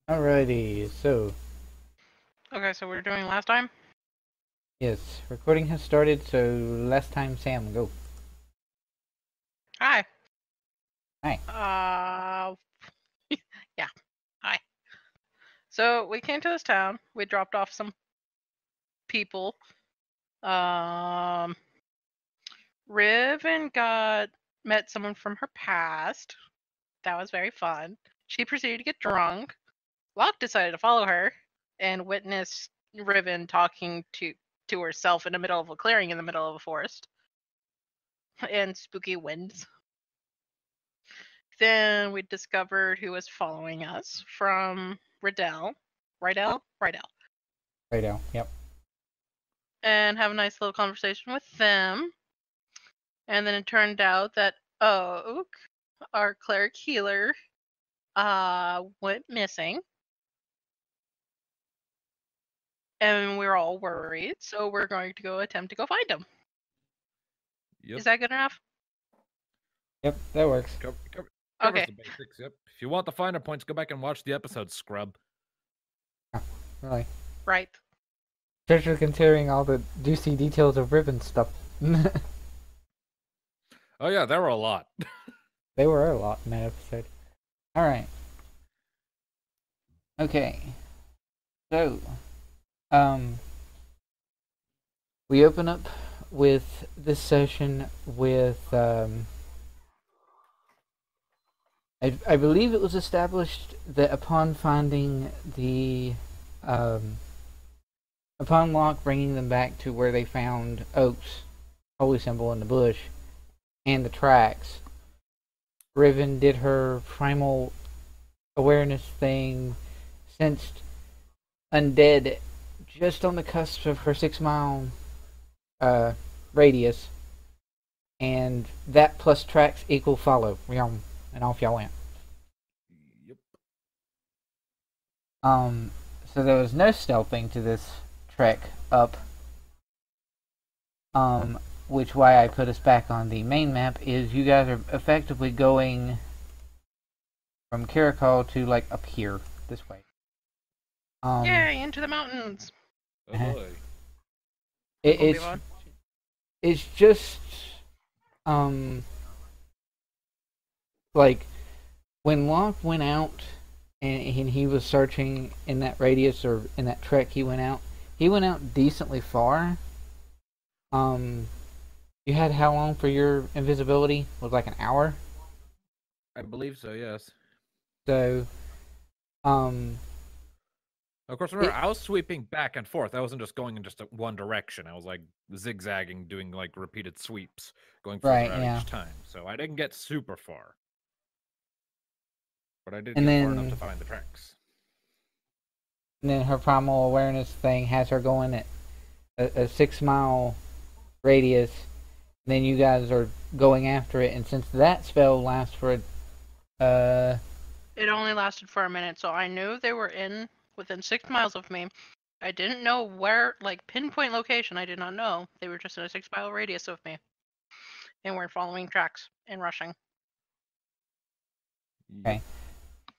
Alrighty, so, Okay, so we're doing last time? yes, recording has started, so last time, Sam, go. Hi. Hi. Yeah, hi. So we came to this town. We dropped off some people. Riven met someone from her past. That was very fun. She proceeded to get drunk. Locke decided to follow her and witnessed Riven talking to herself in the middle of a clearing in the middle of a forest. And spooky winds. Then we discovered who was following us from Rydell. Rydell? Righto, yep. And have a nice little conversation with them. And then it turned out that Oak, our cleric healer, went missing. And we were all worried, so we're going to go attempt to go find him. Yep. Is that good enough? Yep, that works. Covers Okay. the basics, yep. If you want the finer points, go back and watch the episode, scrub. Really. Right. Especially considering all the juicy details of Riven stuff. Oh yeah, there were a lot. They were a lot in that episode. Alright. Okay. So, we open up with this session with, I believe it was established that upon finding the, upon Locke bringing them back to where they found Oak's holy symbol in the bush and the tracks, Riven did her primal awareness thing, sensed undead just on the cusp of her 6-mile radius, and that plus tracks equal follow. And off y'all went. Yep. So there was no stealthing to this trek up. Which why I put us back on the main map is you guys are effectively going from Karakal to like up here this way. Yay, into the mountains. Oh boy. It's just like when Locke went out and he was searching in that radius or in that trek he went out decently far. You had how long for your invisibility? Was like an hour? I believe so, yes. So Of course, remember, I was sweeping back and forth. I wasn't just going in just one direction. I was like zigzagging, doing like repeated sweeps, going further out each time. So I didn't get super far. But I did get far enough to find the tracks. And then her primal awareness thing has her going at a 6-mile radius. And then you guys are going after it. And since that spell lasts for It only lasted for a minute, so I knew they were within 6 miles of me. I didn't know where, like, pinpoint location, I did not know. They were just in a 6-mile radius of me. And we're following tracks and rushing. Okay.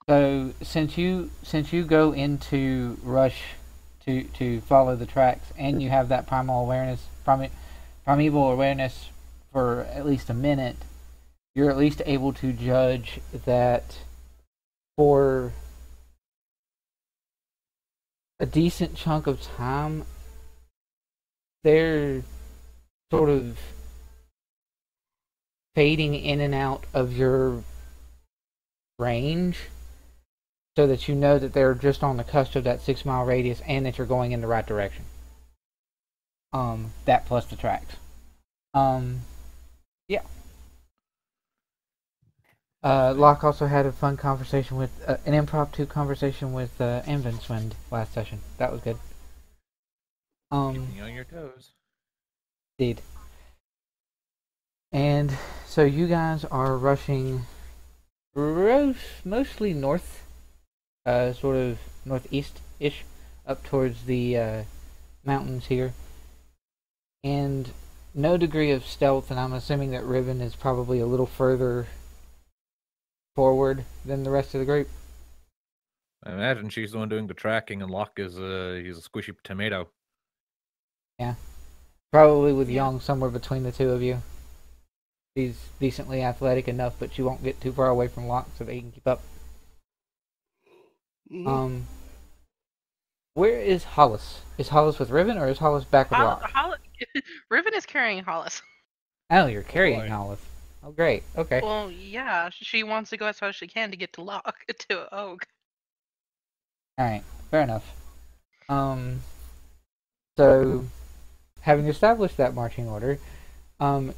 So since you go into rush to follow the tracks and you have that primeval awareness for at least a minute, you're at least able to judge that for a decent chunk of time they're sort of fading in and out of your range, so that you know that they're just on the cusp of that 6-mile radius and that you're going in the right direction. That plus the tracks. Yeah. Locke also had a fun conversation with an impromptu conversation with Vindsvept last session. That was good. Keeping you on your toes. Indeed. And so you guys are rushing mostly north, sort of northeast-ish, up towards the mountains here. And no degree of stealth, and I'm assuming that Riven is probably a little further forward than the rest of the group. I imagine she's the one doing the tracking, and Locke is he's a squishy tomato. Yeah. Probably with Young somewhere between the two of you. She's decently athletic enough, but she won't get too far away from Locke so that he can keep up. Where is Hollis? Is Hollis with Riven, or is Hollis back with Locke? Riven is carrying Hollis. Oh, you're carrying Hollis. Oh, great. Okay. Well, yeah, she wants to go as fast as she can to get to Locke, to Oak. Alright, fair enough. So, having established that marching order, and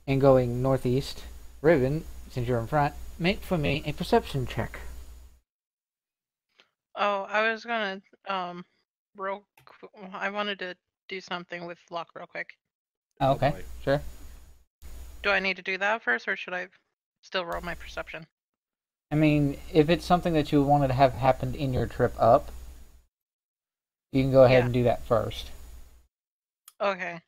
going northeast, Riven, since you're in front, make for me a perception check. Oh, I was gonna, I wanted to do something with Locke real quick. Oh, okay, sure. Do I need to do that first, or should I still roll my perception? I mean, if it's something that you wanted to have happened in your trip up, you can go ahead and do that first. Okay.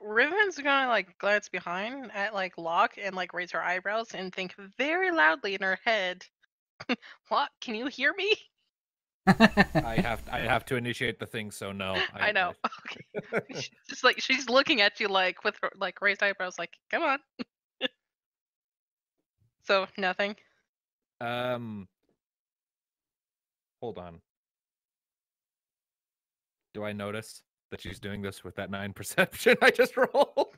Riven's gonna, like, glance behind at, like, Locke and, like, raise her eyebrows and think very loudly in her head, Locke, can you hear me? I have to initiate the thing, so no. I know. Okay. Just like she's looking at you like with her like raised eyebrows, like, come on. So nothing. Hold on. Do I notice that she's doing this with that 9 perception I just rolled?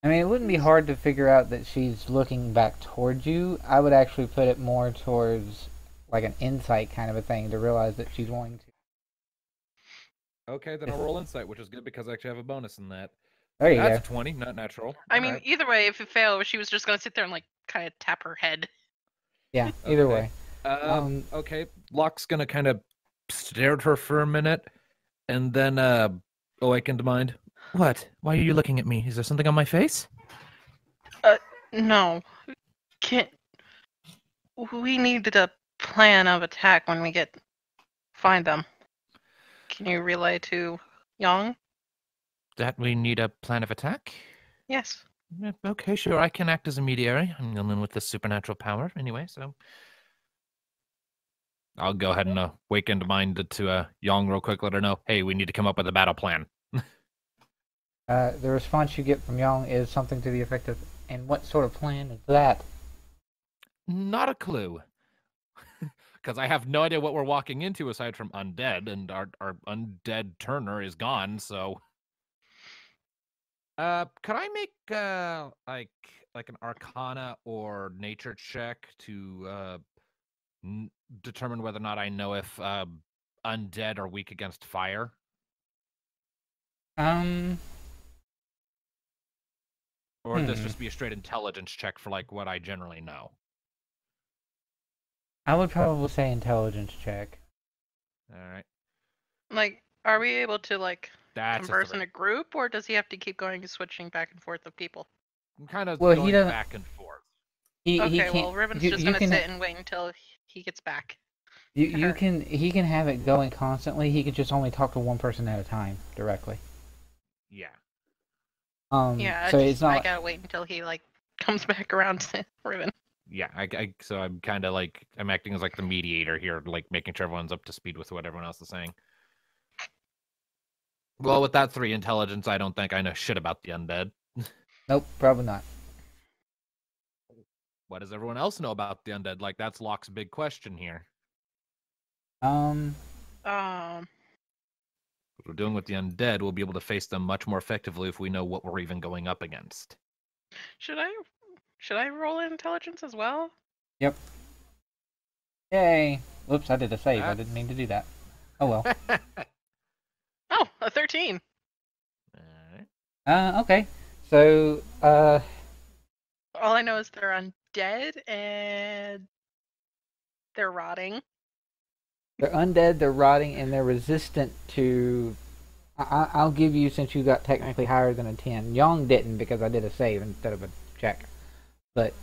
I mean, it wouldn't be hard to figure out that she's looking back towards you. I would actually put it more towards like an insight kind of a thing to realize that she's wanting to. Okay, then I'll roll insight, which is good because I actually have a bonus in that. There you go. That's a 20, not natural. I mean, either way, if it failed, she was just gonna sit there and like kind of tap her head. Yeah, either way. Okay, Locke's gonna kind of stare at her for a minute, and then awaken to mind. What? Why are you looking at me? Is there something on my face? No. We needed a plan of attack when we find them. Can you relay to Young? That we need a plan of attack? Yes. Okay, sure. I can act as a mediary. I'm dealing with this supernatural power anyway, so I'll go ahead and awaken to mind to Young real quick, let her know, hey, we need to come up with a battle plan. The response you get from Young is something to the effect of, and what sort of plan is that? Not a clue. Because I have no idea what we're walking into aside from undead, and our undead Turner is gone, so... could I make, like an Arcana or Nature check to, determine whether or not I know if, undead are weak against fire? Or would this just be a straight intelligence check for, like, what I generally know? I would probably say intelligence check. Alright. Like, are we able to, like, That's converse in a group, or does he have to keep going and switching back and forth with people? I'm kind of going back and forth. Well, Riven's just gonna sit and wait until he gets back. He can have it going constantly. He can just only talk to one person at a time directly. Yeah. Yeah. So it's not. I gotta wait until he like comes back around to Riven. Yeah. So I'm kind of like I'm acting as like the mediator here, like making sure everyone's up to speed with what everyone else is saying. Well, with that 3 intelligence, I don't think I know shit about the undead. Nope, probably not. What does everyone else know about the undead? Like, that's Locke's big question here. What we're doing with the undead, we'll be able to face them much more effectively if we know what we're even going up against. Should I roll intelligence as well? Yep. Yay! Whoops, I did a save. I didn't mean to do that. Oh well. Oh, a 13. Okay. So, all I know is they're undead and they're rotting. They're undead, they're rotting, and they're resistant to... I'll give you, since you got technically higher than a 10. Young didn't, because I did a save instead of a check. But,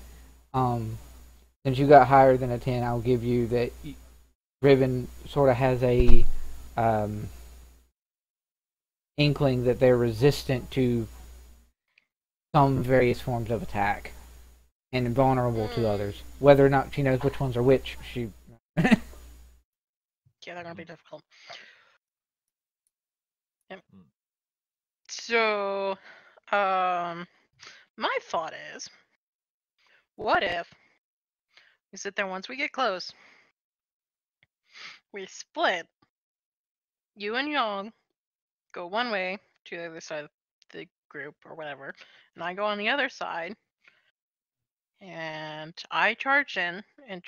since you got higher than a 10, I'll give you that Riven sort of has a, inkling that they're resistant to some various forms of attack. and vulnerable to others. Whether or not she knows which ones are which, she. Yeah, they're gonna be difficult. Yep. So, my thought is, what if we sit there once we get close, we split, you and Young go one way to the other side of the group or whatever, and I go on the other side, and I charge in and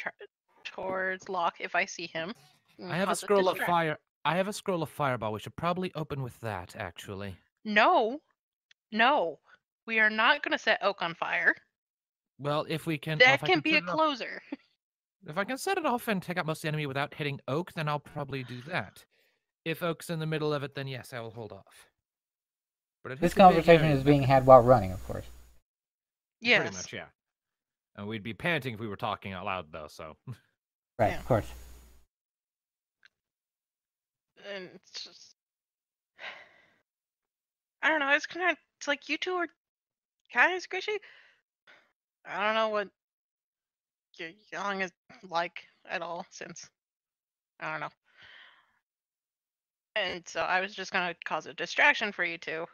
towards Locke if I see him. I have a scroll of fire. I have a scroll of fireball. We should probably open with that, actually. No, we are not going to set Oak on fire. Well, if we can, that can be a closer. If I can set it off and take out most of the enemy without hitting Oak, then I'll probably do that. If Oak's in the middle of it, then yes, I will hold off. But this conversation is being had while running, of course. Yes. Pretty much, yeah. And we'd be panting if we were talking out loud, though, so. Right, yeah. Of course. And it's just... I don't know, it's kind of... It's like you two are kind of squishy. I don't know what Young is like at all, since... I don't know. And so I was just going to cause a distraction for you two.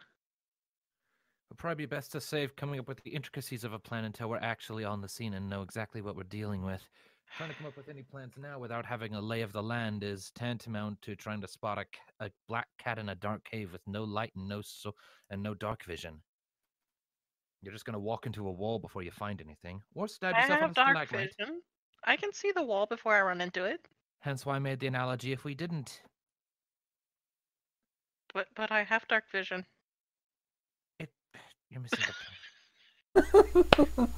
It'll probably be best to save coming up with the intricacies of a plan until we're actually on the scene and know exactly what we're dealing with. Trying to come up with any plans now without having a lay of the land is tantamount to trying to spot a black cat in a dark cave with no light and no dark vision. You're just going to walk into a wall before you find anything, or stab yourself on a stalagmite. I have dark vision. I can see the wall before I run into it. Hence why I made the analogy if we didn't. But I have dark vision. You're missing the point.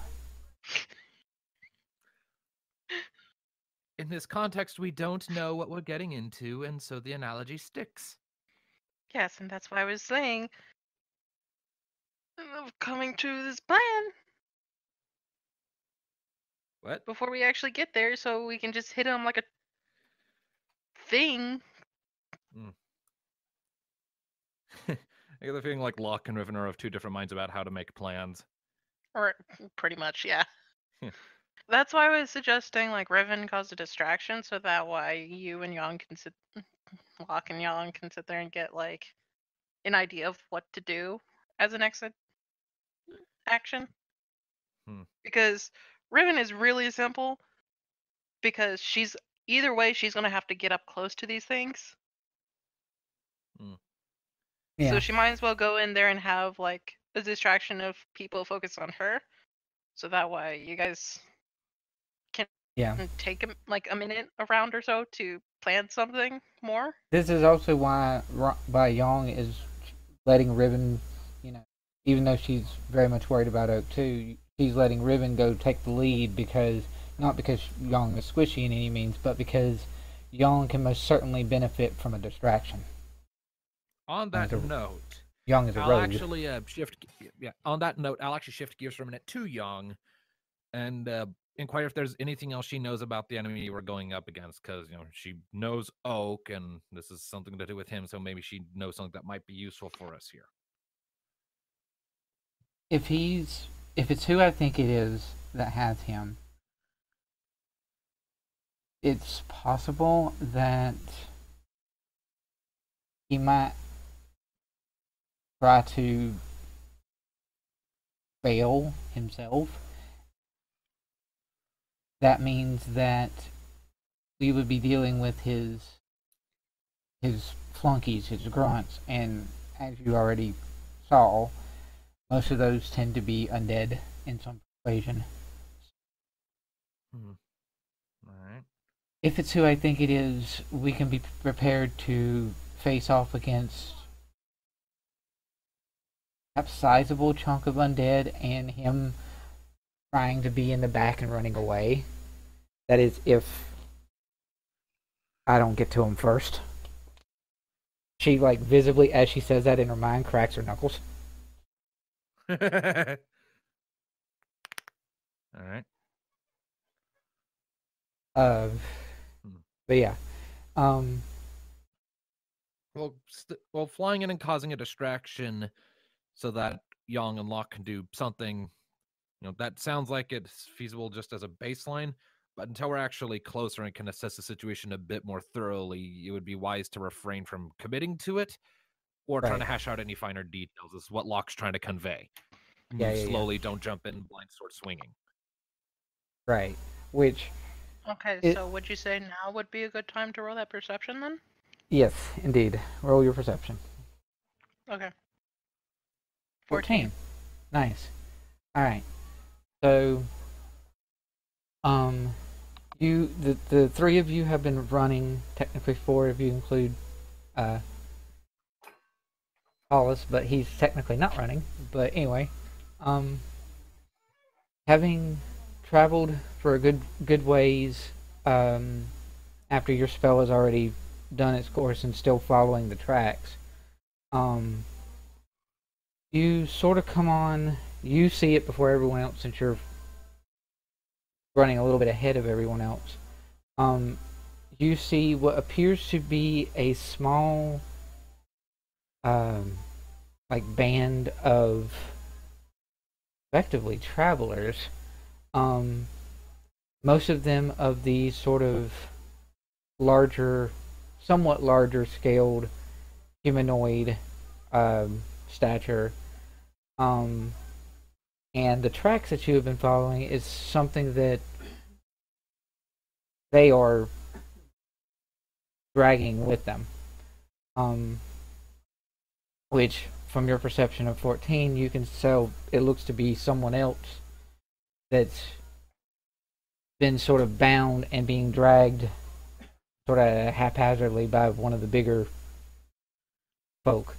In this context, we don't know what we're getting into, and so the analogy sticks. Yes, and that's why I was saying of coming to this plan. What? Before we actually get there, so we can just hit him like a thing. I get the feeling like Locke and Riven are of two different minds about how to make plans. Or pretty much, yeah. That's why I was suggesting like Riven cause a distraction, so that way you and Young can Locke and Young can sit there and get like an idea of what to do as an exit action. Because Riven is really simple, because she's either way she's gonna have to get up close to these things. Yeah. So she might as well go in there and have like a distraction of people focused on her, so that way you guys can take like a minute around or so to plan something more. This is also why Young is letting Riven, even though she's very much worried about Oak too, she's letting Riven go take the lead, because not because Young is squishy in any means, but because Young can most certainly benefit from a distraction. On that note, Young is a rogue. I'll actually shift. Yeah, on that note, I'll actually shift gears for a minute to Young, and inquire if there's anything else she knows about the enemy we're going up against, because she knows Oak, and this is something to do with him, so maybe she knows something that might be useful for us here. If it's who I think it is that has him, it's possible that he might try to fail himself. That means that we would be dealing with his flunkies, his grunts, and as you already saw, most of those tend to be undead in some persuasion. Alright. If it's who I think it is, we can be prepared to face off against a sizable chunk of undead and him trying to be in the back and running away. That is, if I don't get to him first. She, like, visibly, as she says that in her mind, cracks her knuckles. Alright. But yeah. Well, flying in and causing a distraction so that Young and Locke can do something, that sounds like it's feasible just as a baseline. But until we're actually closer and can assess the situation a bit more thoroughly, it would be wise to refrain from committing to it or trying to Right. hash out any finer details. This is what Locke's trying to convey. Yeah, Move yeah, yeah. slowly, don't jump in, blind sword swinging. Right. Which, Okay, It- so would you say now would be a good time to roll that perception then? yes, indeed. Roll your perception. Okay. 14. Nice. Alright. So, the three of you have been running, technically four if you include, Hollis, but he's technically not running. But anyway, having traveled for a good ways, after your spell has already done its course and still following the tracks, you sort of come on. You see it before everyone else since you're running a little bit ahead of everyone else. You see what appears to be a small, like band of effectively travelers. Most of them of the sort of larger, somewhat larger scaled humanoid stature. And the tracks that you have been following is something that they are dragging with them. Which, from your perception of 14, you can tell it looks to be someone else that's been sort of bound and being dragged sort of haphazardly by one of the bigger folk.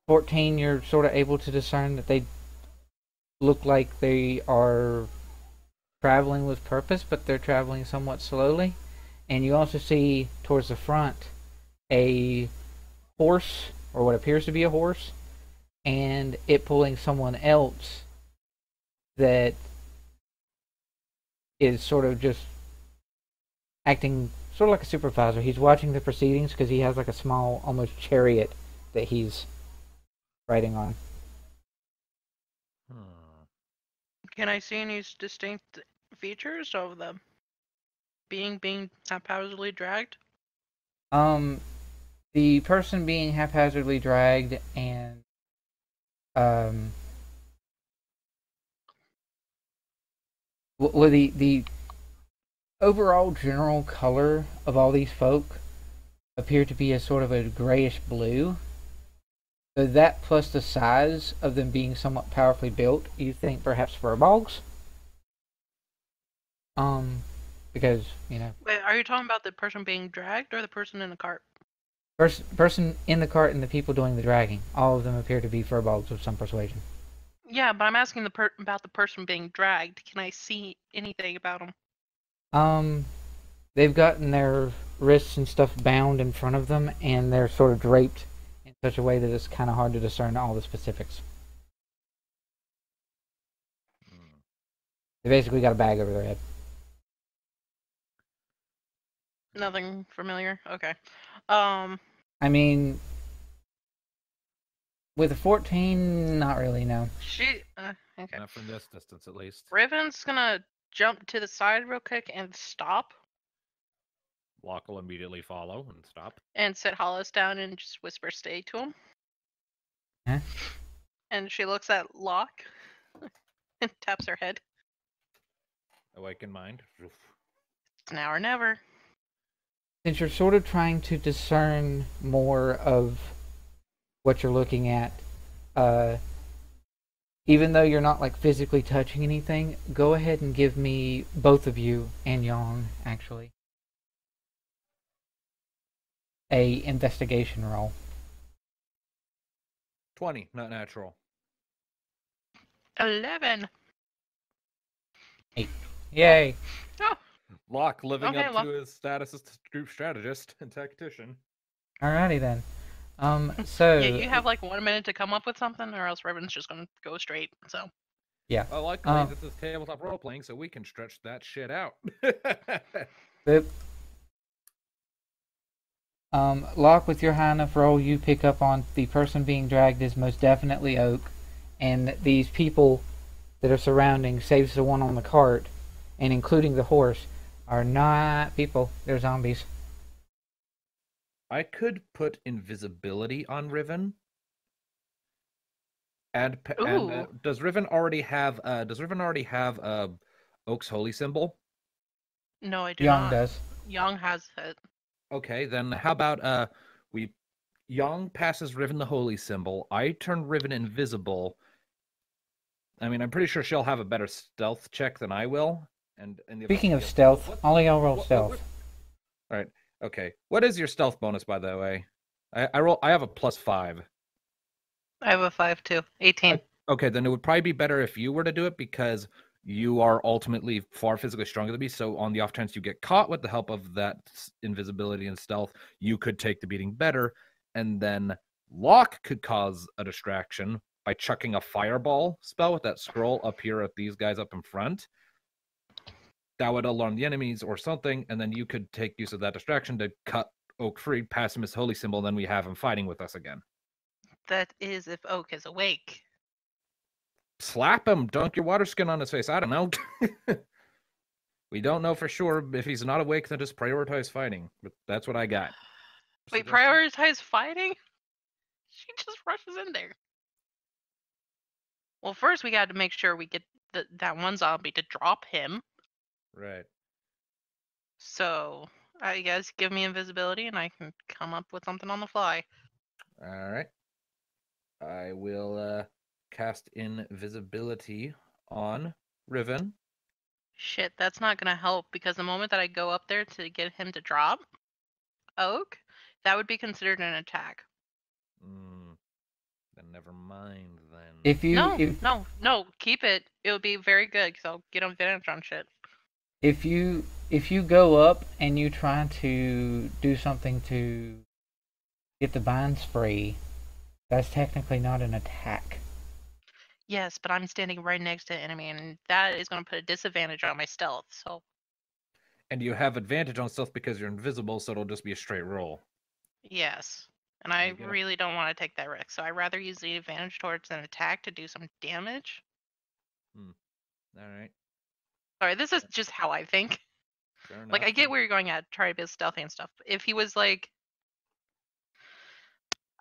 14, you're sort of able to discern that they look like they are traveling with purpose, but they're traveling somewhat slowly. And you also see towards the front a horse, or what appears to be a horse, and it pulling someone else that is sort of just acting sort of like a supervisor. He's watching the proceedings because he has like a small, almost chariot that he's riding on. Can I see any distinct features of the being haphazardly dragged? The person being haphazardly dragged and well, the overall general color of all these folk appear to be a sort of a grayish blue. So that plus the size of them being somewhat powerfully built, you think perhaps furbolgs? Because, Wait, are you talking about the person being dragged or the person in the cart? person in the cart and the people doing the dragging, all of them appear to be furbolgs of some persuasion. Yeah, but I'm asking about the person being dragged. Can I see anything about them? They've gotten their wrists and stuff bound in front of them, and they're sort of draped in such a way that it's kind of hard to discern all the specifics. They basically got a bag over their head. Nothing familiar? Okay. I mean, with a 14, not really, no. Okay. Not from this distance, at least. Riven's gonna jump to the side real quick and stop Locke will immediately follow and stop. and sit Hollis down and just whisper stay to him. Huh? And she looks at Locke and taps her head. Awaken mind. Oof. It's now or never. Since you're sort of trying to discern more of what you're looking at, even though you're not like physically touching anything, go ahead and give me, both of you and Yang actually, a investigation roll. 20, not natural. 11. Yay! Oh, Locke living Okay, up Locke. to his status as group strategist and tactician. Alrighty then. So yeah, you have like 1 minute to come up with something, or else Riven's just gonna go straight. So. yeah. Well, luckily, this is tabletop role playing, so we can stretch that shit out. Boop. Locke, with your high enough roll, you pick up on the person being dragged is most definitely Oak, and these people that are surrounding, saves the one on the cart, and including the horse, are not people. They're zombies. I could put invisibility on Riven. And does Riven already have Oak's holy symbol? No, I do Young not. does. Young has it. Okay, then how about Young passes Riven the holy symbol. I turn Riven invisible. I mean, I'm pretty sure she'll have a better stealth check than I will. And Speaking of stealth, all y'all roll stealth. All right. Okay. What is your stealth bonus, by the way? I have a +5. I have a 5 too. 18. Okay, then it would probably be better if you were to do it because you are ultimately far physically stronger than me. So on the off chance you get caught with the help of that invisibility and stealth, you could take the beating better. And then Locke could cause a distraction by chucking a fireball spell with that scroll up here at these guys up in front. That would alarm the enemies or something, and then you could take use of that distraction to cut Oak free, pass him his holy symbol, and then we have him fighting with us again. That is if Oak is awake. Slap him, dunk your water skin on his face. I don't know. We don't know for sure. If he's not awake, then just prioritize fighting. But that's what I got. Wait, prioritize fighting? She just rushes in there. Well, first we got to make sure we get that one zombie to drop him. Right. So, I guess give me invisibility and I can come up with something on the fly. All right. I will cast invisibility on Riven. Shit, that's not gonna help because the moment that I go up there to get him to drop Oak, that would be considered an attack. Then never mind. Then If you no, keep it. It would be very good because I'll get advantage on shit. if you go up and you try to do something to get the binds free, that's technically not an attack. Yes, but I'm standing right next to the enemy, and that is going to put a disadvantage on my stealth. So. And you have advantage on stealth because you're invisible, so it'll just be a straight roll. Yes, and I really don't want to take that risk, so I'd rather use the advantage towards an attack to do some damage. All right. Sorry, this is just how I think. Fair enough. Like, I get where you're going at, try to be stealthy and stuff. If he was like,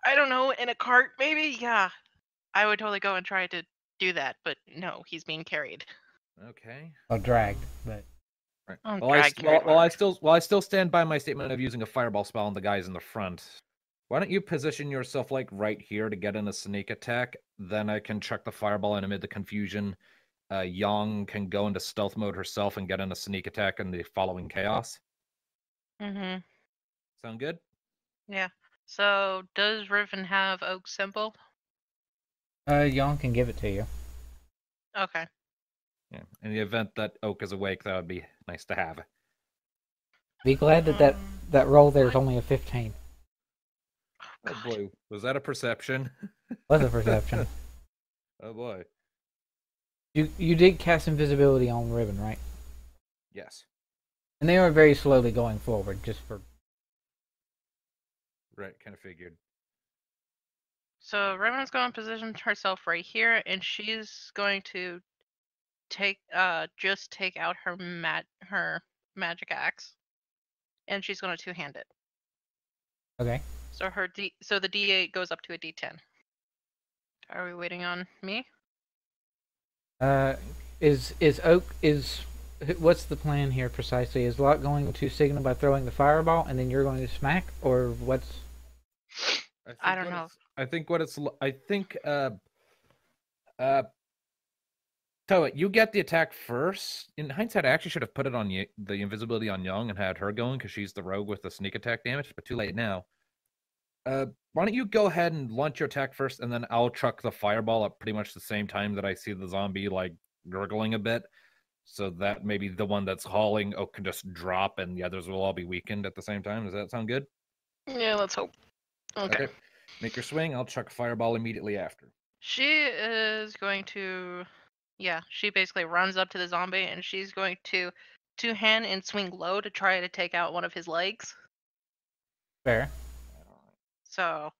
I don't know, in a cart, maybe, yeah, I would totally go and try to do that. But no, he's being carried. Okay. Well, dragged, but. Right. Oh, Well, I still stand by my statement of using a fireball spell on the guys in the front. Why don't you position yourself like right here to get in a sneak attack? Then I can chuck the fireball in amid the confusion. Yang can go into stealth mode herself and get in a sneak attack in the following chaos. Mm-hmm. Sound good? Yeah. So, does Riven have Oak symbol? Young can give it to you. Okay. Yeah. In the event that Oak is awake, that would be nice to have. Be glad that that roll there is only a 15. Oh boy, was that a perception? Was a perception. Oh boy. You did cast invisibility on Riven, right? Yes. And they are very slowly going forward, just for. Right, kind of figured. So Riven's going to position herself right here, and she's going to just take out her magic axe, and she's going to two-hand it. Okay. So the D8 goes up to a D10. Are we waiting on me? Is Oak what's the plan here precisely? Is Locke going to signal by throwing the fireball, and then you're going to smack, or what's? I don't know. Toa, you get the attack first. In hindsight, I actually should have put it on the invisibility on Young and had her going because she's the rogue with the sneak attack damage, but too late now. Why don't you go ahead and launch your attack first, and then I'll chuck the fireball at pretty much the same time that I see the zombie like gurgling a bit, so that maybe the one that's hauling Oak can just drop, and the others will all be weakened at the same time. Does that sound good? Yeah, let's hope. Okay. Make your swing. I'll chuck fireball immediately after. She is going to, she basically runs up to the zombie, and she's going to two-hand and swing low to try to take out one of his legs. Fair. So.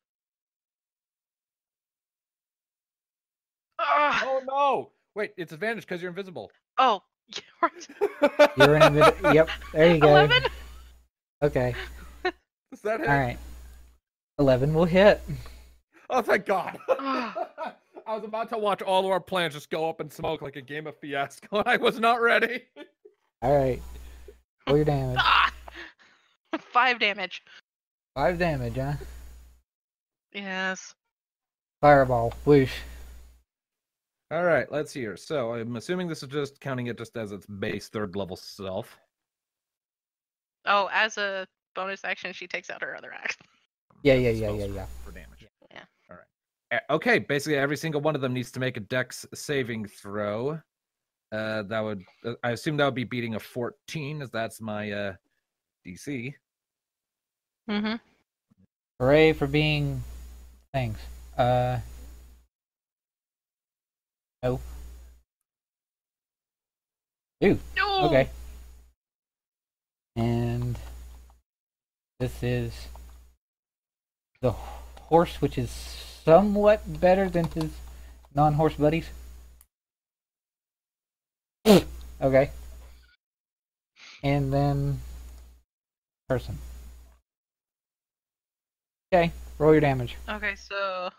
Ah! Oh no! Wait, it's advantage because you're invisible. Oh, You're in yep, there you go. 11? Okay. Does that hit? Alright. 11 will hit. Oh, thank God. Ah. I was about to watch all of our plans just go up in smoke like a game of Fiasco, and I was not ready. Alright. Roll your damage. Ah! 5 damage. 5 damage, huh? Yes. Fireball. Whoosh. All right, let's hear. So I'm assuming this is just counting it just as its base 3rd level self. Oh, as a bonus action, she takes out her other axe. Yeah. For damage. Yeah. All right. Okay, basically every single one of them needs to make a dex saving throw. That would, I assume that would be beating a 14, as that's my DC. Mm-hmm. Hooray for being things. No. Ooh. No! Okay. And this is the horse, which is somewhat better than his non-horse buddies. Okay. And then person. Okay, roll your damage. Okay, so...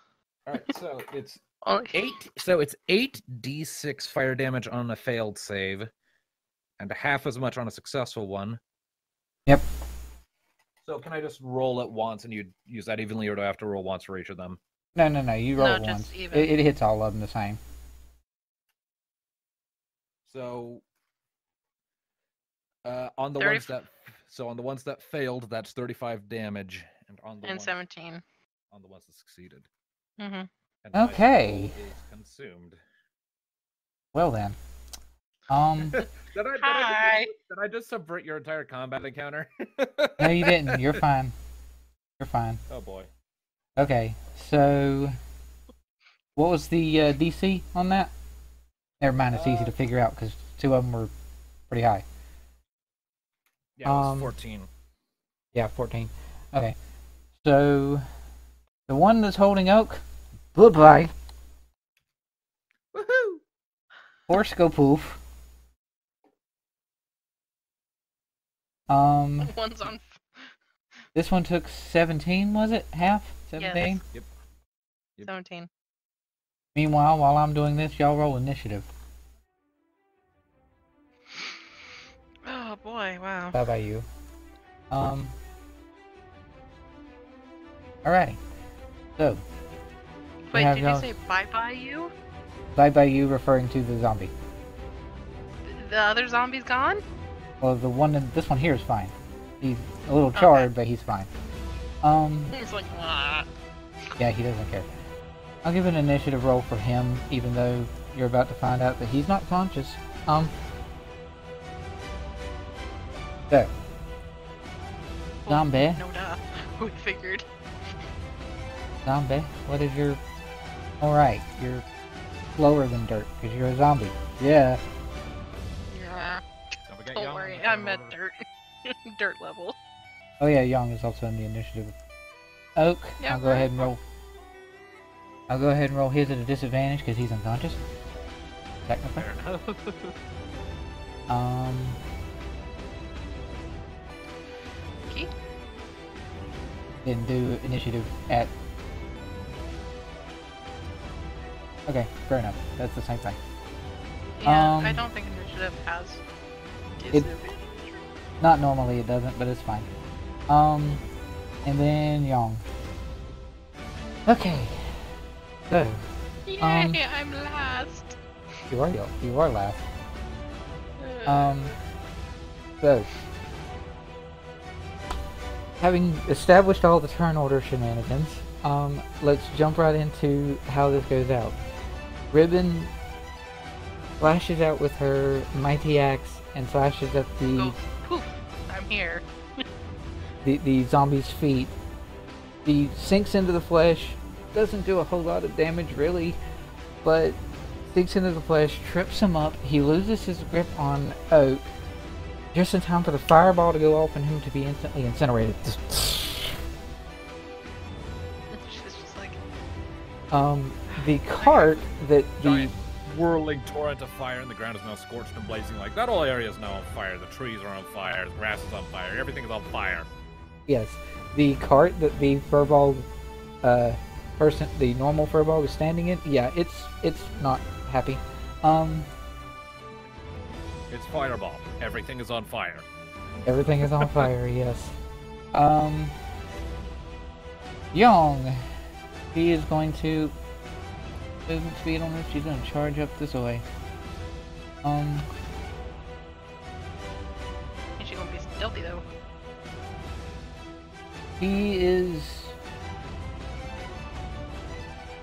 All right, so it's Oh, 8. So it's 8d6 fire damage on a failed save, and half as much on a successful one. Yep. So can I just roll it once and you use that evenly, or do I have to roll once for each of them? No, you roll No, it just once. even. It hits all of them the same. So on the 30 ones that failed, that's 35 damage, and on the and ones, 17. on the ones that succeeded. Mm-hmm. And my Okay. soul is consumed. Well then. Did Hi. I just subvert your entire combat encounter? No, you didn't. You're fine. You're fine. Oh boy. Okay, so what was the DC on that? Never mind, it's easy to figure out because 2 of them were pretty high. Yeah, it was 14. Yeah, 14. Okay, so the one that's holding Oak, goodbye. Woohoo! Horse go poof. One's on... This one took 17, was it? Half? 17? Yep. 17. Meanwhile, while I'm doing this, y'all roll initiative. Oh boy, wow. Bye bye you. Alrighty. So, Wait, have did you y'all- say bye-bye you? bye bye you referring to the zombie. The other zombie's gone? Well, the one in this one here is fine. He's a little charred, but he's fine. He's like, ah. Yeah, he doesn't care. I'll give an initiative roll for him, even though you're about to find out that he's not conscious. So, zombie, No duh. We figured. zombie, what is your... Alright, you're slower than dirt, because you're a zombie. Yeah. Yeah. Don't forget Don't Young worry, in the I'm turn at order. dirt level. Oh yeah, Young is also in the initiative. Oak, Yeah, I'll go ahead and roll. I'll go ahead and roll his at a disadvantage because he's unconscious. Technically. Fair enough. Okay. Didn't do initiative at... Okay, fair enough. That's the same thing. Yeah, I don't think initiative has disadvantage. Not normally it doesn't, but it's fine. And then Young. Okay. So, Yay, I'm last. you are last. So, having established all the turn order shenanigans, let's jump right into how this goes out. Riven flashes out with her mighty axe and slashes at the Go poof. I'm here. the zombie's feet. He sinks into the flesh, doesn't do a whole lot of damage really, but sinks into the flesh, trips him up. He loses his grip on Oak just in time for the fireball to go off and him to be instantly incinerated. She's just like, The cart that the Giant whirling torrent of fire, and the ground is now scorched and blazing. Like that whole area is now on fire. The trees are on fire. The grass is on fire. Everything is on fire. yes, the cart that the furball person, the normal furball, is standing in. Yeah, it's not happy. It's fireball. Everything is on fire. Everything is on fire. Yes. Young. She is going to movement speed on her. She's going to charge up this way. Is she gonna be stealthy though? He is.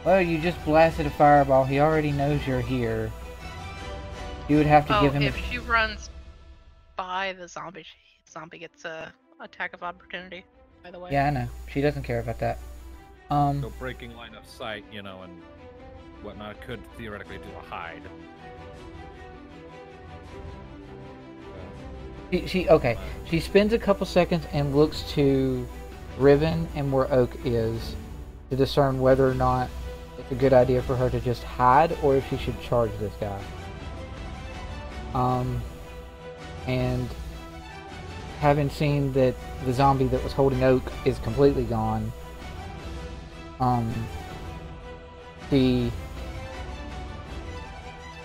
Well, you just blasted a fireball. He already knows you're here. You would have to give him. If she runs by the zombie, zombie gets a attack of opportunity. By the way. Yeah, I know. She doesn't care about that. So breaking line of sight, you know, and whatnot could theoretically do a hide. Okay. She spends a couple seconds and looks to Riven and where Oak is to discern whether or not it's a good idea for her to just hide or if she should charge this guy. And having seen that the zombie that was holding Oak is completely gone, the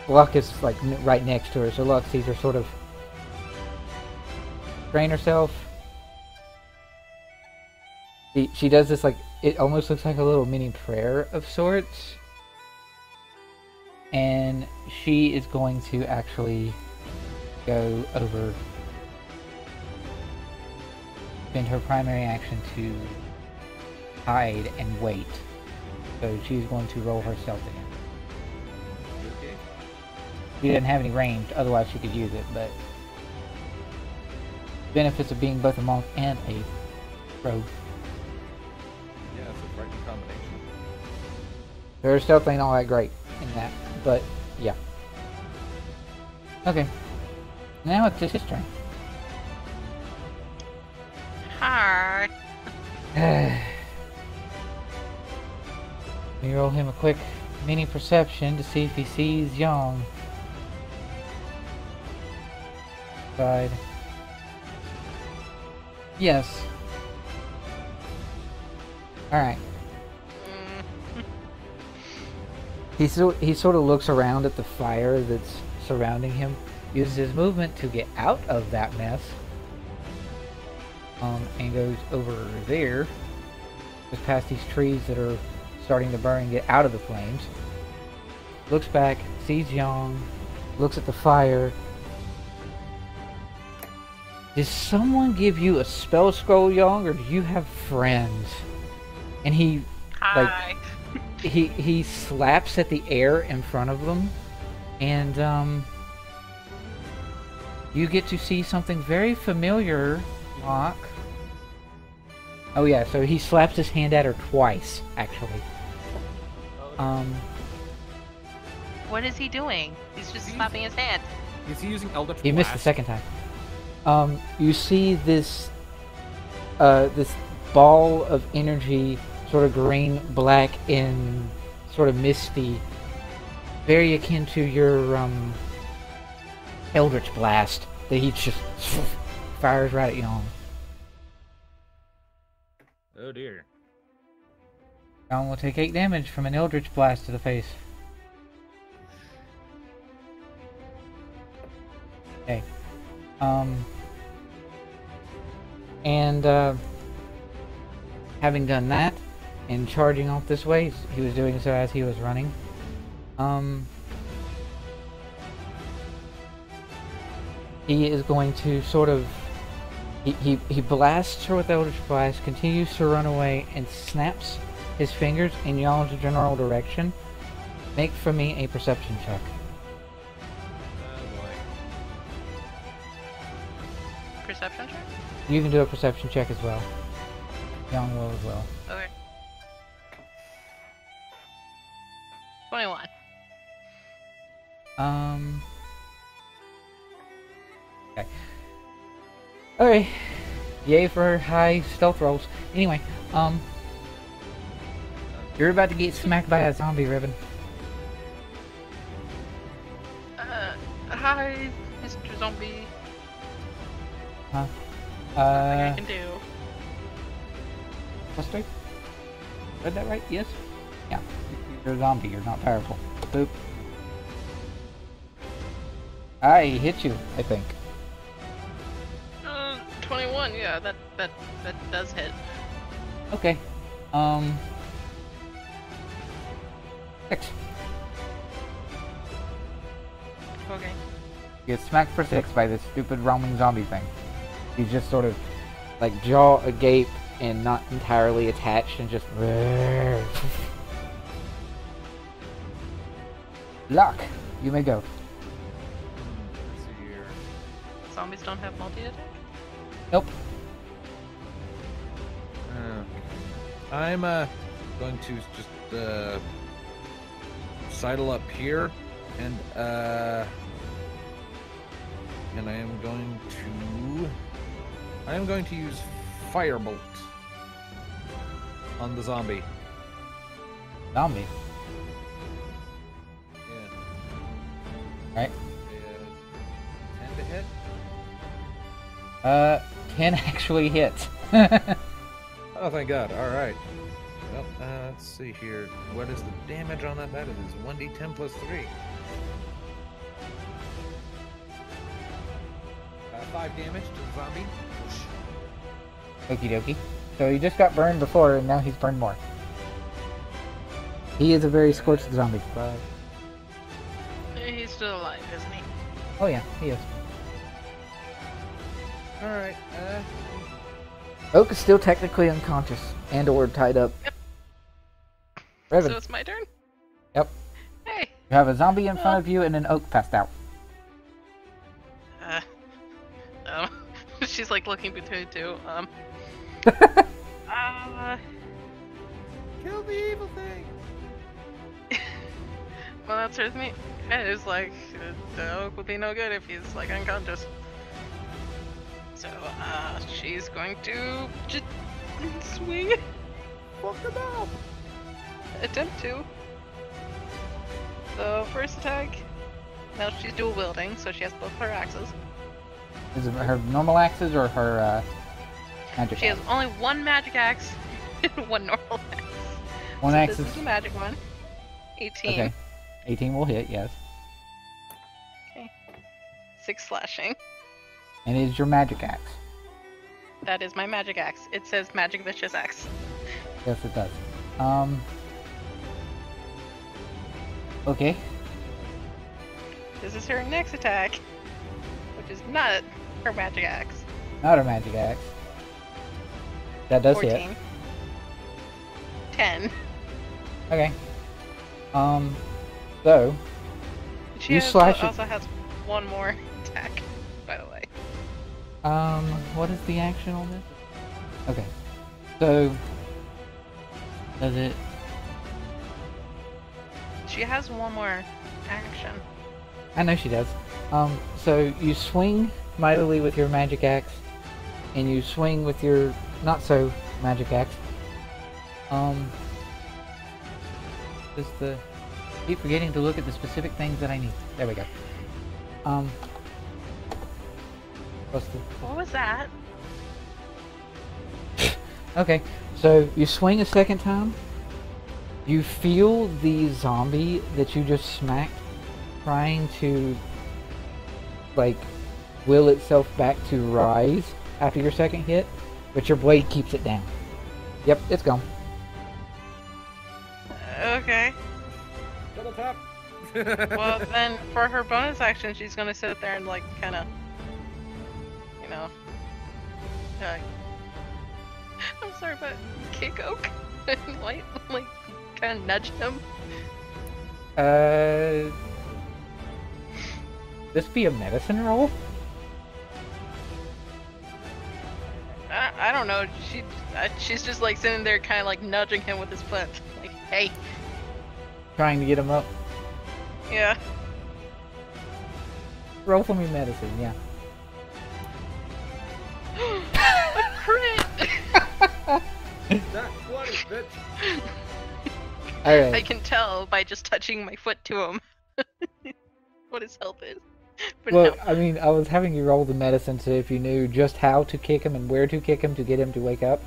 Locke is like right next to her, so Locke sees her sort of train herself. She does this, like, it almost looks like a little mini prayer of sorts, and she is going to actually go over, spend her primary action to hide and wait. So she's going to roll her stealth again. Okay. She doesn't have any range, otherwise she could use it, but benefits of being both a monk and a rogue. Yeah, it's a frightening combination. Her stealth ain't all that great in that, but yeah. Okay. Now it's just his turn. Hi. Let me roll him a quick mini perception to see if he sees Young. Side. Yes. Alright. He sort of looks around at the fire that's surrounding him, uses his movement to get out of that mess, and goes over there, just past these trees that are starting to burn and get out of the flames. Looks back, sees Young, looks at the fire. Did someone give you a spell scroll, Young, or do you have friends? And he, Hi. he slaps at the air in front of them, and you get to see something very familiar, Locke. Oh yeah, so he slaps his hand at her twice, actually. What is he doing? He's just slapping his hand. Is he using Eldritch He missed the second time. You see this this ball of energy, sort of green, black, and sort of misty, very akin to your Eldritch Blast that he just fires right at Young. Oh dear. Young will take 8 damage from an Eldritch Blast to the face. Okay. And having done that and charging off this way, he was doing so as he was running. He is going to sort of he blasts her with Eldritch Blast, continues to run away, and snaps his fingers in y'all's general direction. Make for me a perception check. Oh boy. Perception check? You can do a perception check as well. Young will as well. Okay. 21. Okay. Okay. Yay for high stealth rolls. Anyway, You're about to get smacked by a zombie, Riven. Hi, Mr. Zombie. Huh? Nothing I can do. Plus 3? Read that right? Yes? Yeah. You're a zombie, you're not powerful. Boop. I hit you, I think. 21, yeah, that does hit. Okay. 6. Okay. You get smacked for 6 by this stupid roaming zombie thing. He's just sort of like jaw agape and not entirely attached and just Locke, you may go. Let's see here. Zombies don't have multi-attack? Nope. I'm going to just sidle up here and I am going to use Firebolt on the zombie. Zombie. Yeah. Right. 10 to hit. 10 actually hits. Oh, thank God. All right. Well, let's see here. What is the damage on that? That is 1d10 plus 3. 5 damage to the zombie. Okie dokie. So he just got burned before, and now he's burned more. He is a very scorched zombie. But... He's still alive, isn't he? oh yeah, he is. All right. Oak is still technically unconscious and or tied up. Yep. Riven. So it's my turn? Yep. Hey! You have a zombie in front of you and an oak passed out. Oh. She's like looking between two. Kill the evil thing. Well, that serves me. It's like, the oak would be no good if he's like unconscious. So, she's going to just swing. Fuck him up. Attempt to. So, first attack. Now she's dual wielding, so she has both her axes. Is it her normal axes or her magic She axe? has only one magic axe and one normal axe. One so axe this is... is the magic one. 18. okay. 18 will hit, yes. Okay. 6 slashing. And it is your magic axe. That is my magic axe. It says magic vicious axe. Yes, it does. Okay. This is her next attack, which is not her magic axe. Not her magic axe. That does 14. hit. 10. Okay. So She you slash it. also has one more attack, by the way. What is the action on this? Okay. So does it? She has one more action. I know she does. So you swing mightily with your magic axe, and you swing with your not so magic axe. Just the keep forgetting to look at the specific things that I need. There we go. What's the? What was that? Okay, so you swing a second time. You feel the zombie that you just smacked trying to, like, will itself back to rise after your second hit, but your blade keeps it down. Yep, it's gone. Okay. Double tap. Well, then, for her bonus action, she's gonna sit there and, like, kind of, you know, I'm sorry, but kick Oak and, like kind of nudge him. This be a medicine roll? I don't know. She's just like sitting there, kind of like nudging him with his foot, like, "Hey." Trying to get him up. Yeah. Roll for me medicine, yeah. A crit. That's 20, bitch. All right. I can tell by just touching my foot to him what his health is. But Well, no. I mean, I was having you roll the medicine to if you knew just how to kick him and where to kick him to get him to wake up.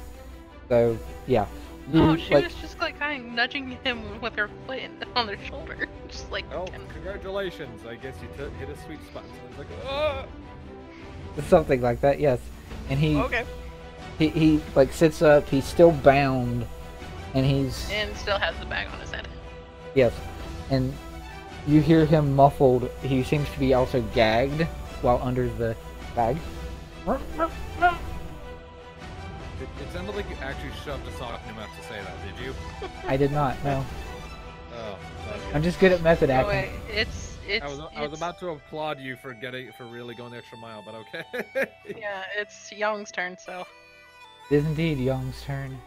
So, yeah. Oh, You, she was just like kind of nudging him with her foot on their shoulder. Just like, Oh, congratulations! I guess you hit a sweet spot. So it's like, oh! something like that, yes. And okay. he like sits up. He's still bound, and he's And still has the bag on his head. yes. And you hear him muffled. He seems to be also gagged while under the bag. It sounded like you actually shoved a sock in your mouth to say that, did you? I did not. No, Oh, okay. I'm just good at method Oh, acting. wait, it's. I was about to applaud you for really going the extra mile, but okay. Yeah, it's Young's turn, so. It is indeed Young's turn.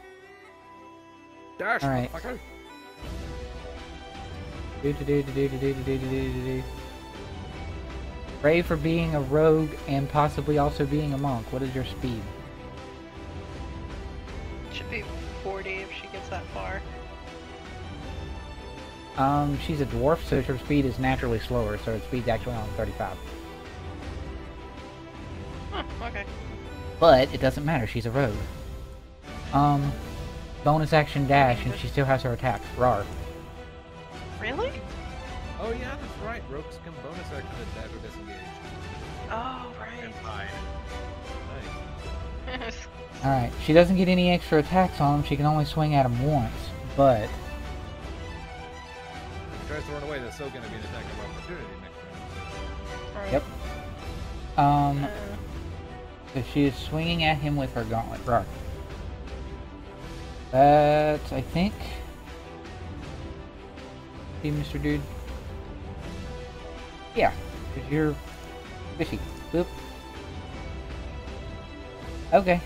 Dash, All right. motherfucker. Do. Pray for being a rogue and possibly also being a monk. What is your speed? Should be 40 if she gets that far. She's a dwarf, so her speed is naturally slower, so her speed's actually on 35. Huh, okay. But it doesn't matter, she's a rogue. Bonus action dash, and she still has her attack. Rawr. Really? Oh yeah, that's right. Rogues can bonus action attack or disengage. Oh, And right. hide. Nice. Alright, she doesn't get any extra attacks on him, she can only swing at him once, but... If he tries to run away, there's still going to be an attack of opportunity next round. Right. Yep. So she is swinging at him with her gauntlet. Rawr. That's, I think... See, Mr. Dude? Yeah, because you're fishy. Boop. Okay.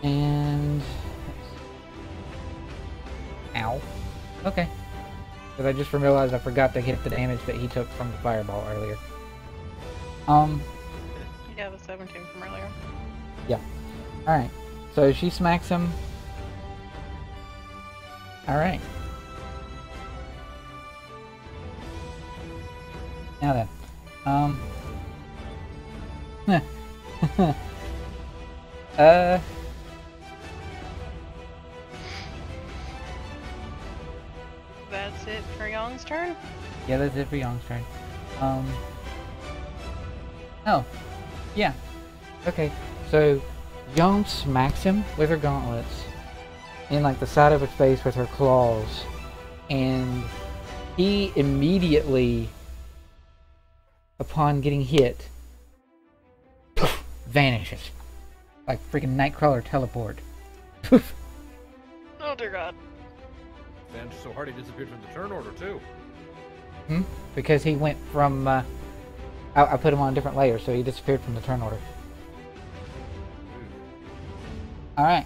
And... Ow. Okay. Because I just realized I forgot to hit the damage that he took from the fireball earlier. Yeah, the 17 from earlier. Yeah. Alright. So she smacks him. Alright. Now then. That's it for Young's turn? Yeah, that's it for Young's turn. Oh. Yeah. Okay. So, Young smacks him with her gauntlets in like the side of his face with her claws, and he immediately, upon getting hit, poof, vanishes like freaking Nightcrawler teleport. Poof. Oh dear god. Vanished so hard he disappeared from the turn order too. Because he went from I put him on a different layer, so he disappeared from the turn order. Alright.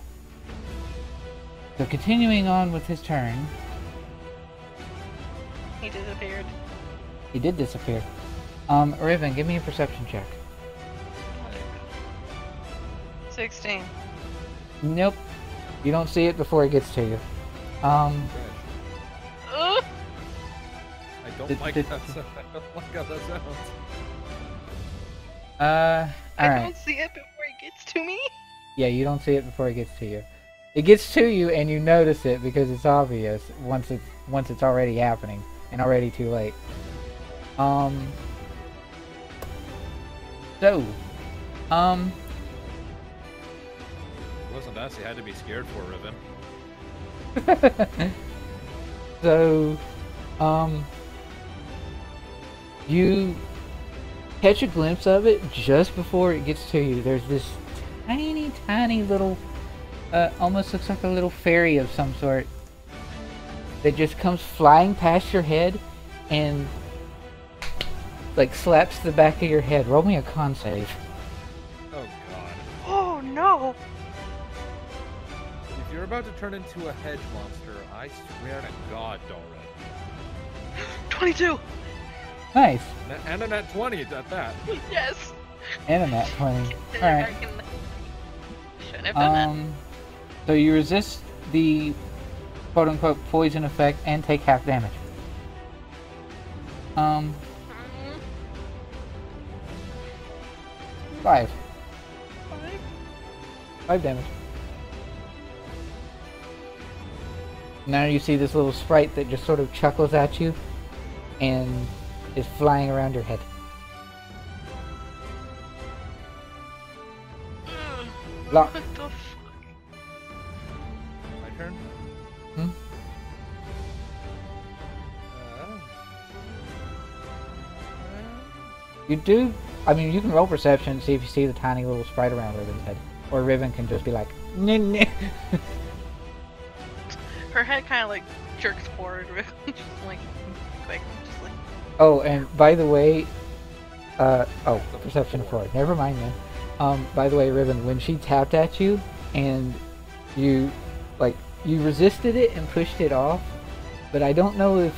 So continuing on with his turn. He disappeared. He did disappear. Riven, give me a perception check. 16. Nope. You don't see it before it gets to you. Ugh! I don't like that. I don't like how that sounds. I alright. don't see it before it gets to me. Yeah, you don't see it before it gets to you. It gets to you and you notice it because it's obvious once it's already happening and already too late. So, It wasn't us you had to be scared for, Riven. so, you catch a glimpse of it just before it gets to you. There's this tiny little, almost looks like a little fairy of some sort that just comes flying past your head and like slaps the back of your head. Roll me a con save. Oh god. Oh no! If you're about to turn into a hedge monster, I swear to God, Dalred. 22! Nice. And a nat 20 at that. Yes! And a nat 20. Alright. Shouldn't have done So you resist the quote-unquote poison effect and take half damage. 5 damage. Now you see this little sprite that just sort of chuckles at you and is flying around your head. Locke. What the fuck? My turn? Hmm? You do, I mean, you can roll perception and see if you see the tiny little sprite around Riven's head. Or Riven can just be like, nah, nah. Her head kind of like jerks forward, just like quick, just like. Oh, and by the way, perception 4. Never mind then. By the way, Riven, when she tapped at you and you resisted it and pushed it off, but I don't know if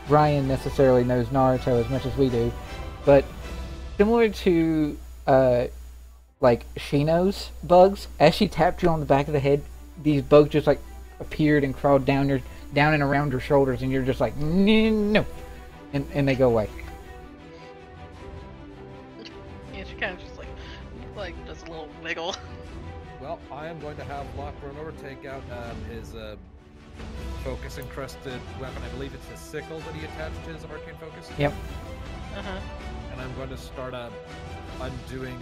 Brian necessarily knows Naruto as much as we do, but similar to like Shino's bugs, as she tapped you on the back of the head, these bugs just like appeared and crawled down and around your shoulders, and you're just like, no, and they go away. Yeah, she kind of just like does a little wiggle. Well, I am going to have Locke run over, take out his focus encrusted weapon. I believe it's his sickle that he attached to his arcane focus. Yep. And I'm going to start undoing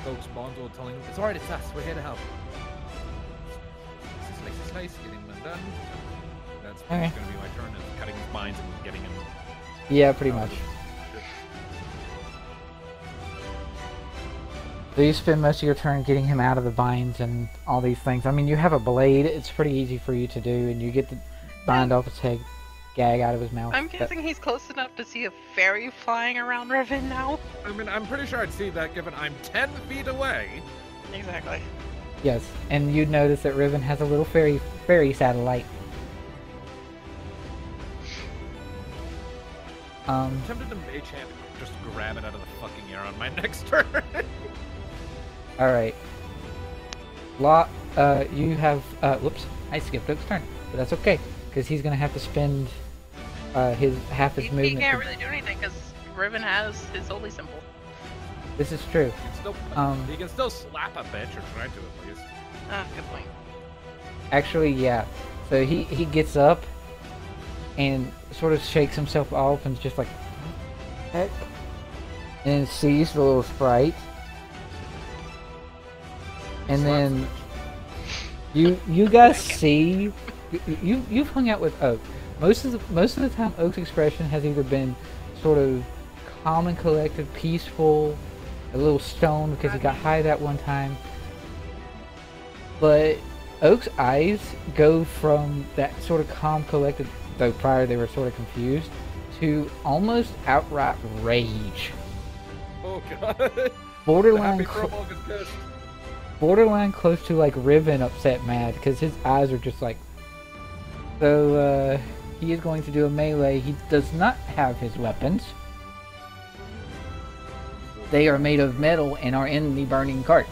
Oak's bundle, telling him it's alright, it's us. We're here to help. This is nice, getting them done. That's going to be my turn, of cutting his binds and getting him. Yeah, pretty much. So you spend most of your turn getting him out of the binds and all these things. I mean, you have a blade. It's pretty easy for you to do, and you get the bind off his head, gag out of his mouth. I'm guessing he's close enough to see a fairy flying around Riven now. I mean, I'm pretty sure I'd see that given I'm 10 feet away. Exactly. Yes, and you'd notice that Riven has a little fairy satellite. I'm tempted to mage hand just grab it out of the fucking air on my next turn. Alright. Locke, you have, whoops, I skipped Oak's turn, but that's okay, because he's gonna have to spend, half his movement. He can't really do anything, because Riven has his holy symbol. This is true. He can still slap a bitch, or try to at least. Ah, good point. Actually, yeah. So he gets up and sort of shakes himself off and is just like, heck, and sees the little sprite. And then you guys see you've hung out with Oak. Most of the time Oak's expression has either been sort of calm and collected, peaceful, a little stoned because he got high that one time. But Oak's eyes go from that sort of calm, collected, though prior they were sort of confused, to almost outright rage. Oh god. Borderline close to like Riven upset mad, because his eyes are just like. So he is going to do a melee. He does not have his weapons. They are made of metal and are in the burning cart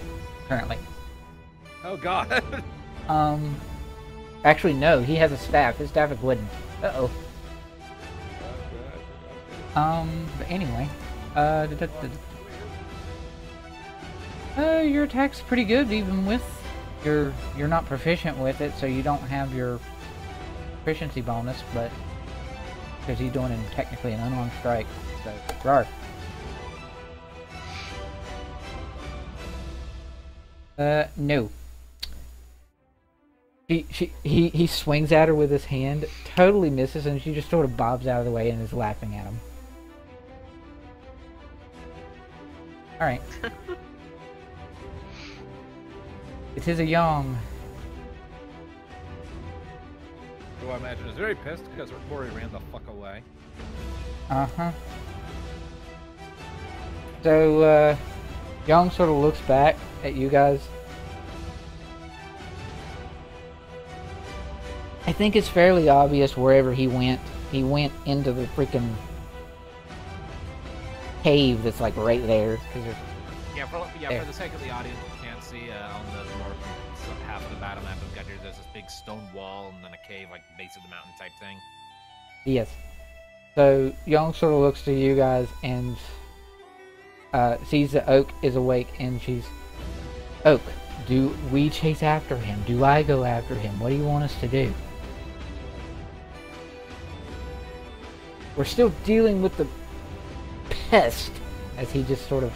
currently. Oh god. Actually no, he has a staff. His staff is wooden. Uh-oh. But anyway, your attack's pretty good, even with you're not proficient with it, so you don't have your proficiency bonus, but because he's doing technically an unarmed strike, so rawr. No. He swings at her with his hand, totally misses, and she just sort of bobs out of the way and is laughing at him. Alright. It is a Young. Who I imagine is very pissed because Rory ran the fuck away. Uh-huh. So, Young sort of looks back at you guys. I think it's fairly obvious wherever he went into the freaking cave that's like right there. For the sake of the audience, you can't see on the north half of the battle map of Gradiriel, there's this big stone wall and then a cave, like base of the mountain type thing. Yes. So Young sort of looks to you guys and sees that Oak is awake, and she's, Oak, do we chase after him? Do I go after him? What do you want us to do? We're still dealing with the pest, as he just sort of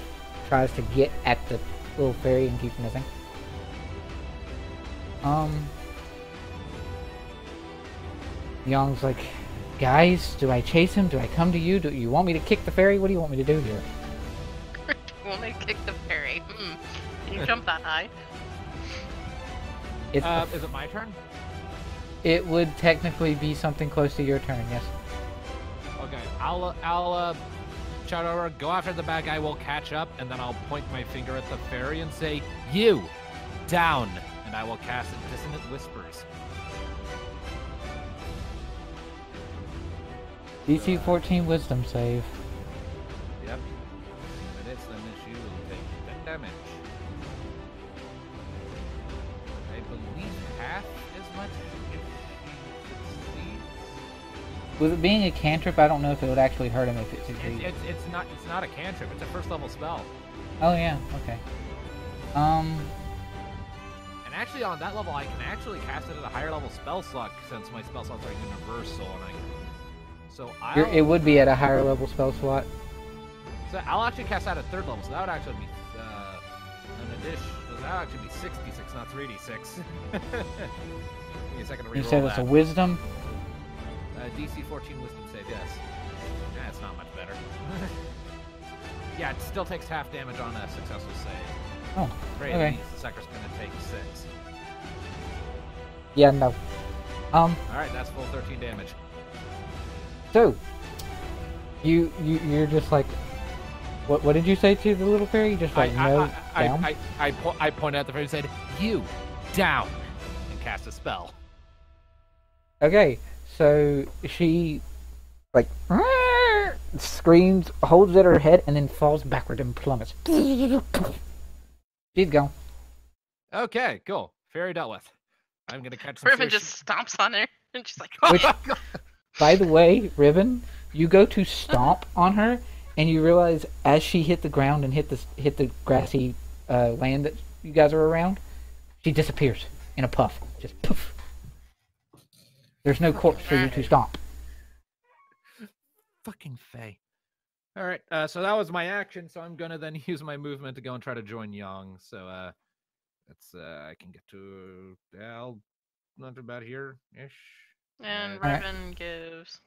tries to get at the little fairy and keeps missing. Young's like, guys, do I chase him? Do I come to you? Do you want me to kick the fairy? What do you want me to do here? You want me to kick the fairy? Can you jump that high? It's Is it my turn? it would technically be something close to your turn, yes. Okay, I'll shout over, go after the bad guy, we'll catch up, and then I'll point my finger at the fairy and say, you, down, and I will cast Dissonant Whispers. DC 14 Wisdom save. Yep. If it is, then you will take 10 damage. I believe half as much if she succeeds. With it being a cantrip, I don't know if it would actually hurt him if it succeeds. It's not a cantrip, it's a first level spell. Oh yeah, okay. And actually on that level I can actually cast it at a higher level spell slot since my spell slots are universal and I can... So It would be at a higher level spell slot. So I'll actually cast that at 3rd level, so that would actually be an addition. So that would actually be 6d6, not 3d6. Give me a second to reroll You said it's that. a wisdom? DC 14 wisdom save, yes. That's not much better. Yeah, it still takes half damage on a successful save. Oh, Very okay. least, the sucker's gonna take 6. Yeah, no. Alright, that's full 13 damage. So, you're just like, what did you say to the little fairy? Just like, no, down? I pointed at the fairy and said, you, down, and cast a spell. Okay, so she, like, screams, holds at her head, and then falls backward and plummets. She's gone. Okay, cool. Fairy dealt with. I'm gonna catch some Riven fish. just stomps on her and she's like, Which, by the way, Riven, you go to stomp on her, and you realize as she hit the ground and hit the grassy land that you guys are around, she disappears in a puff. Just poof. There's no corpse for you to stomp. Fucking Faye. Alright, so that was my action, so I'm gonna then use my movement to go and try to join Yang. So, that's, I can get to, not about here-ish. and Alright. Riven gives.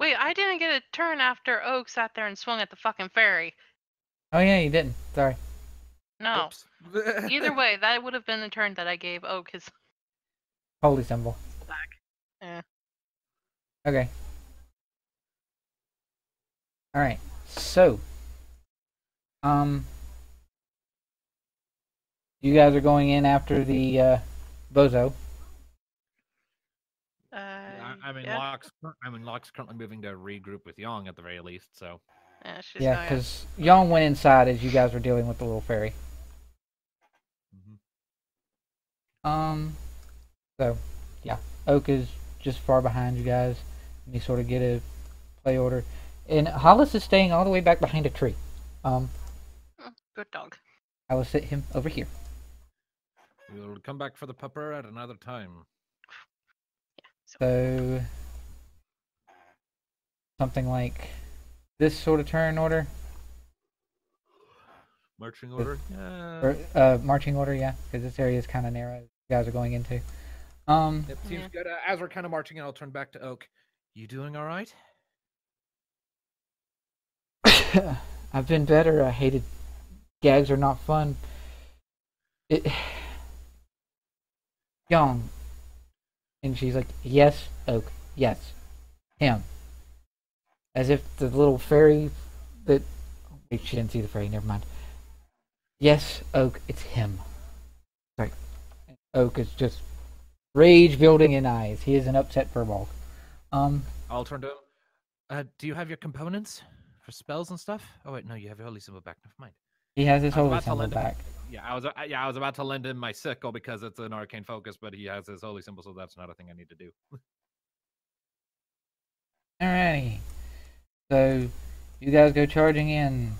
Wait, I didn't get a turn after Oak sat there and swung at the fucking fairy. Oh yeah, you didn't. Sorry. No. Oops. Either way, that would have been the turn that I gave Oak his Holy symbol. back. Yeah. Okay. Alright. So, you guys are going in after the bozo. Yeah. Locke's currently moving to regroup with Yang at the very least, so. Yeah, she's Yeah, going. because Young went inside as you guys were dealing with the little fairy. So, yeah. Oak is just far behind you guys. And you sort of get a play order. And Hollis is staying all the way back behind a tree. Good dog. I will sit him over here. We'll come back for the pupper at another time. So, something like this sort of turn order. Marching order? Or marching order, yeah, because this area is kind of narrow. You guys are going into. It seems good. As we're kind of marching in, I'll turn back to Oak. You doing all right? I've been better. I hated gags are not fun. Young. And she's like, yes, Oak, yes, him. As if the little fairy that... Wait, she didn't see the fairy, never mind. Yes, Oak, it's him. Sorry. Oak is just rage building in eyes. He is an upset furball. I'll turn to him. Do you have your components For spells and stuff? Oh wait, no, you have your holy symbol back. Never mind. He has his I was holy about to symbol lend him- back. Yeah, I was about to lend him my sickle because it's an arcane focus, but he has his holy symbol, so that's not a thing I need to do. Alrighty. So, you guys go charging in.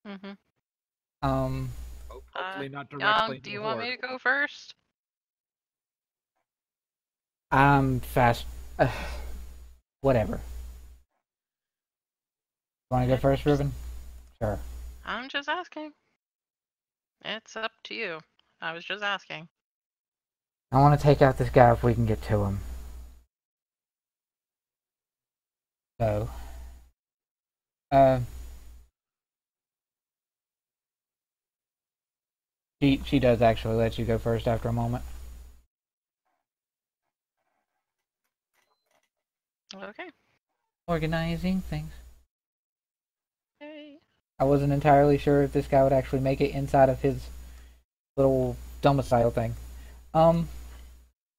Mm-hmm. Hopefully not directly. Do you want me to go first? I'm fast. Whatever. Want to go first, Riven? Sure. I'm just asking. It's up to you. I was just asking. I want to take out this guy if we can get to him. So, she does actually let you go first after a moment. Okay. Organizing things. Hey. I wasn't entirely sure if this guy would actually make it inside of his little domicile thing.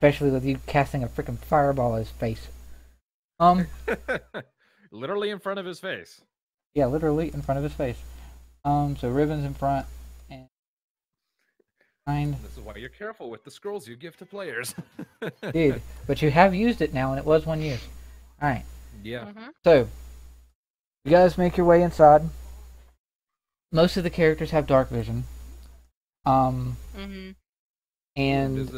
Especially with you casting a freaking fireball at his face. Literally in front of his face. Yeah, literally in front of his face. So Riven's in front, and behind. This is why you're careful with the scrolls you give to players. Dude, but you have used it now, and it was 1 use. Alright. Yeah. Mm-hmm. So, you guys make your way inside. Most of the characters have dark vision. Mm-hmm. And is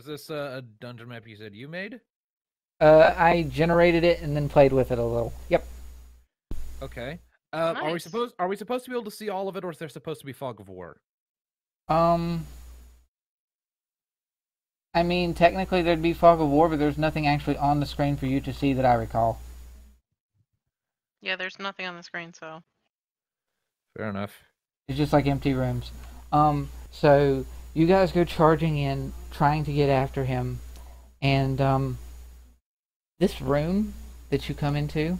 this a dungeon map you said you made? I generated it and then played with it a little. Yep. Okay. Nice. Are we supposed to be able to see all of it, or is there supposed to be fog of war? I mean, technically there'd be fog of war, but there's nothing actually on the screen for you to see that I recall. Yeah, there's nothing on the screen, so. Fair enough. It's just like empty rooms. So you guys go charging in, trying to get after him, and this room that you come into,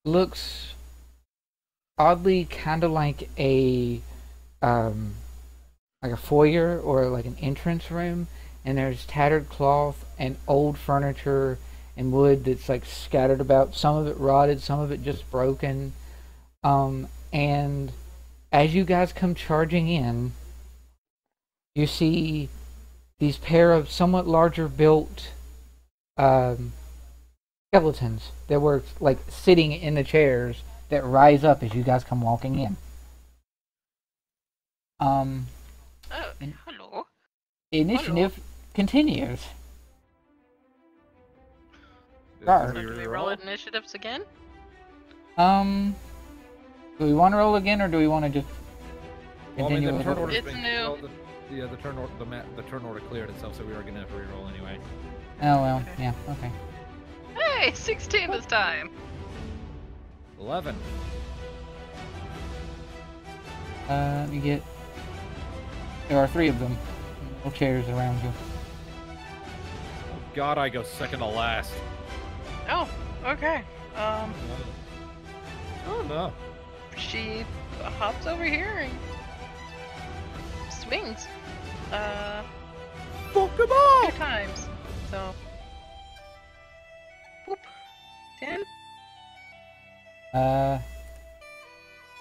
looks oddly kind of like a foyer or like an entrance room, and there's tattered cloth and old furniture and wood that's like scattered about, some of it rotted, some of it just broken. And as you guys come charging in, you see these pair of somewhat larger built skeletons that were like sitting in the chairs that rise up as you guys come walking in. Oh, hello. Initiative continues. So do we roll initiatives again? Do we want to roll again, or do we want to just continue with it? It's new. The turn order cleared itself, so we were gonna have to reroll anyway. Oh well, yeah, okay. Hey, 16 this time. 11. You get. There are 3 of them. Little chairs around you. Oh God, I go second to last. Oh, okay. Oh no. She hops over here and swings. Fuck them all! 2 times. So. Boop. 10.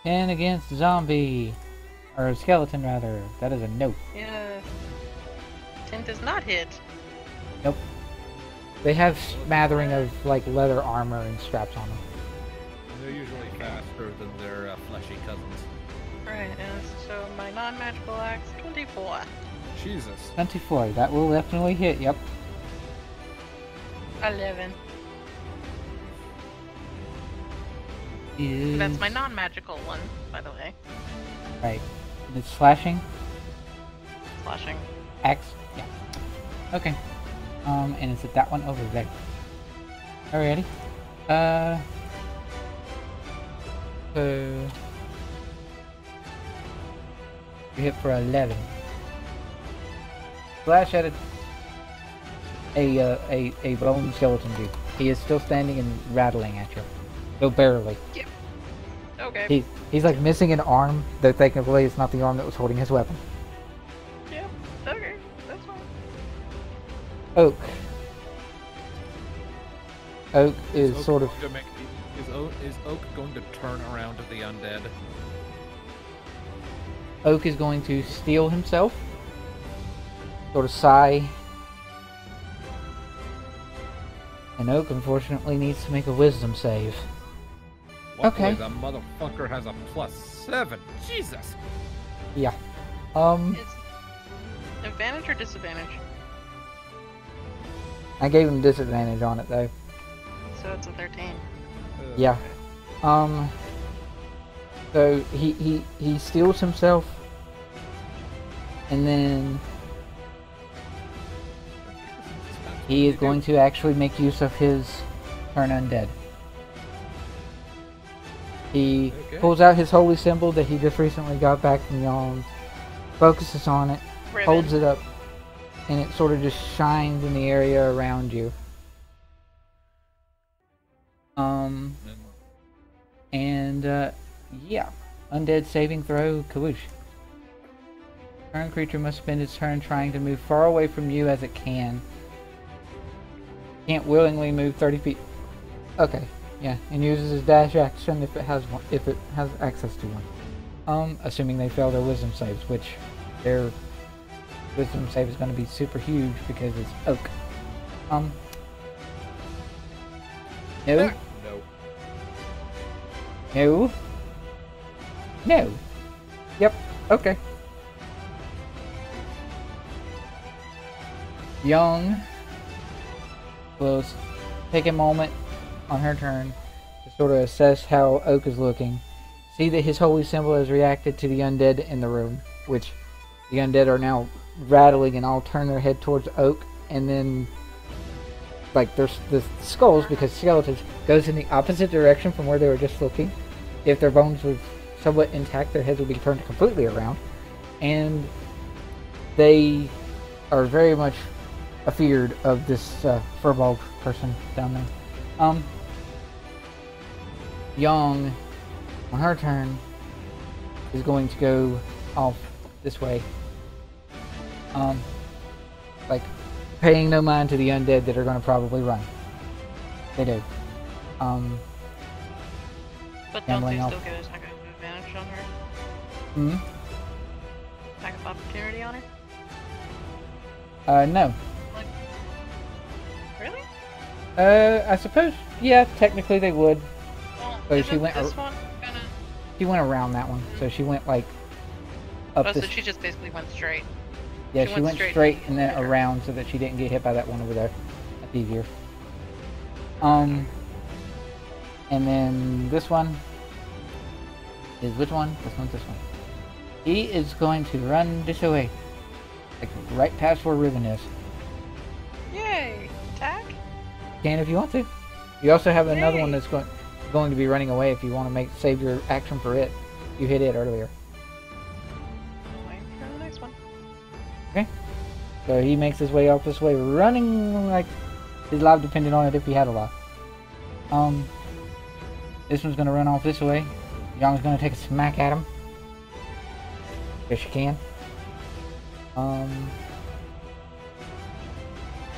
10 against zombie. Or skeleton, rather. That is a no. Yeah. 10 does not hit. Nope. They have smattering of, like, leather armor and straps on them. They're usually faster than their fleshy cousins. Right, and so my non-magical axe, 24. Jesus. 24. That will definitely hit, yep. 11. Is... That's my non-magical one, by the way. Right. And it's slashing? Slashing. Axe? Yeah. Okay. And it's at that one over there. Alrighty. So... You hit for 11. Slash at a bone skeleton dude. He is still standing and rattling at you. Though barely. Yep. Okay. He's like missing an arm, though technically it's not the arm that was holding his weapon. Yep. Okay. That's fine. Oak. Oak Is is Oak sort of... going to make is Oak going to turn around to the undead? Oak is going to steel himself. Sort of sigh. And Oak, unfortunately, needs to make a wisdom save. Luckily, Okay. the motherfucker has a +7. Jesus. Yeah. It's advantage or disadvantage? I gave him disadvantage on it, though. So it's a 13. Yeah. So he steals himself, and then he is going to actually make use of his turn undead. He pulls out his holy symbol that he just recently got back from Yom, focuses on it, Riven. holds it up, and it sort of just shines in the area around you. Yeah. Undead saving throw, Kawoosh. Current creature must spend its turn trying to move far away from you as it can. Can't willingly move 30 feet. Okay, yeah, and uses his dash action if it has one, if it has access to one. Assuming they fail their wisdom saves, which their wisdom save is going to be super huge because it's Oak. No. No. No. No. Yep. Okay. Young will take a moment on her turn to sort of assess how Oak is looking. See that his holy symbol has reacted to the undead in the room, which the undead are now rattling and all turn their head towards Oak, and then like there's the skulls, because skeletons, goes in the opposite direction from where they were just looking. If their bones were somewhat intact, their heads would be turned completely around, and they are very much afeared of this furball person down there. Young, on her turn, is going to go off this way. Like, paying no mind to the undead that are going to probably run. They do. But don't they Gambling still get attack of advantage on her? Hmm? Attack of opportunity on her? No. Like, really? I suppose, yeah, technically they would. Well, So isn't she went this one gonna... She went around that one, so she went like up Oh, so this. she just basically went straight. Yeah, she she went went straight and then to her. around so that she didn't get hit by that one over there. That's easier. And then this one is which one? This one's this one. He is going to run this way, like right past where Riven is. Yay! Attack? Can if you want to. You also have another one Yay. that's going to be running away if you want to save your action for it. You hit it earlier. Wait for the next one. Okay. So he makes his way up this way, running like his life depended on it if he had a life. This one's gonna run off this way. Young's gonna take a smack at him. If she can.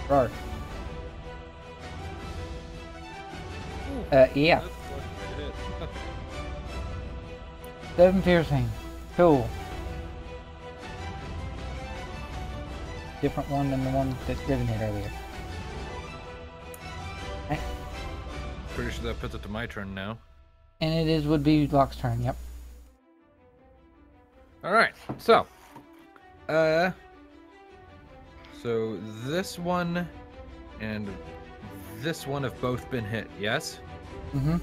Roar. Yeah. 7 piercing. Cool. Different one than the one that Riven hit earlier. Okay. Pretty sure that puts it to my turn now. And it would be Locke's turn, yep. Alright, so this one and this one have both been hit, yes? Mm-hmm.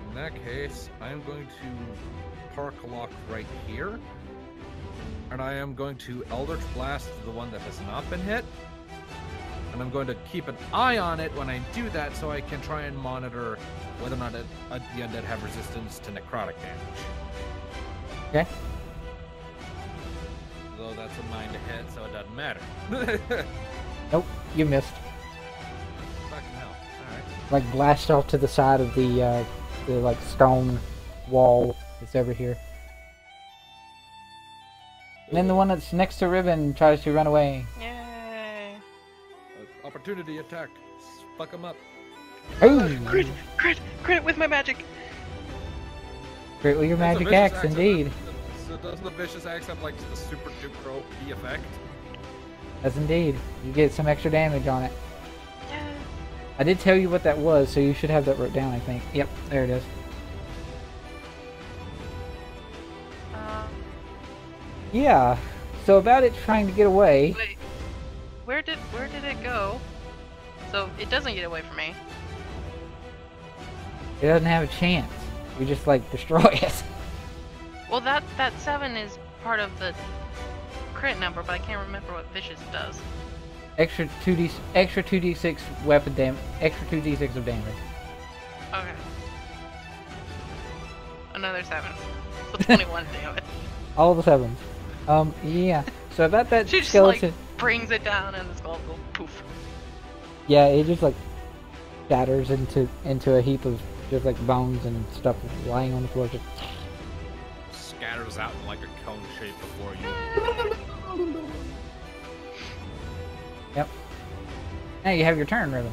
In that case, I'm going to park Locke right here. And I am going to Eldritch Blast the one that has not been hit. And I'm going to keep an eye on it when I do that so I can try and monitor whether or not the undead have resistance to necrotic damage. Okay. Though that's a 9 to hit, so it doesn't matter. Nope, you missed. Fucking hell. Alright. Like blast off to the side of the like stone wall that's over here. And then the one that's next to Riven tries to run away. Yay! Opportunity attack. fuck him up. Boom! Crit with my magic. Great with your That's a magic vicious axe, indeed. So doesn't the vicious axe have like the super duper OP effect? Yes, indeed. You get some extra damage on it. Yeah. I did tell you what that was, so you should have that wrote down, I think. Yep, there it is. Yeah. So about it trying to get away. Wait. Where did it go? So it doesn't get away from me. It doesn't have a chance. You just like destroy it. Well, that 7 is part of the crit number, but I can't remember what vicious does. Extra 2d6 weapon damage. Extra 2d6 of damage. Okay. Another 7. So 21 damage. All the 7s. Yeah. So about that She just skeleton. like brings it down and the skull goes poof. Yeah, it just like shatters into a heap of just like bones and stuff lying on the floor. Just Scatters out in like a cone shape before you. Yep. Now you have your turn, Riven.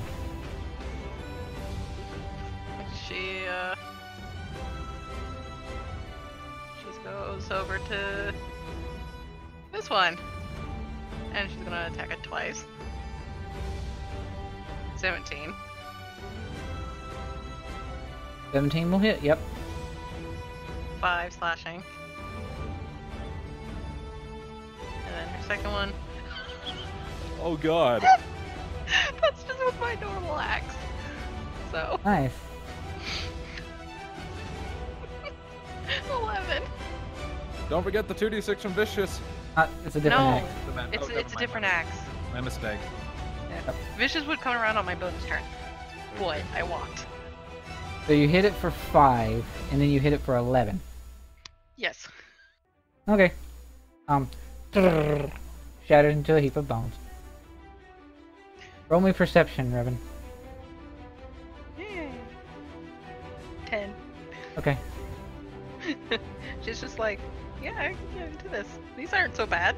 She goes over to this one, and she's gonna attack it twice. 17. 17 will hit. Yep. 5 slashing. And then her second one. Oh god. That's just with my normal axe. So Nice. 11. Don't forget the 2d6 from vicious. It's a different No, axe. it's a different axe. My mistake. Yeah. Vicious would come around on my bonus turn. What I want. So you hit it for 5, and then you hit it for 11. Yes. Okay. Shattered into a heap of bones. Roll me perception, Riven. Yay. 10. Okay. She's just like, yeah, I can get into this. These aren't so bad.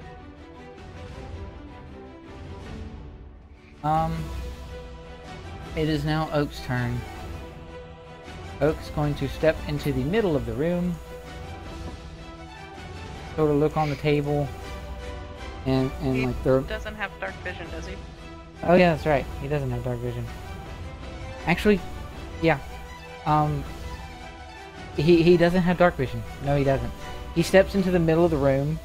It is now Oak's turn. Oak's going to step into the middle of the room. Sort of look on the table. And He like throw. doesn't have dark vision, does he? Oh yeah, that's right. He doesn't have dark vision. Actually, yeah. He doesn't have dark vision. No, he doesn't. He steps into the middle of the room,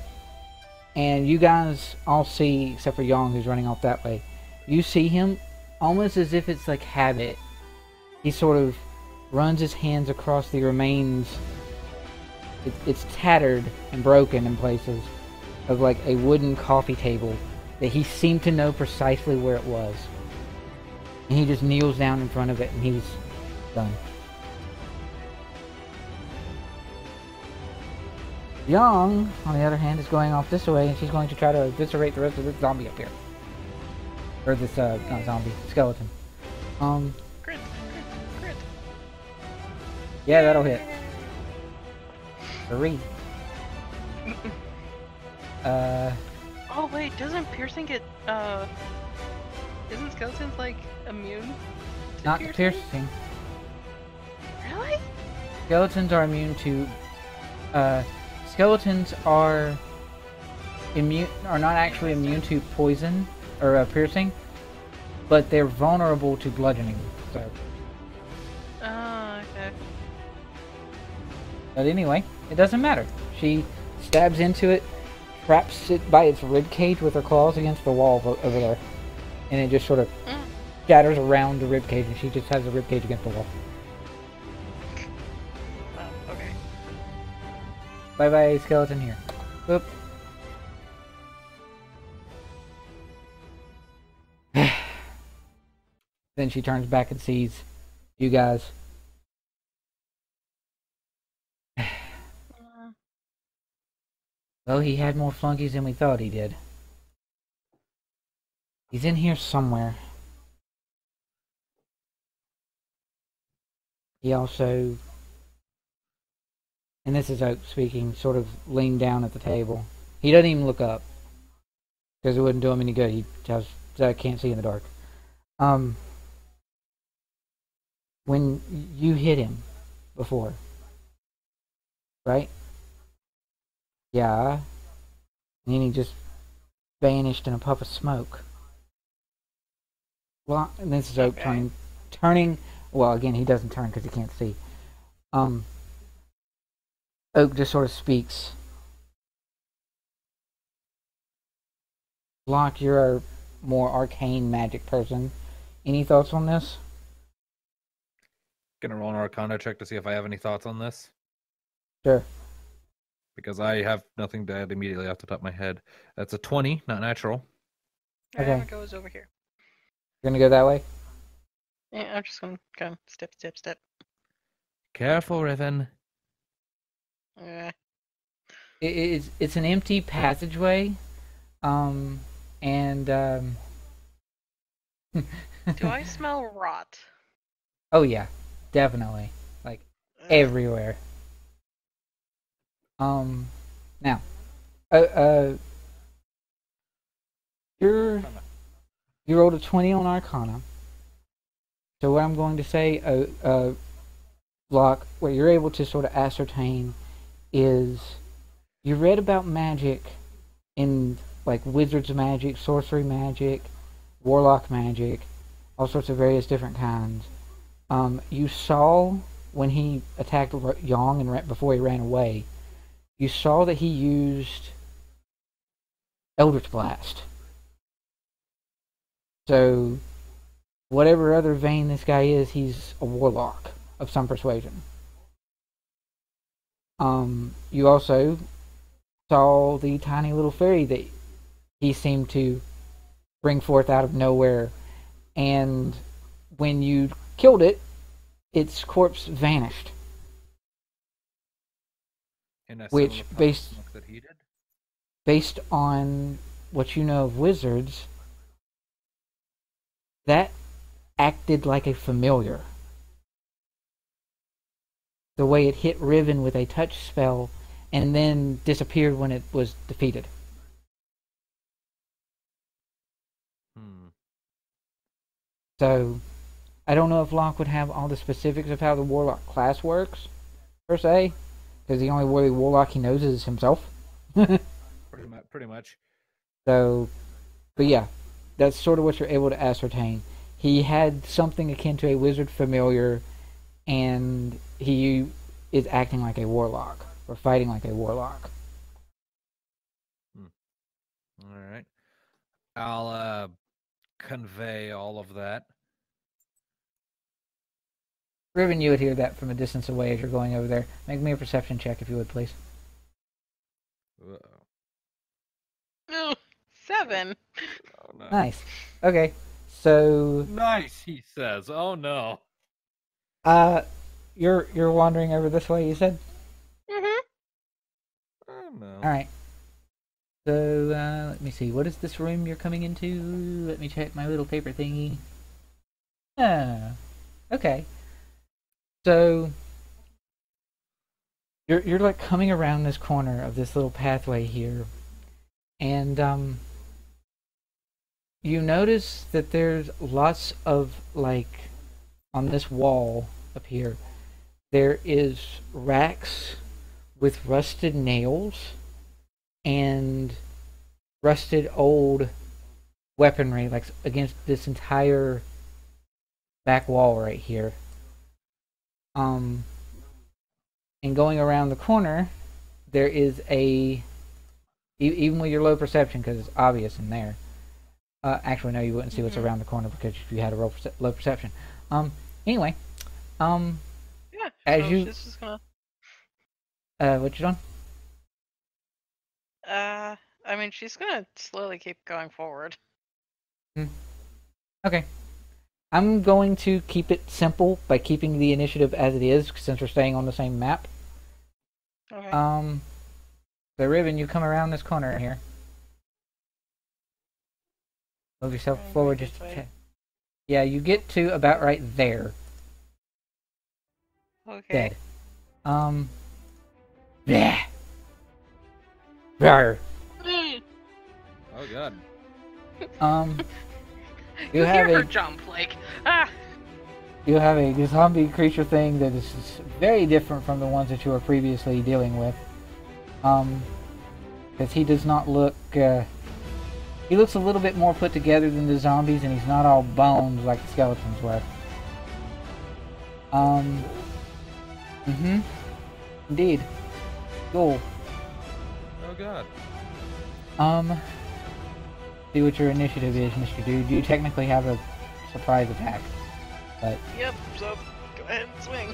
and you guys all see, except for Yong, who's running off that way. You see him almost as if it's like habit. He sort of runs his hands across the remains. It's tattered and broken in places of like a wooden coffee table that he seemed to know precisely where it was. And he just kneels down in front of it and he's done. Young, on the other hand, is going off this way and she's going to try to eviscerate the rest of this zombie up here. Or this, not zombie, skeleton. Crit. Yeah, that'll hit. 3. Oh wait, doesn't piercing get isn't skeletons like immune to Not to piercing. Really? Skeletons are immune to, skeletons are not actually immune to poison or piercing, but they're vulnerable to bludgeoning. So. Oh, okay. But anyway, it doesn't matter. She stabs into it, traps it by its rib cage with her claws against the wall over there, and it just sort of shatters around the rib cage, and she just has the rib cage against the wall. Oh, okay. Bye bye, skeleton here. Boop. Then she turns back and sees you guys. Well, he had more flunkies than we thought he did. He's in here somewhere. He also, and this is Oak speaking, sort of leaned down at the table. He doesn't even look up, because it wouldn't do him any good. He just can't see in the dark. when you hit him before, right? Yeah. And then he just vanished in a puff of smoke. Well, and this is Oak turning. Well, again, he doesn't turn because he can't see. Oak just sort of speaks. Locke, you're a more arcane magic person. Any thoughts on this? Gonna roll an Arcana check to see if I have any thoughts on this. Sure. Because I have nothing to add immediately off the top of my head. That's a 20, not natural. Okay. And it goes over here. You're gonna go that way? Yeah, I'm just gonna go step, step, step. Careful, Riven. Yeah. It's an empty passageway. Do I smell rot? Oh yeah, definitely. Like everywhere. Now, you rolled a 20 on Arcana. So what I'm going to say, Locke, what you're able to sort of ascertain is you read about magic in like wizard's magic, sorcery magic, warlock magic, all sorts of various different kinds. You saw when he attacked Yong and before he ran away, you saw that he used Eldritch Blast. So, whatever other vein this guy is, he's a warlock of some persuasion. You also saw the tiny little fairy that he seemed to bring forth out of nowhere, and when you killed it, its corpse vanished. Which, based on what you know of wizards, that acted like a familiar. The way it hit Riven with a touch spell and then disappeared when it was defeated. So, I don't know if Locke would have all the specifics of how the warlock class works, per se, because the only really warlock he knows is himself. Pretty much. So, but yeah, that's sort of what you're able to ascertain. He had something akin to a wizard familiar, and he is acting like a warlock, or fighting like a warlock. Alright. I'll convey all of that. Riven, you would hear that from a distance away as you're going over there. Make me a perception check if you would, please. Oh, 7. Oh, no. Nice. Okay, so nice, he says. Oh no. You're wandering over this way, you said? Mm-hmm. Oh no. Alright. So, let me see. What is this room you're coming into? Let me check my little paper thingy. Okay. So, you're like coming around this corner of this little pathway here, and you notice that there's lots of, like, on this wall up here, there is racks with rusted nails and rusted old weaponry, like against this entire back wall right here. And going around the corner, there is a, even with your low perception, because it's obvious in there. Actually, no, you wouldn't see what's around the corner because you had a low perception. Anyway, yeah. As so you, this is gonna. what you doing? I mean, she's gonna slowly keep going forward. Okay. I'm going to keep it simple by keeping the initiative as it is, since we're staying on the same map. Okay. So Riven, you come around this corner here. Move yourself forward just a bit. Yeah, you get to about right there. Okay. Dead. Yeah. Rawr. Oh god. You hear have her a jump like ah. You have a zombie creature thing that is very different from the ones that you were previously dealing with. Because he does not look, he looks a little bit more put together than the zombies, and he's not all bones like the skeletons were. Indeed. Cool. Oh god. See what your initiative is, Mr. Dude. You technically have a surprise attack, but Yep, so go ahead and swing.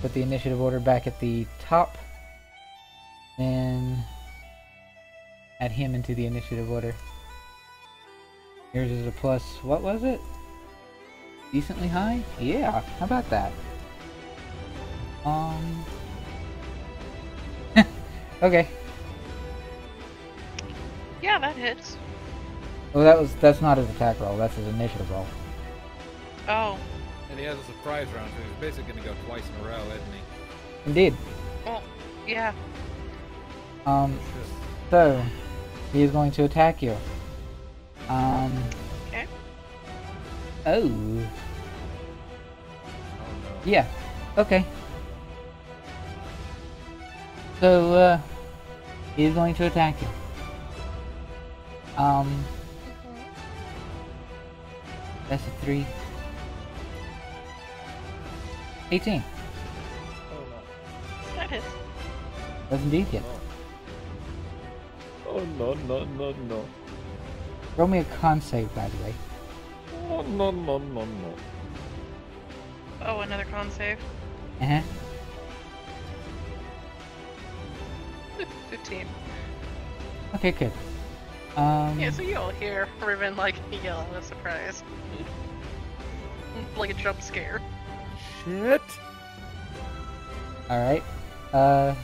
put the initiative order back at the top, then add him into the initiative order. Yours is a plus, what was it? Decently high? Yeah, how about that? Okay. Yeah, that hits. Well, that's not his attack roll, that's his initiative roll. Oh, And he has a surprise round, so he's basically gonna go twice in a row, isn't he? Indeed. well, yeah. So, he is going to attack you. Okay. Oh. Oh no. Yeah. Okay. So, he's going to attack you. That's a 3. 18. Oh no. That hits. Does indeed hit. Oh no, no, no, no. Roll me a con save, by the way. Oh no, no, no, no. Oh, another con save. Uh-huh. 15. Okay, good. Yeah, so you'll hear Riven like yell with surprise. Like a jump scare. Shit. Alright. Of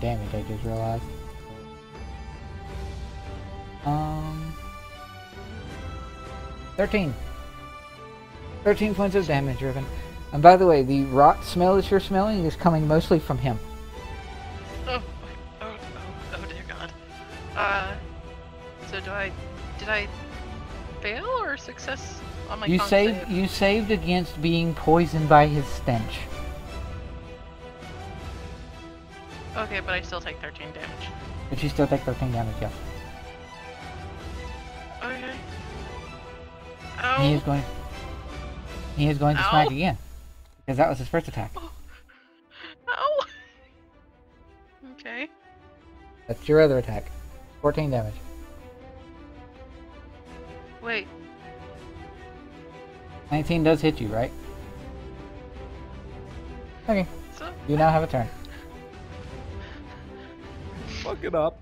damage, I just realized. 13. 13 points of damage, Riven. And by the way, the rot smell that you're smelling is coming mostly from him. Oh dear God. So did I fail or success on my You con saved save? you saved against being poisoned by his stench. Okay, but I still take 13 damage. But you still take 13 damage, yeah. Okay. And he is going to Ow. smack again. Because that was his first attack. Ow! Okay. That's your other attack. 14 damage. Wait. 19 does hit you, right? Okay. So You now have a turn. Fuck it up.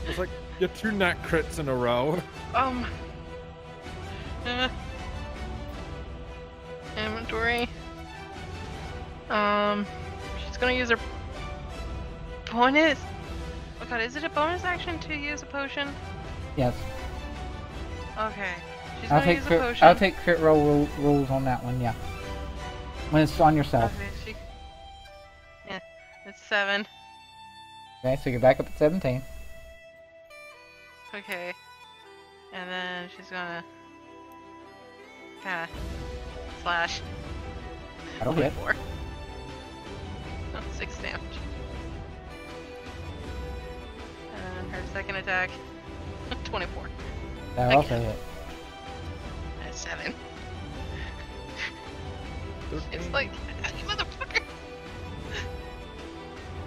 It's like your 2 nat crits in a row. Inventory. She's gonna use her bonus. Oh god, is it a bonus action to use a potion? Yes. Okay. She's I'll gonna take use a crit, potion. I'll take crit roll rules on that one, yeah. When it's on yourself. Okay, yeah, it's 7. Okay, so you're back up at 17. Okay. And then she's gonna kinda slash. That'll hit. 4. Oh, 6 damage. And her second attack, 24. That'll also Again. hit. That's 7. It's like, you motherfucker!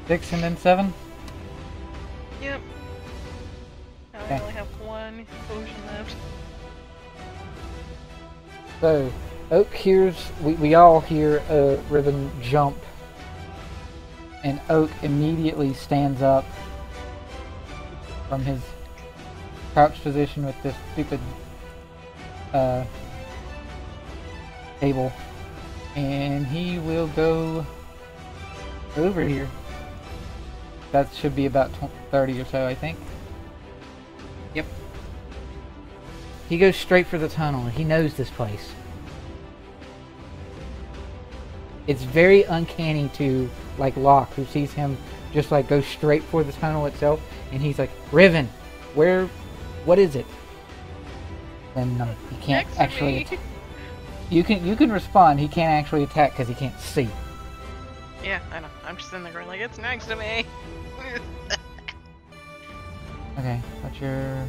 6 and then 7? Yep. Now I Okay. only have 1 potion left. So, Oak hears, we all hear Riven jump, and Oak immediately stands up from his crouched position with this stupid table, and he will go over here. That should be about 30 or so, I think. Yep. He goes straight for the tunnel. He knows this place. It's very uncanny to, like, Locke, who sees him just, like, go straight for the tunnel itself, and he's like, Riven, what is it? then he can't Next to actually me. attack. You can respond. He can't actually attack because he can't see. Yeah, I know. I'm just in the ground like it's next to me. Okay, what's your...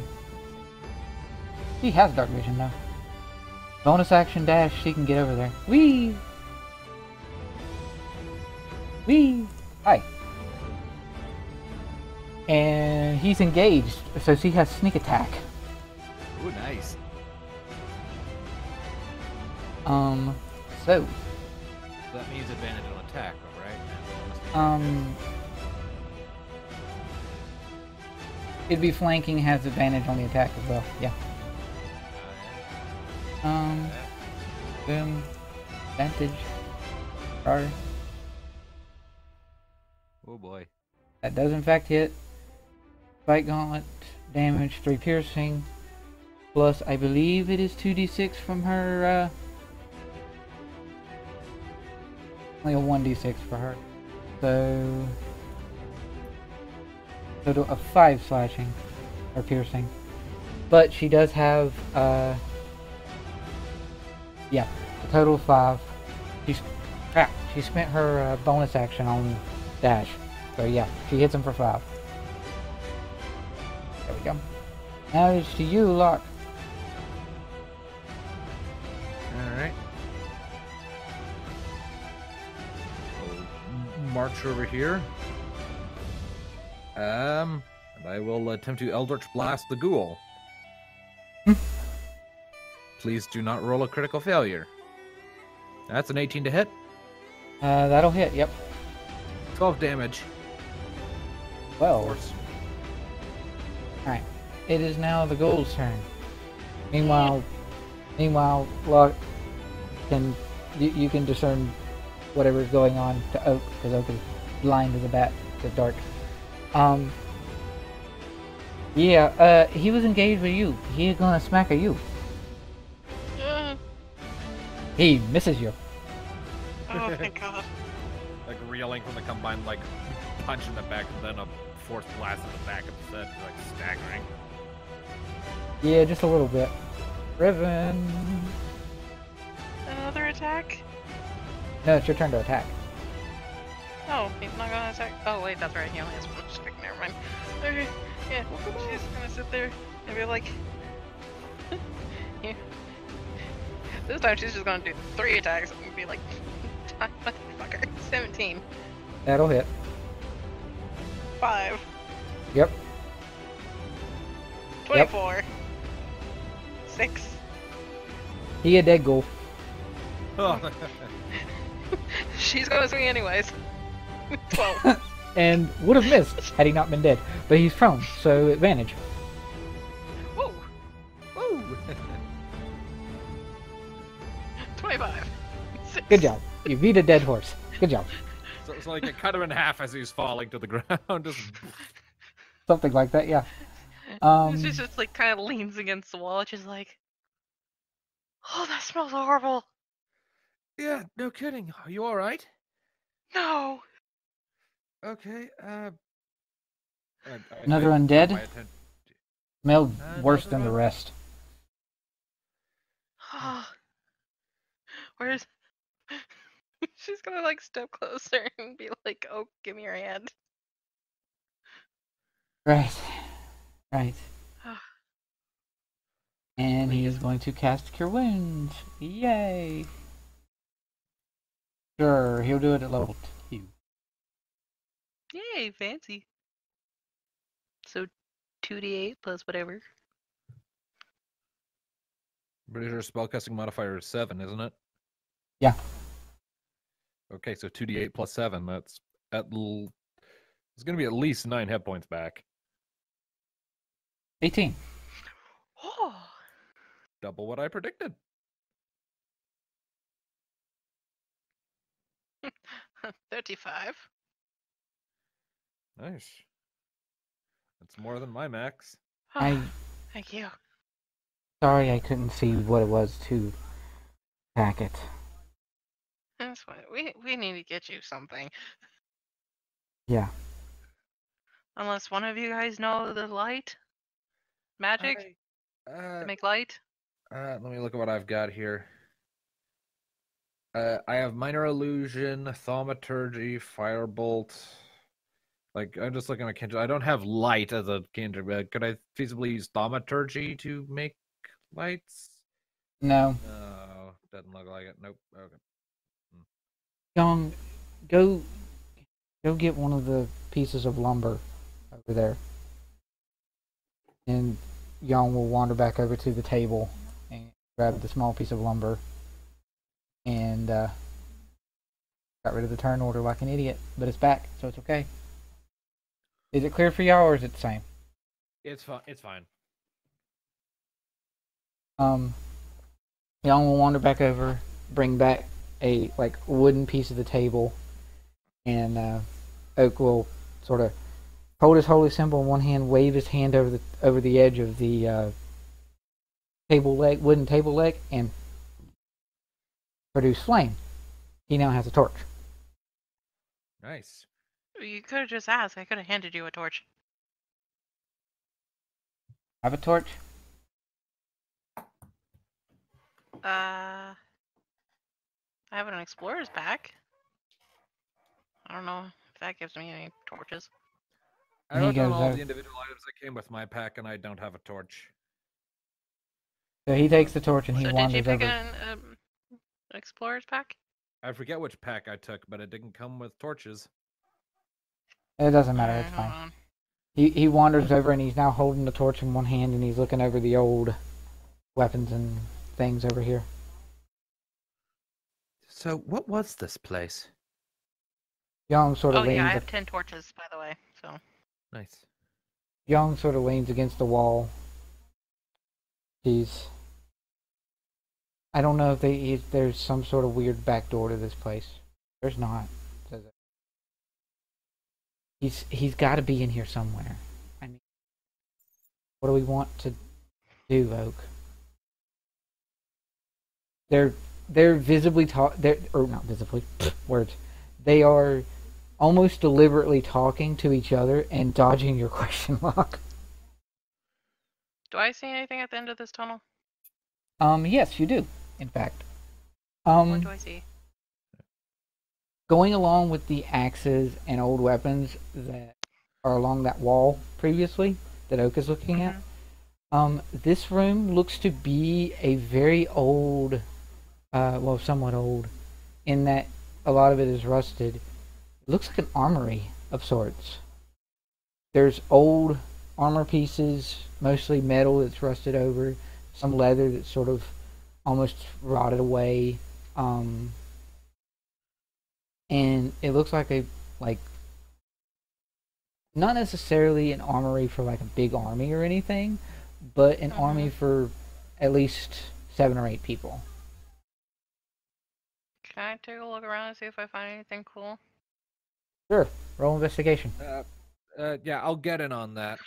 He has dark vision though. Bonus action dash, she can get over there. Whee! Whee! Hi. And he's engaged, so she has sneak attack. Ooh, nice. So, That means advantage on attack, right? it'd be flanking, has advantage on the attack as well. Yeah. Boom. Advantage. Sorry. Oh boy. That does in fact hit. Spike gauntlet, damage, 3 piercing. Plus, I believe it is 2d6 from her, only a 1d6 for her. So, total of 5 slashing, or piercing. But she does have, yeah, a total of 5. She spent her bonus action on dash. So yeah, she hits him for 5. There we go. Now it's to you, Locke. Alright. March over here. And I will attempt to Eldritch Blast the ghoul. Please do not roll a critical failure. That's an 18 to hit. That'll hit, yep. 12 damage. Well. Alright. It is now the ghoul's turn. Meanwhile, Locke can... You can discern whatever's going on to Oak, because Oak is blind as a bat to dark. Yeah, he was engaged with you. He's gonna smack at you. He misses you. Oh, thank God. Like reeling from the combined, like, punch in the back and then a force blast in the back of his head, like staggering. Yeah, just a little bit. Riven. Another attack? No, it's your turn to attack. Oh, he's not gonna attack. Oh, wait, that's right. He only has 1 strike. Never mind. Okay, yeah, she's gonna sit there and be like... yeah. This time she's just gonna do 3 attacks and be like, motherfucker. 17. That'll hit. 5. Yep. 24. 6. He a dead ghoul. Oh. She's gonna swing anyways. 12. And would have missed had he not been dead. But he's prone, so advantage. Woo! Woo! 25. 6. Good job. You beat a dead horse. Good job. So it's like it cut him in half as he's falling to the ground. Just... Something like that, yeah. She's just like kind of leans against the wall, just like, oh, that smells horrible. Yeah, no kidding. Are you all right? No. Okay. Another undead? Smelled worse than the rest. Where's... She's gonna like step closer and be like, oh, give me your hand. Right. Right. And he is going to cast Cure Wounds. Yay! Sure, he'll do it at level 2. Yay, fancy. So 2d8 plus whatever. Pretty sure spellcasting modifier is 7, isn't it? Yeah. Okay, so 2d8 plus 7. That's it's going to be at least 9 hit points back. 18. Oh. Double what I predicted. 35. Nice. That's more than my max. Thank you. Sorry I couldn't see what it was to pack it. That's fine. We need to get you something. Yeah. Unless one of you guys know the light? Magic? To make light? Let me look at what I've got here. I have minor illusion, thaumaturgy, firebolt. Like, I'm just looking at cantrip. I don't have light as a cantrip. Could I feasibly use thaumaturgy to make lights? No. No, doesn't look like it. Nope. Okay. Young, go get one of the pieces of lumber over there. And Young will wander back over to the table and grab the small piece of lumber and got rid of the turn order like an idiot, but it's back, so it's okay. Is it clear for y'all, or is it the same? It's fine. It's fine. Young will wander back over, bring back a wooden piece of the table, and Oak will sort of hold his holy symbol in one hand, wave his hand over the edge of the wooden table leg, and produce flame. He now has a torch. Nice. You could have just asked. I could have handed you a torch. Have a torch? I have an explorer's pack. I don't know if that gives me any torches. I wrote down all the individual items that came with my pack, and I don't have a torch. So he takes the torch and he wanders over. So did you pick an explorer's pack? I forget which pack I took, but it didn't come with torches. It doesn't matter, it's fine. He wanders over and he's now holding the torch in one hand and he's looking over the old weapons and things over here. So, what was this place? Young sort of leans. Oh yeah, I have 10 torches, by the way. So nice. Young sort of leans against the wall. I don't know if there's some sort of weird back door to this place. There's not, says it. He's got to be in here somewhere. I mean, what do we want to do, Oak? They're visibly or not visibly, words. They are almost deliberately talking to each other and dodging your question, Locke. Do I see anything at the end of this tunnel? Yes, you do, in fact. What do I see? Going along with the axes and old weapons that are along that wall previously that Oak is looking at, this room looks to be a very old, somewhat old, in that a lot of it is rusted. It looks like an armory of sorts. There's old armor pieces, mostly metal that's rusted over, some leather that's sort of almost rotted away, and it looks like not necessarily an armory for like a big army or anything, but an army for at least 7 or 8 people. Can I take a look around and see if I find anything cool? Sure. Roll investigation. Yeah, I'll get in on that.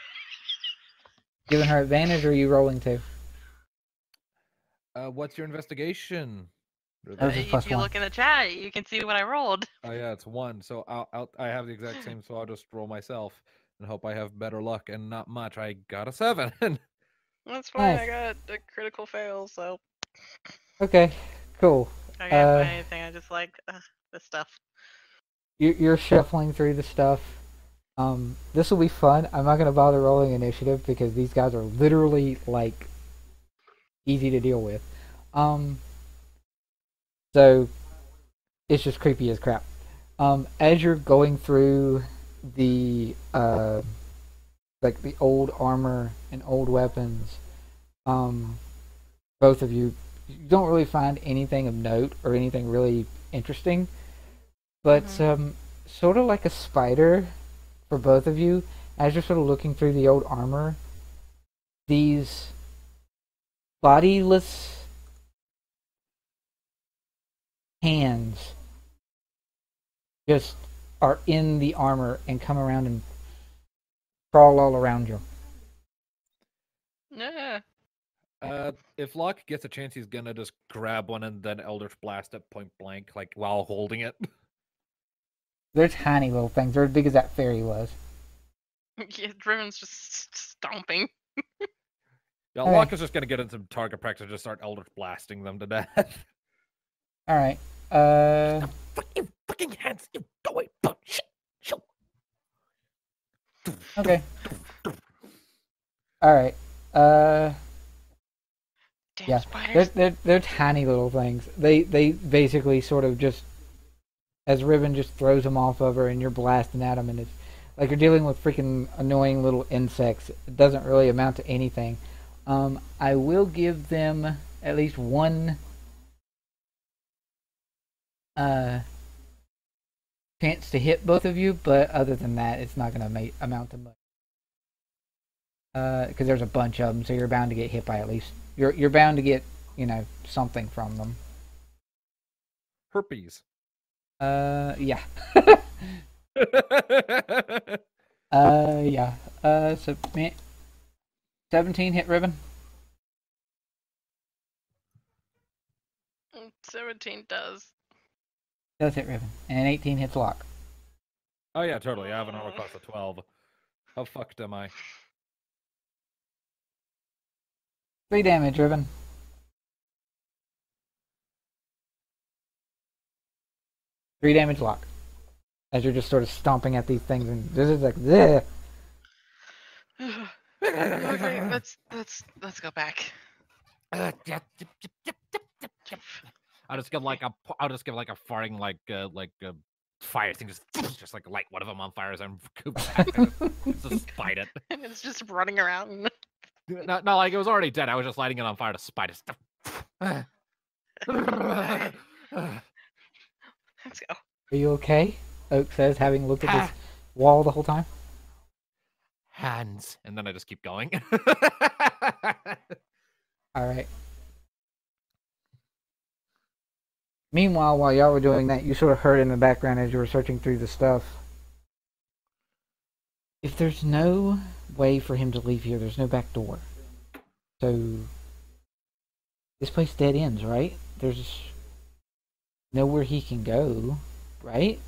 Giving her advantage, or are you rolling too? What's your investigation? If you look in the chat, you can see what I rolled. Oh yeah, it's 1. So I have the exact same. So I'll just roll myself and hope I have better luck. And not much. I got a 7. That's fine. Nice. I got a critical fail, so. Okay. Cool. I can't find anything. I just like this stuff. You're shuffling through the stuff. This will be fun. I'm not gonna bother rolling initiative because these guys are literally like easy to deal with. So it's just creepy as crap. As you're going through the the old armor and old weapons, both of you don't really find anything of note or anything really interesting, but sort of like a spider for both of you, as you're sort of looking through the old armor, these bodiless hands just are in the armor and come around and crawl all around you. Yeah. If Locke gets a chance, he's gonna just grab one and then Eldritch Blast it point blank, like while holding it. They're tiny little things. They're as big as that fairy was. Yeah, Driven's just stomping. Yeah, All Locke right. is just gonna get into target practice and just start eldritch blasting them to death. All right. Fucking hands, you go away. Shit. Okay. All right. Damn Yeah. spiders. They're tiny little things. They basically sort of just, as Riven just throws them off of her, and you're blasting at them, and it's like you're dealing with freaking annoying little insects. It doesn't really amount to anything. I will give them at least one chance to hit both of you, but other than that, it's not going to amount to much. Because there's a bunch of them, so you're bound to get hit by at least. You're bound to get something from them. Herpes. Yeah. Yeah. So 17 hit Riven. 17 does. Does hit Riven, and 18 hits Locke. Oh yeah, totally. I have an armor class of 12. How fucked am I? 3 damage, Riven. Three damage, Locke. As you're just sort of stomping at these things, and this is like, bleh. Okay, let's go back. I'll just give like a farting like a fire thing, just like light one of them on fire as I'm just spite it. And it's just running around. Not like it was already dead. I was just lighting it on fire to spite it. Let's go. Are you okay? Oak says, having looked at this wall the whole time. Hands, and then I just keep going. All right. Meanwhile, while y'all were doing that, you sort of heard in the background as you were searching through the stuff. If there's no way for him to leave here, there's no back door. So this place dead ends, right? There's nowhere he can go, right?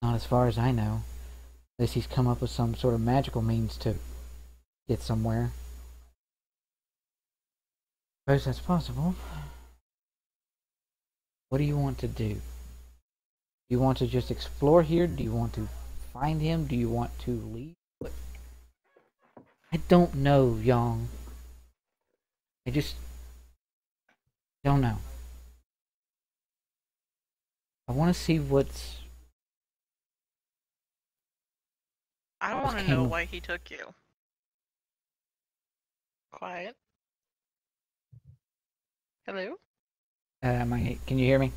Not as far as I know. Unless he's come up with some sort of magical means to get somewhere. Suppose that's possible. What do you want to do? Do you want to just explore here? Do you want to find him? Do you want to leave? I don't know, Yang. I just don't know. I want to see what's... I don't want to know why he took you. Quiet. Hello? Can you hear me?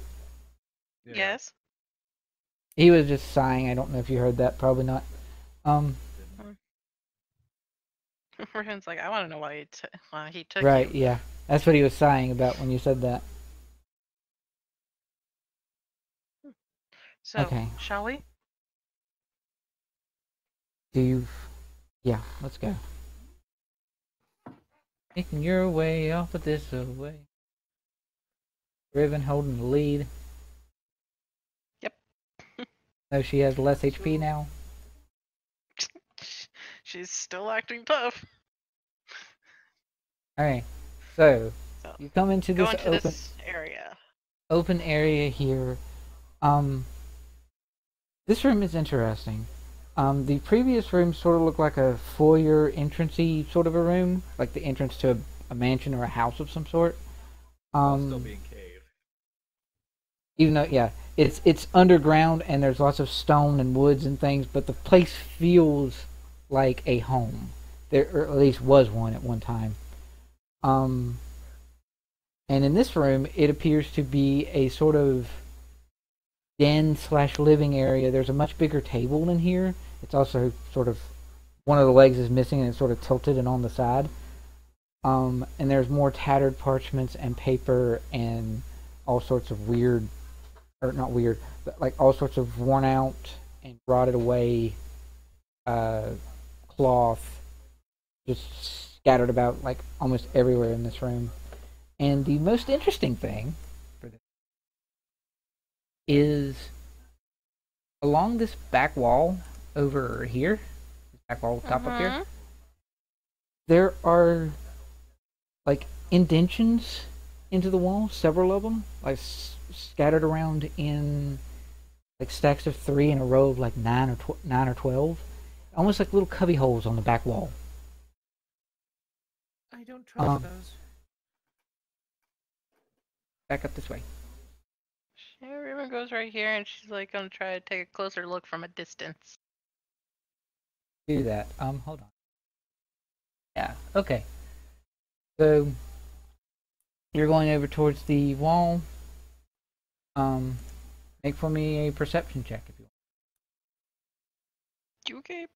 Yeah. Yes. He was just sighing. I don't know if you heard that. Probably not. Riven's like, I want to know why he took Right, you. yeah. That's what he was sighing about when you said that. So, Okay. shall we? Do you... Yeah, let's go. Making your way off of this way. Riven holding the lead. Yep. No, she has less HP now. She's still acting tough. Alright, so So, you come into go this into open this area. open area here. This room is interesting. The previous room sort of looked like a foyer entrance-y sort of a room, like the entrance to a mansion or a house of some sort. Still being cave. Even though, yeah, it's underground and there's lots of stone and woods and things, but the place feels like a home. There, or at least was one at one time. And in this room, it appears to be a sort of den/living area. There's a much bigger table than here. It's also sort of, one of the legs is missing and it's sort of tilted and on the side. And there's more tattered parchments and paper and all sorts of weird, or not weird, but like all sorts of worn out and rotted away cloth just scattered about like almost everywhere in this room. And the most interesting thing for this is along this back wall over here, this back wall top up here, there are like indentions into the wall, several of them, like scattered around in like stacks of 3 in a row of like 9 or 12, almost like little cubby holes on the back wall. I don't trust those. Back up this way. Riven goes right here, and she's like gonna try to take a closer look from a distance. Do that. Hold on. Yeah. Okay. So you're going over towards the wall. Make for me a perception check if you want. You okay?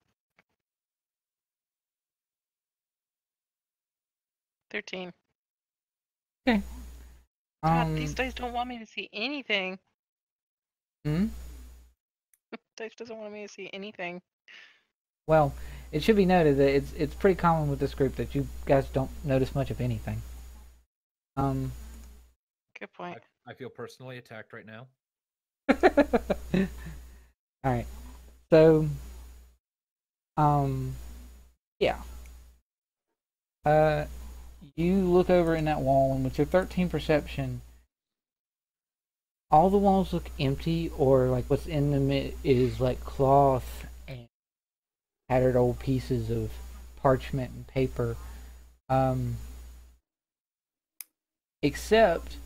13. Okay. God, these dice don't want me to see anything. Dice doesn't want me to see anything. Well, it should be noted that it's pretty common with this group that you guys don't notice much of anything. Good point. I feel personally attacked right now. Alright. So yeah. You look over in that wall, and with your 13 perception, all the walls look empty, or like what's in them is like cloth and tattered old pieces of parchment and paper. Except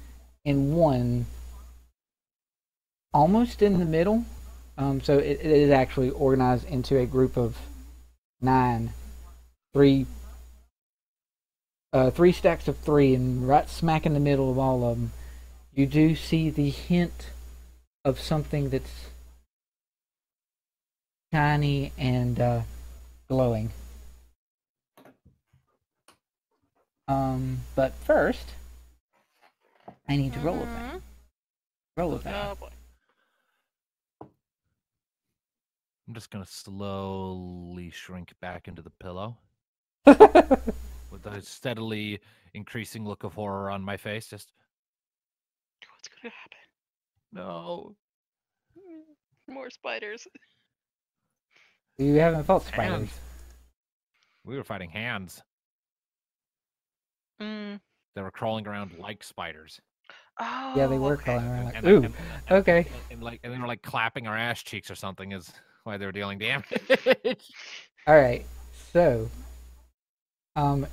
in one, almost in the middle. So it is actually organized into a group of 9, 3 stacks of 3, and right smack in the middle of all of them, you do see the hint of something that's shiny and glowing. But first, I need to roll a thing. Roll a thing. Oh boy. I'm just gonna slowly shrink back into the pillow. With a steadily increasing look of horror on my face, just... What's gonna happen? No. More spiders. You haven't fought spiders. Hands. We were fighting hands. They were crawling around like spiders. Oh, Yeah, they were okay. crawling around like, ooh, okay. And they were like clapping our ass cheeks or something is why they were dealing damage. Alright, so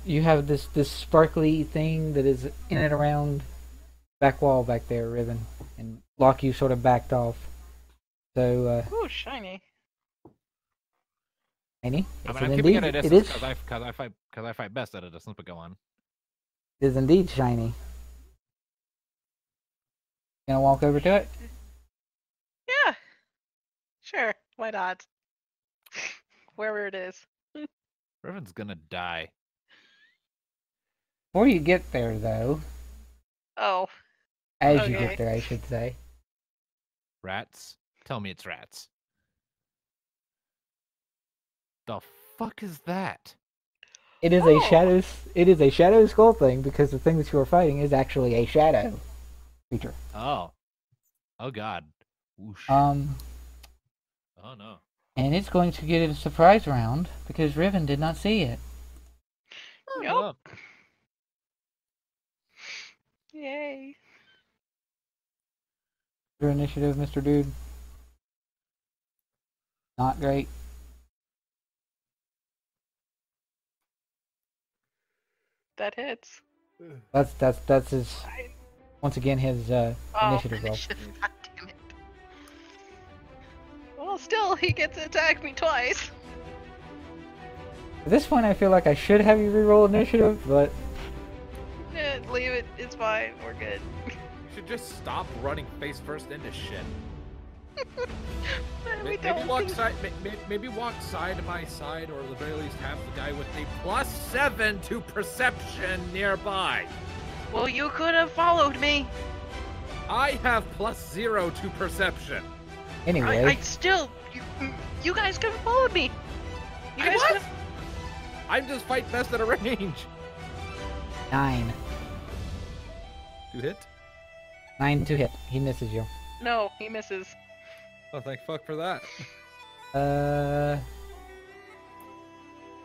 you have this sparkly thing that is in and around back wall back there, Riven, and Locke, you sort of backed off. So Ooh, shiny. shiny. I mean, Yes, I'm it keeping it indeed, at a it distance is. because I fight best at a distance. But go on. It is indeed shiny. Gonna walk over to it? Yeah. Sure. Why not? Wherever it is. Riven's gonna die. Before you get there, though, Oh. as you Okay. get there, I should say. Rats? Tell me it's rats. The fuck is that? It is Oh. a shadow. It is a shadow skull thing because the thing that you are fighting is actually a shadow creature. Oh. Oh god. Whoosh. Oh no. And it's going to get a surprise round because Riven did not see it. Nope. Yay. Your initiative, Mr. Dude. Not great. That hits. That's his. Once again, his initiative roll. God damn it. Well, still, he gets to attack me twice. At this point, I feel like I should have you reroll initiative, but Yeah, leave it. It's fine. We're good. You should just stop running face first into shit. We Maybe don't walk think- side. Maybe walk side by side, or at the very least have the guy with the +7 to perception nearby. Well, you could have followed me. I have +0 to perception. anyway. I still. You guys could have followed me. You guys could have. I'm just fight best at a range. 9. You hit? 9 to hit. He misses you. No, he misses. Oh, thank fuck for that.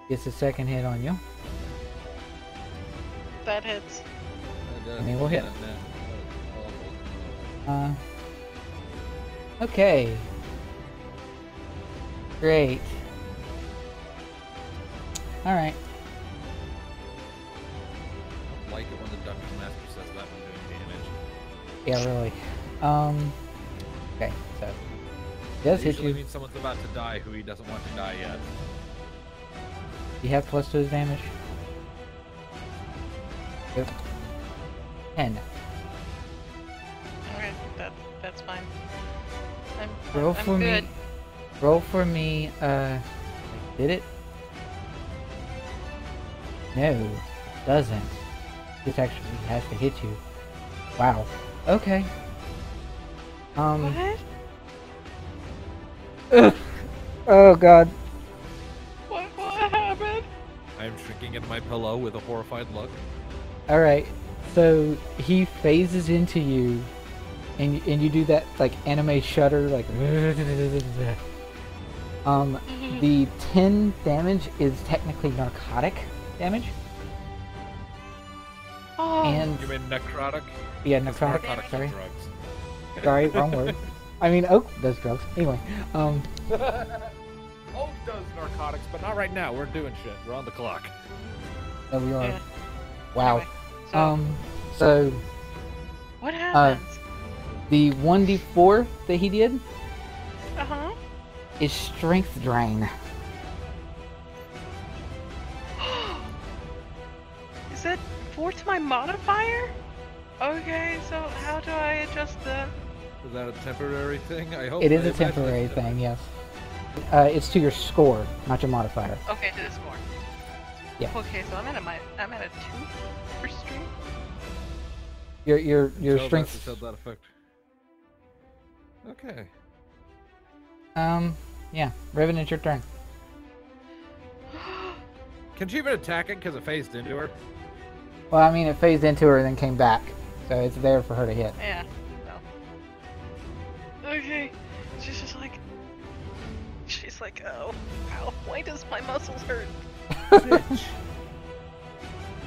Gets a second hit on you. That hits. I mean, we'll hit. Okay. Great. Alright. I like it when the Dungeon Master says that when doing damage. Yeah, really. Okay, so. Does hit usually you. means someone's about to die who he doesn't want to die yet. You have plus to his damage? Yep. 10. Alright, that's fine. Roll I'm for good. me. Roll for me, did it? No, it doesn't. This actually has to hit you. Wow. Okay. What? Ugh. Oh god. What happened? I'm shrinking into my pillow with a horrified look. Alright, so he phases into you, and you do that, like, anime shudder, like... The 10 damage is technically narcotic damage. Oh. And... You mean necrotic? Yeah, It's necrotic, narcotics sorry. and drugs. Sorry, wrong word. I mean, Oak does drugs. Anyway, Oak does narcotics, but not right now. We're doing shit. We're on the clock. there we are. Yeah. Wow. Anyway, So, what happens? the 1d4 that he did Uh-huh. is strength drain. Is that 4 to my modifier? Okay, so how do I adjust that? Is that a temporary thing? I hope. It is I a imagine temporary it's thing, yes. It's to your score, not your modifier. Okay, to the score. Yeah. Okay, so I'm at a 2 for strength. Your Tell strength. that to that effect. Okay. Yeah. Riven, it's your turn. Can she even attack it because it phased into her? Well, I mean, it phased into her and then came back, so it's there for her to hit. Yeah. So. Okay. She's like, oh, ow, why does my muscles hurt? Bitch.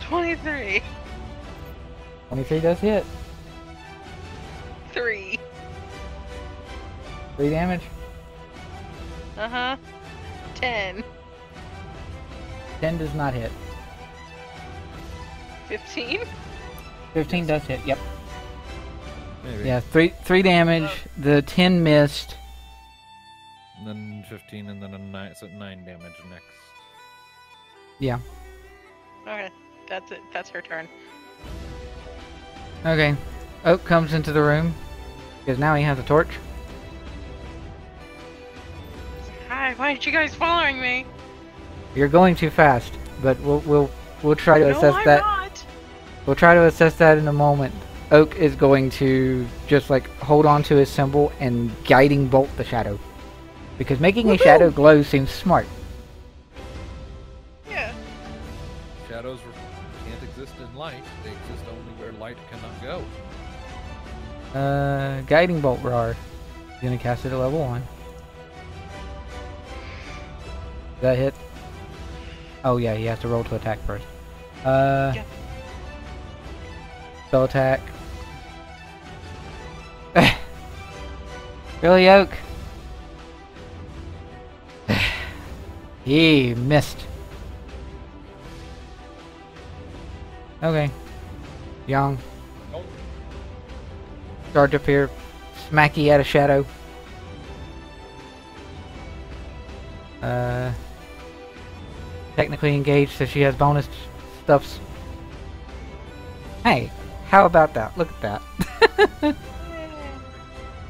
23. 23 does hit. 3. 3 damage. Uh-huh. 10. 10 does not hit. 15? 15 does hit, yep. Maybe. Yeah, 3 damage. The 10 missed. And then 15, and then a 9, so 9 damage next. Yeah. Okay, that's it. That's her turn. Okay. Oak comes into the room because now he has a torch. Hi, why aren't you guys following me? You're going too fast, but we'll try to No, assess I'm that. not. We'll try to assess that in a moment. Oak is going to just like hold on to his symbol and guiding bolt the shadow, because making a shadow glow seems smart. Yeah. Shadows can't exist in light. They exist only where light cannot go. Guiding bolt roar. He's gonna cast it at level 1. Does that hit? Oh yeah, he has to roll to attack first. Yeah. Spell attack. Really, Oak? He missed. Okay. Young. Nope. Charge up here. Smacky out of shadow. Technically engaged, so she has bonus stuffs. Hey, how about that? Look at that.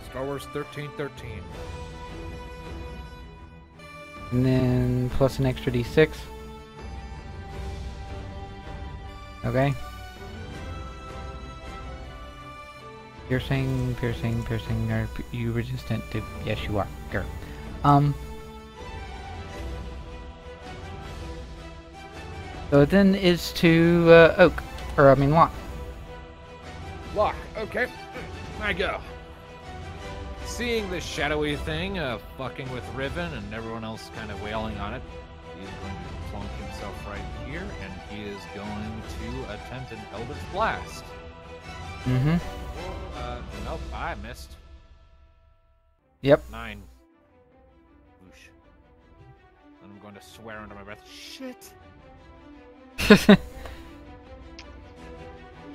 Star Wars 1313. And then plus an extra d6. Okay. Piercing. Are you resistant to? Yes, you are. Girl. So it then is to Oak, or I mean Locke. Locke, okay. I go. Seeing this shadowy thing fucking with Riven and everyone else kind of wailing on it, He is going to plonk himself right here, and he is going to attempt an Eldritch Blast. Mm-hmm. Nope, I missed. Yep. 9. Whoosh. And I'm going to swear under my breath, shit.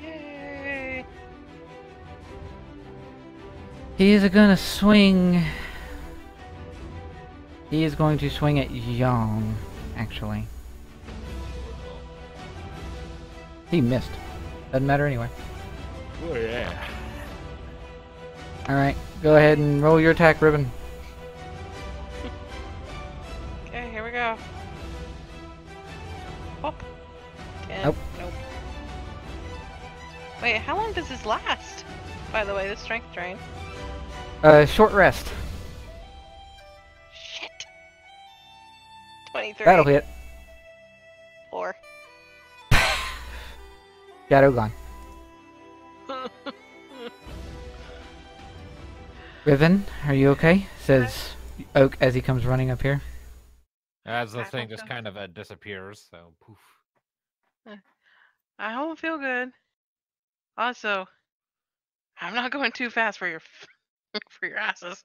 Yay! He is gonna swing. He is going to swing at Young, actually. He missed. Doesn't matter anyway. Oh, yeah. Alright, go ahead and roll your attack, Riven. Okay, here we go. Hop. Nope. Nope. Wait, how long does this last? By the way, the strength drain. Short rest. Shit. 23. That'll hit. 4. Shadow gone. Riven, are you okay? Says Oak as he comes running up here. As the I thing don't just know. kind of disappears, so poof. I don't feel good. Also, I'm not going too fast for your for your asses.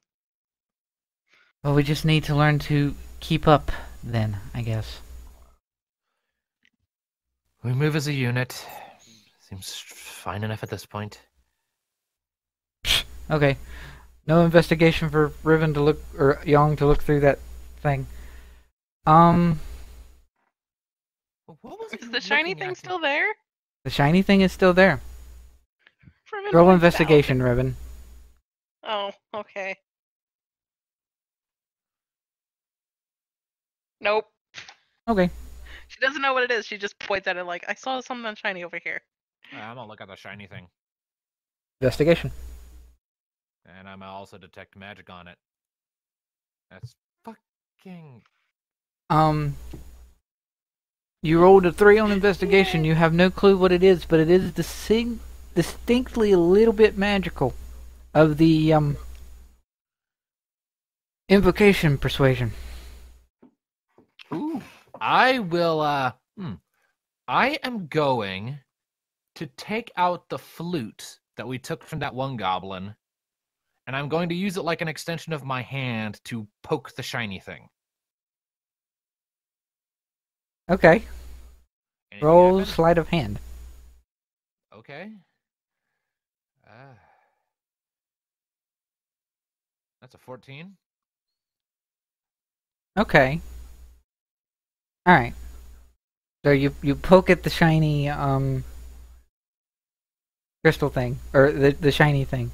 Well, we just need to learn to keep up, then, I guess. We move as a unit. Seems fine enough at this point. Okay. No investigation for Riven to look, or Young to look through that thing. What was Is it the shiny thing still there? The shiny thing is still there. Riven Roll points investigation, Riven. out. Oh, okay. Nope. Okay. She doesn't know what it is. She just points at it like, I saw something shiny over here. I'm gonna look at the shiny thing, Investigation. and I'm gonna also detect magic on it. That's fucking. You rolled a 3 on investigation. You have no clue what it is, but it is distinctly a little bit magical. Of the, invocation persuasion. Ooh. I will. I am going to take out the flute that we took from that one goblin, and I'm going to use it like an extension of my hand to poke the shiny thing. Okay. Anything Roll happen? sleight of hand. Okay. That's a 14. Okay. Alright. So you poke at the shiny, crystal thing, or the shiny thing.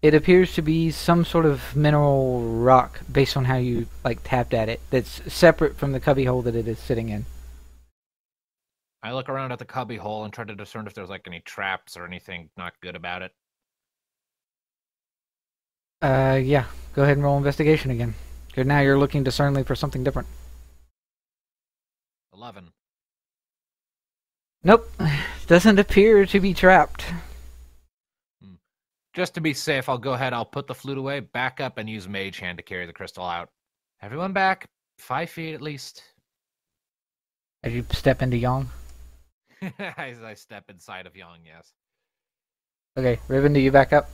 It appears to be some sort of mineral rock based on how you, like, tapped at it, that's separate from the cubbyhole that it is sitting in. I look around at the cubby hole and try to discern if there's like any traps or anything not good about it. Yeah. Go ahead and roll investigation again. Because now you're looking discerningly for something different. 11. Nope. Doesn't appear to be trapped. Just to be safe, I'll go ahead, I'll put the flute away, back up, and use Mage Hand to carry the crystal out. Everyone back. 5 feet at least. As you step into Young. As I step inside of Young, yes. Okay, Riven, do you back up?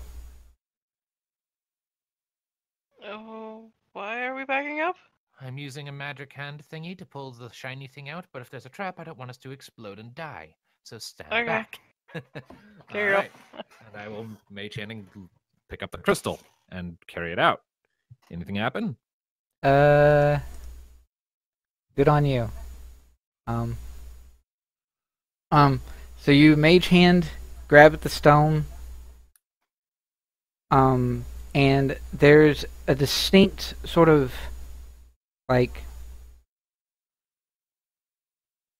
Oh, why are we backing up? I'm using a magic hand thingy to pull the shiny thing out, but if there's a trap, I don't want us to explode and die. So stand Okay. back. Carry All right. And I will Mage Hand and pick up the crystal and carry it out. Anything happen? Good on you. So you mage hand, grab at the stone, and there's a distinct sort of, like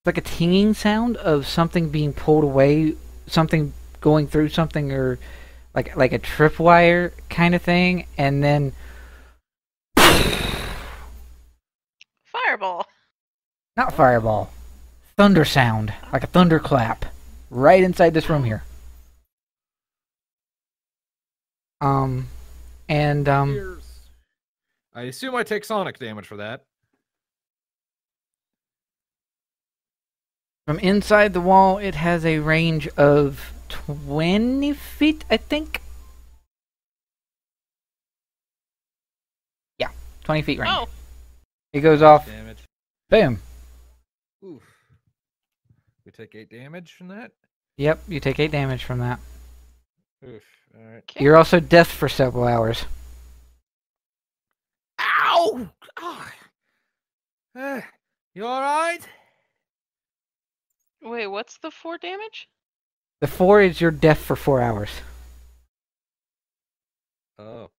a tinging sound of something being pulled away, something going through something, or like a tripwire kind of thing, and then Fireball. not fireball, thunder sound, like a thunderclap, right inside this room here. And. I assume I take sonic damage for that. From inside the wall, it has a range of 20 feet, I think. Yeah, 20 feet range. Oh, It goes off. Damage. Boom. Oof. We take 8 damage from that? Yep, you take 8 damage from that. Oof. Alright. okay. You're also deaf for several hours. Ow! Oh. You alright? Wait, what's the 4 damage? The 4 is you're deaf for 4 hours. Oh.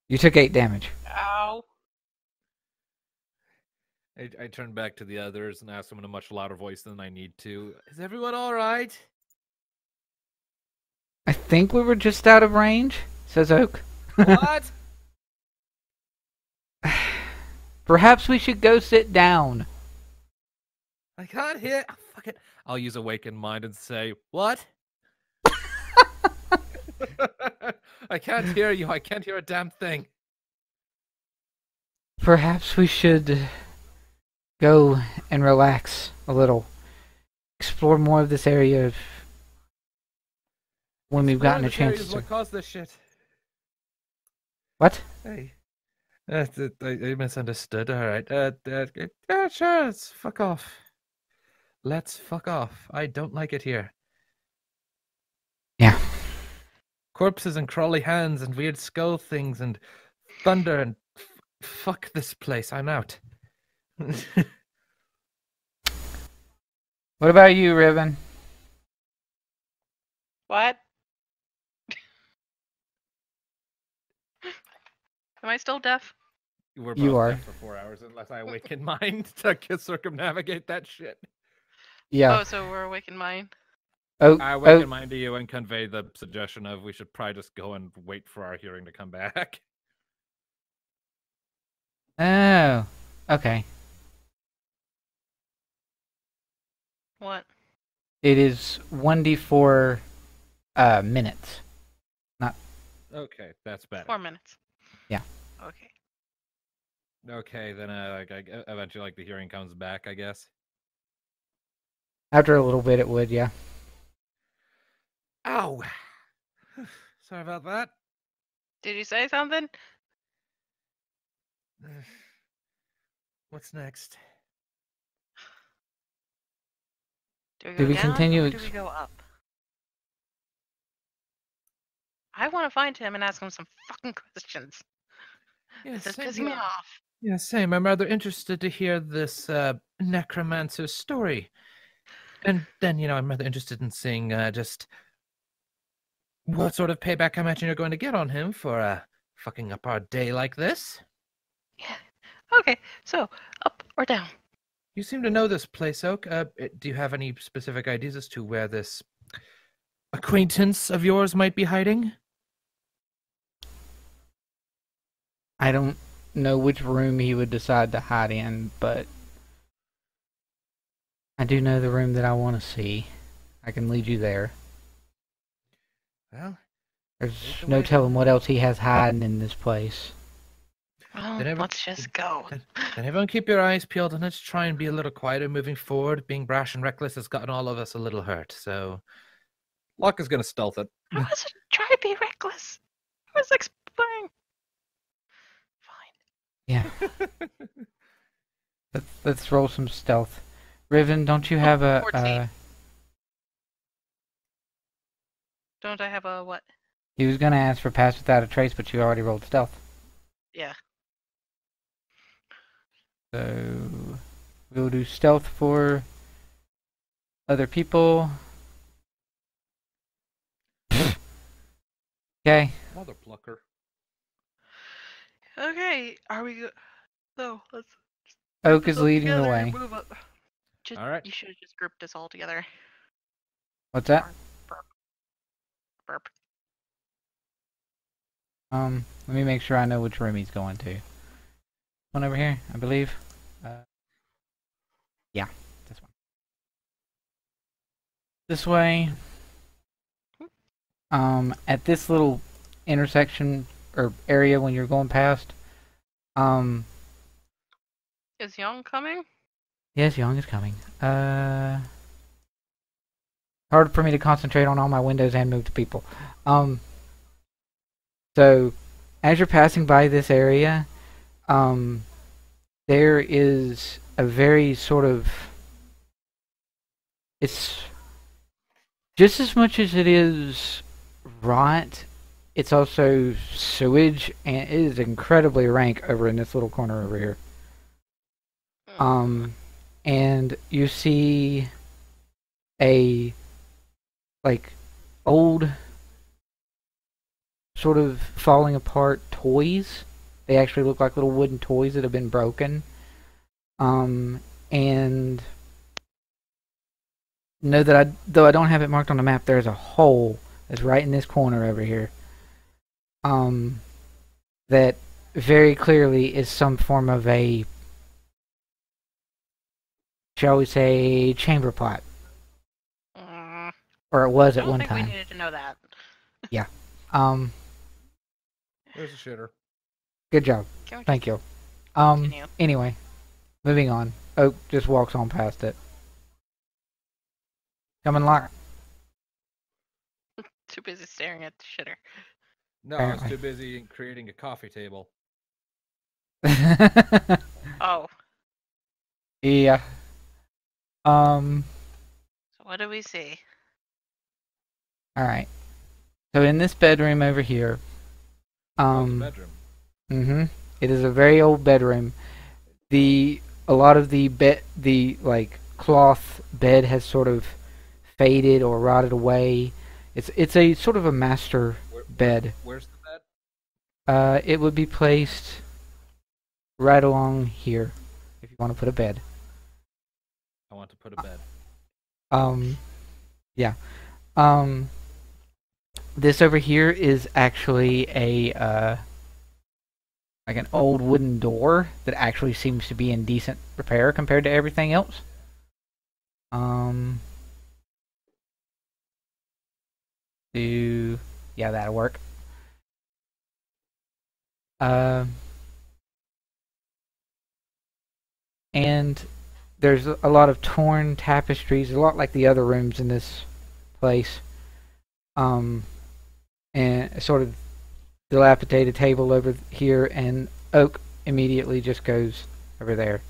You took 8 damage. Ow. I turn back to the others and ask them in a much louder voice than I need to. Is everyone alright? I think we were just out of range, says Oak. What? Perhaps we should go sit down. I can't hear. Oh, fuck it. I'll use Awaken Mind and say, what? I can't hear you. I can't hear a damn thing. Perhaps we should go and relax a little. Explore more of this area when we've gotten a chance to. What caused this shit? What? Hey. I misunderstood. Alright. Sure, let's fuck off. Let's fuck off. I don't like it here. Yeah. Corpses and crawly hands and weird skull things and thunder and fuck this place. I'm out. What about you, Riven? What? Am I still deaf? We're You both are. dead for 4 hours unless I awaken mind to circumnavigate that shit. Yeah. Oh, so we're awake in mind. I awaken mind to you and convey the suggestion of we should probably just go and wait for our hearing to come back. Oh. Okay. What? It is 1d4 minutes. Okay, that's better. 4 minutes. Yeah. Okay. Okay, then eventually like the hearing comes back, I guess. After a little bit, it would, yeah. Ow! Sorry about that. Did you say something? What's next? Do we go Do we down continue or do we go up? I want to find him and ask him some fucking questions. Yeah, This is same pissing me here. off. Yeah, same. I'm rather interested to hear this necromancer's story. And then, I'm rather interested in seeing just what sort of payback I imagine you're going to get on him for fucking up our day like this. Yeah. Okay, so up or down? You seem to know this place, Oak. Do you have any specific ideas as to where this acquaintance of yours might be hiding? I don't know which room he would decide to hide in, but I do know the room that I want to see. I can lead you there. Well, There's the no way. telling what else he has hiding in this place. Well, Then every- let's just go. Then everyone keep your eyes peeled and let's try and be a little quieter moving forward. Being brash and reckless has gotten all of us a little hurt, so Locke is going to stealth it. I wasn't trying to be reckless. I was exploring. Fine. Yeah. Let's roll some stealth. Riven, don't you have a 14. Don't I have a what? he was gonna ask for pass without a trace, but you already rolled stealth. Yeah. So we'll do stealth for other people. Okay. Mother plucker. Okay, are we good? So let's. Oak group is us all leading the together and way. move up. All right. You should have just grouped us all together. What's that? Burp. Let me make sure I know which room he's going to. One over here, I believe. Yeah, this one. This way. At this little intersection or area when you're going past, Is Young coming? Yes, Young is coming. Hard for me to concentrate on all my windows and move to people. So, as you're passing by this area, there is a very sort of... It's just as much as it is rot, it's also sewage, and it is incredibly rank over in this little corner over here. And you see a old sort of falling apart toys. They actually look like little wooden toys that have been broken. And know that though I don't have it marked on the map, there's a hole that's right in this corner over here. That very clearly is some form of a, shall we say, chamber pot. Or it was at one time. I don't think we needed to know that. Yeah. There's a shitter. Good job. Thank you. Anyway, moving on. Oak just walks on past it. Coming, Locke. Too busy staring at the shitter. No, I was too busy creating a coffee table. Oh. Yeah. So what do we see? Alright. So in this bedroom over here. Bedroom. It is a very old bedroom. A lot of the cloth bed has sort of faded or rotted away. It's a sort of a master bed. Where's the bed? It would be placed right along here if you want to put a bed. I want to put a bed. Yeah. This over here is actually a like an old wooden door that actually seems to be in decent repair compared to everything else. Yeah, that'll work. And there's a lot of torn tapestries, a lot like the other rooms in this place. And a sort of dilapidated table over here, and Oak immediately just goes over there,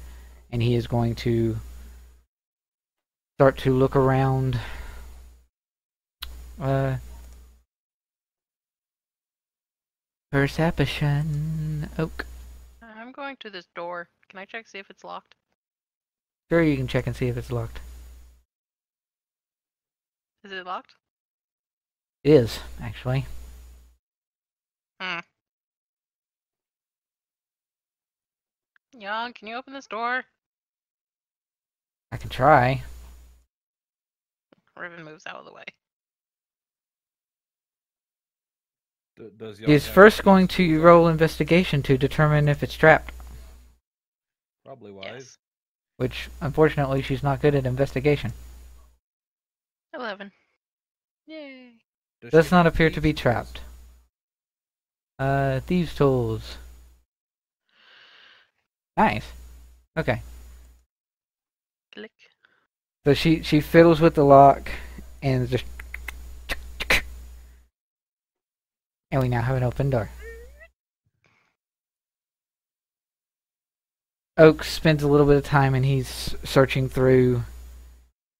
and he is going to start to look around. Perception, Oak. I'm going to this door. Can I check see if it's locked? Sure, you can check and see if it's locked. Is it locked? It is, actually. Young, can you open this door? I can try. Riven moves out of the way. He's first going to roll investigation to determine if it's trapped. Probably wise. Yes. Which, unfortunately, she's not good at investigation. 11. Yay. Does not appear to be trapped. Thieves' tools. Nice. Okay. Click. So she fiddles with the lock and just... And we now have an open door. Oak spends a little bit of time and he's searching through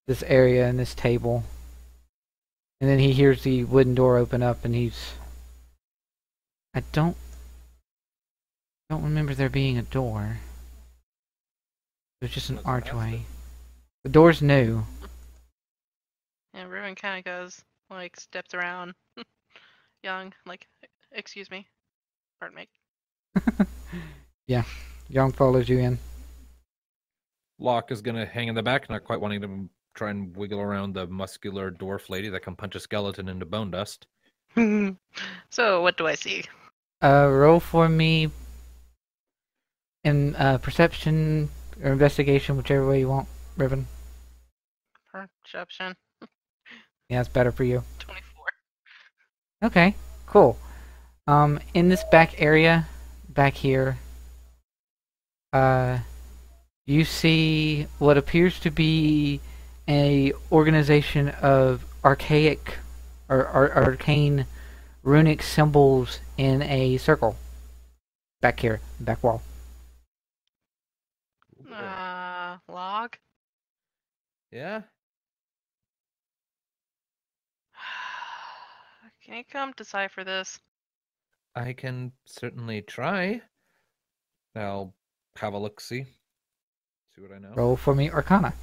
this area and this table. And then he hears the wooden door open up and he's... I don't remember there being a door. It was just an archway. The door's new. And Riven kind of goes, like, steps around. Young, like, excuse me. Pardon me. Yeah, Young follows you in. Locke is gonna hang in the back, not quite wanting to try and wiggle around the muscular dwarf lady that can punch a skeleton into bone dust. So, what do I see? Roll for me in perception or investigation, whichever way you want, Riven. Perception. Yeah, it's better for you. 24. Okay, cool. In this back area, back here, You see what appears to be a organization of archaic or arcane runic symbols in a circle. Back here, back wall. Log. Yeah? Can you come decipher this? I can certainly try. I'll have a look-see. See what I know. Roll for me, Arcana.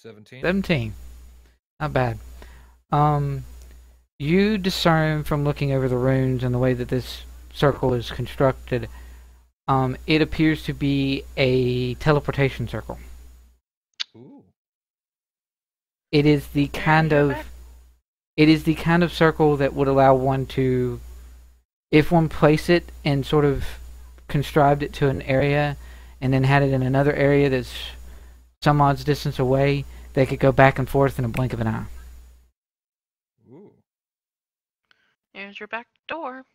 17. 17. Not bad. You discern from looking over the runes and the way that this circle is constructed, it appears to be a teleportation circle. Ooh. It is the kind of circle that would allow one to, if one placed it and sort of contrived it to an area and then had it in another area that's some odds distance away, they could go back and forth in a blink of an eye. Ooh. Here's your back door.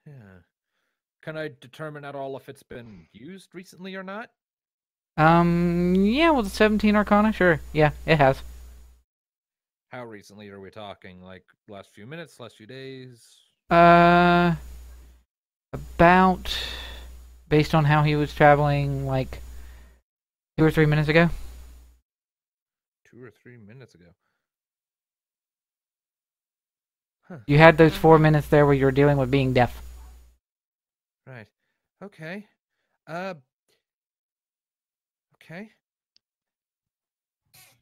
Yeah. Can I determine at all if it's been used recently or not? Yeah, with the 17 Arcana, sure. Yeah, it has. How recently are we talking? Like last few minutes, last few days? About, based on how he was traveling, like 2 or 3 minutes ago. 2 or 3 minutes ago. Huh. You had those 4 minutes there where you were dealing with being deaf. Right. Okay. Okay.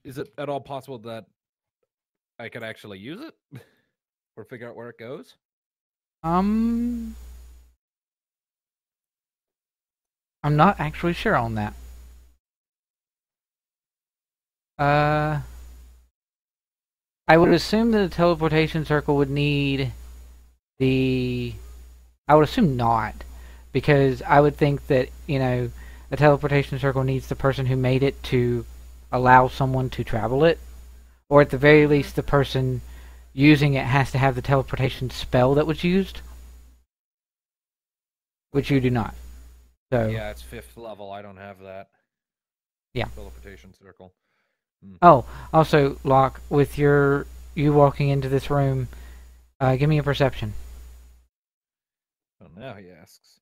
Is it at all possible that I could actually use it? Or figure out where it goes? I'm not actually sure on that. I would assume that a teleportation circle would need the... I would assume not, because I would think that, you know, a teleportation circle needs the person who made it to allow someone to travel it, or at the very least the person using it has to have the teleportation spell that was used, which you do not. So Yeah, it's 5th level. I don't have that. Yeah. Teleportation circle. Oh, also, Locke, with you walking into this room, give me a perception. Oh, now he asks.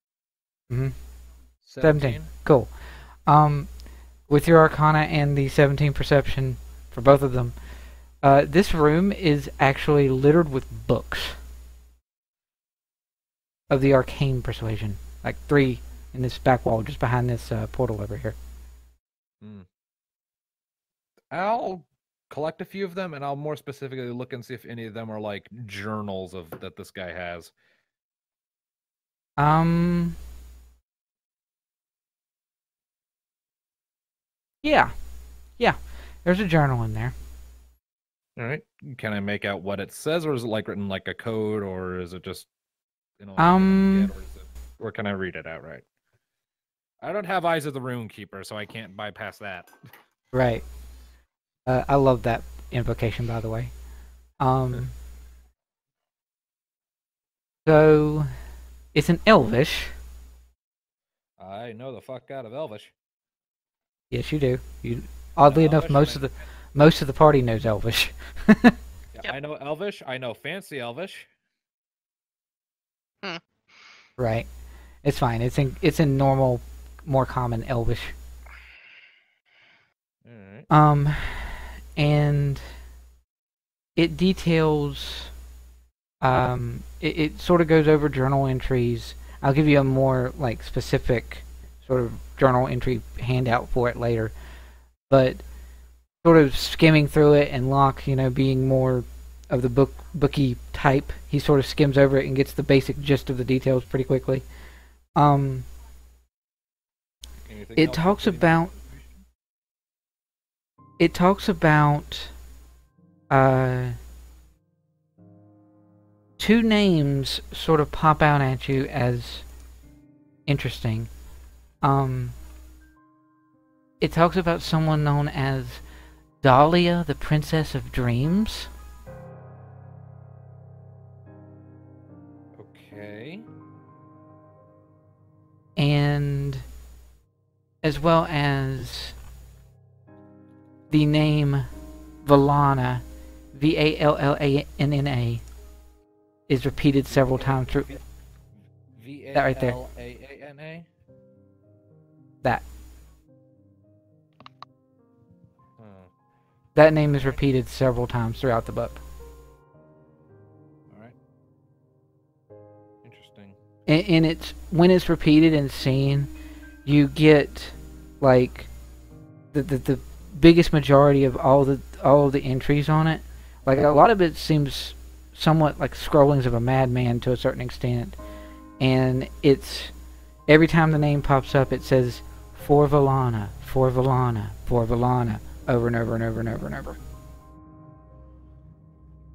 17. Cool. With your Arcana and the 17 perception for both of them, this room is actually littered with books of the arcane persuasion. Like 3 in this back wall, just behind this portal over here. I'll collect a few of them, and I'll more specifically look and see if any of them are like journals that this guy has. Yeah. There's a journal in there. All right. Can I make out what it says, or is it like written like a code, or is it just or can I read it outright? I don't have Eyes of the Rune Keeper, so I can't bypass that. Right. I love that invocation, by the way. So it's an Elvish. I know the fuck out of Elvish. Yes, you do. Oddly enough, most of the party knows Elvish. Yeah, yep. I know Elvish. I know Fancy Elvish. Right. It's fine. It's in normal, more common Elvish. All right. And it details. It sort of goes over journal entries. I'll give you a more like specific sort of journal entry handout for it later. But sort of skimming through it, and Locke, you know, being more of the booky type, he sort of skims over it and gets the basic gist of the details pretty quickly. It talks about 2 names sort of pop out at you as interesting. It talks about someone known as Dahlia, the Princess of Dreams. Okay. and as well as the name Vallana, Vallanna, is repeated several times through. That right there. Vallaana? That. Huh. That name is repeated several times throughout the book. Alright. Interesting. And it's when it's repeated and seen, you get like the biggest majority of all of the entries on it. Like a lot of it seems somewhat like scrollings of a madman to a certain extent, and it's every time the name pops up, it says for Vallana, for Vallana, for Vallana, over and over and over and over and over.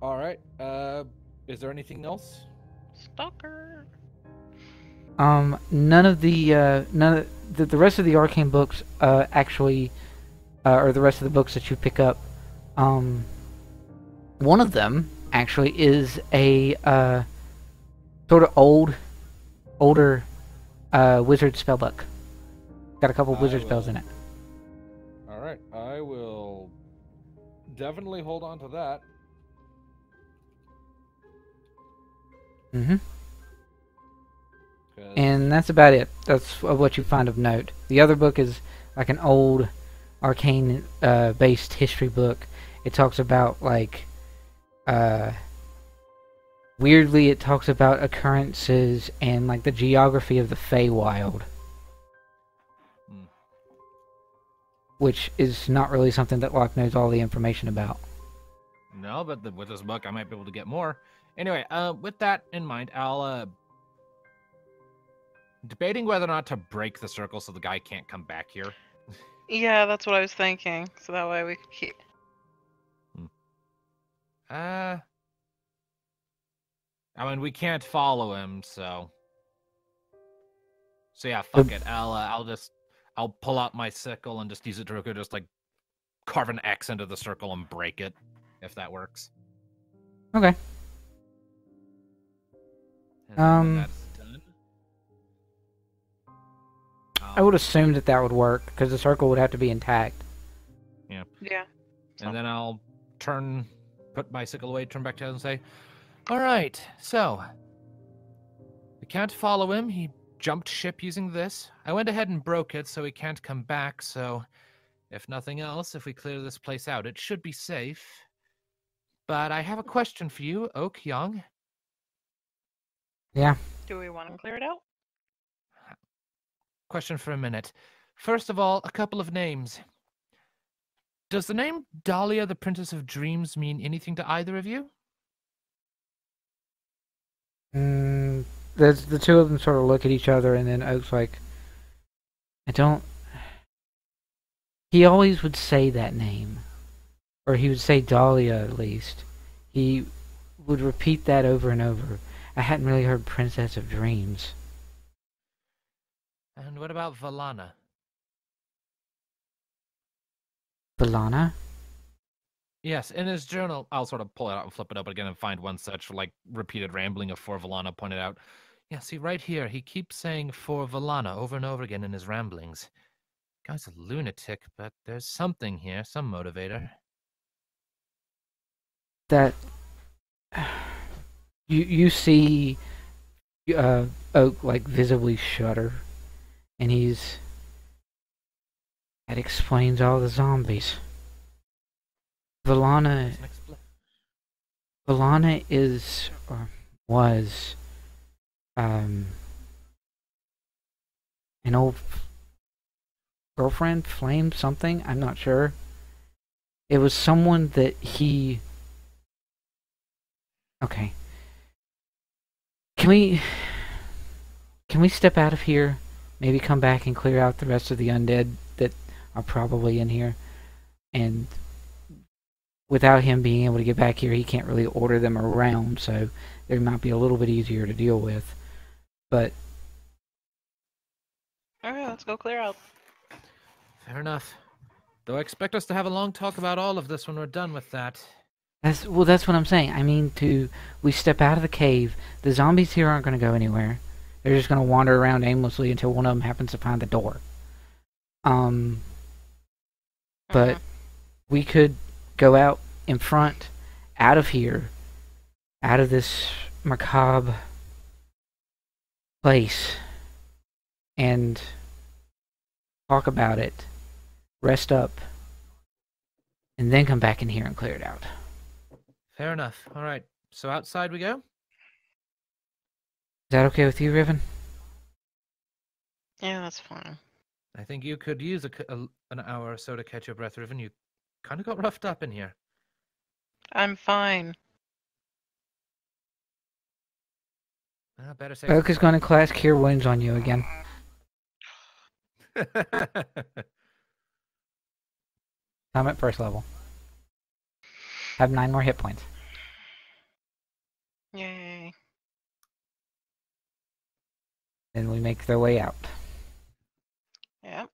Alright. Is there anything else? Stalker. None of the rest of the arcane books actually, or the rest of the books that you pick up, one of them actually is a sort of older wizard spellbook. Got a couple wizard spells in it. Alright, I will definitely hold on to that. Mm-hmm. And that's about it. That's what you find of note. The other book is like an old arcane based history book. It talks about like weirdly it talks about occurrences and like the geography of the Feywild. Which is not really something that Locke knows all the information about. No, but with this book I might be able to get more. Anyway, with that in mind, I'll debating whether or not to break the circle so the guy can't come back here. Yeah, that's what I was thinking. So that way we could keep. I mean, we can't follow him, so yeah, fuck it. I'll pull out my sickle and just use it to just like carve an X into the circle and break it, if that works. Okay. And when that's done, I would assume that would work because the circle would have to be intact. Yeah. Yeah. And then I'll put my sickle away, turn back to him and say, all right, so we can't follow him. He jumped ship using this. I went ahead and broke it so he can't come back, so if nothing else, if we clear this place out, it should be safe. But I have a question for you, Oak Young. Yeah. Do we want to clear it out? Question for a minute. First of all, a couple of names. Does the name Dahlia, the Princess of Dreams, mean anything to either of you? There's the two of them sort of look at each other, and then Oak's like, I don't... He always would say that name. Or he would say Dahlia, at least. He would repeat that over and over. I hadn't really heard Princess of Dreams. And what about Vallana? Vallana? Yes, in his journal, I'll sort of pull it out and flip it up again and find one such, like, repeated rambling of for Vallana pointed out. Yeah, see, right here, he keeps saying for Vallana over and over again in his ramblings. Guy's a lunatic, but there's something here, some motivator. That... You see Oak, like, visibly shudder. And that explains all the zombies. Vallana is, or was, an old girlfriend, flame, something, I'm not sure. It was someone that he... Okay. Can we step out of here? Maybe come back and clear out the rest of the undead that are probably in here. And without him being able to get back here, he can't really order them around, so they might be a little bit easier to deal with. But... Alright, let's go clear out. Fair enough. Though I expect us to have a long talk about all of this when we're done with that. That's what I'm saying. I mean, we step out of the cave. The zombies here aren't going to go anywhere. They're just going to wander around aimlessly until one of them happens to find the door. But we could go out in front, out of here, out of this macabre place, and talk about it, rest up, and then come back in here and clear it out. Fair enough. All right. So outside we go? Is that okay with you, Riven? Yeah, that's fine. I think you could use an hour or so to catch your breath, Riven. You kind of got roughed up in here. I'm fine. Better say. Oak is going to cast Cure Wounds on you again. I'm at first level. Have 9 more hit points. Yay. Then we make their way out. Yep.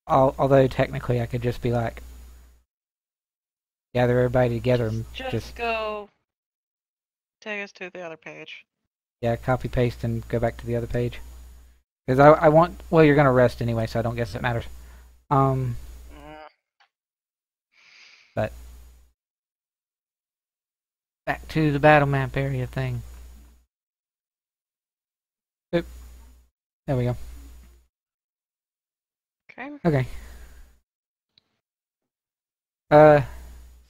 Although technically I could just be like, gather everybody together and Just go take us to the other page. Yeah, copy paste and go back to the other page. Because I want, well, you're gonna rest anyway, so I don't guess it matters. But back to the battle map area thing. Oop. There we go. Okay. Okay.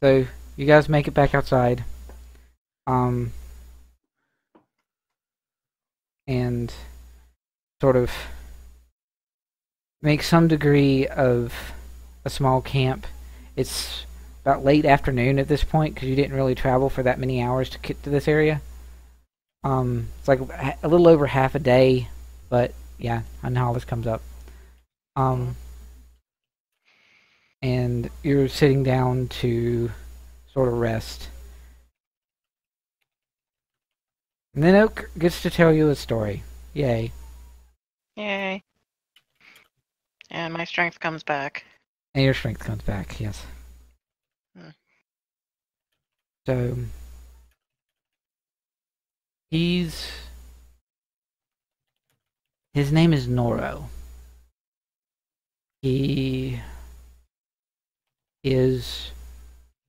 So you guys make it back outside. And sort of make some degree of a small camp. It's about late afternoon at this point because you didn't really travel for that many hours to get to this area. It's like a little over half a day, but yeah, I know how this comes up. And you're sitting down to sort of rest. And then Oak gets to tell you a story. Yay. Yay. And my strength comes back. And your strength comes back, yes. So, his name is Noro. He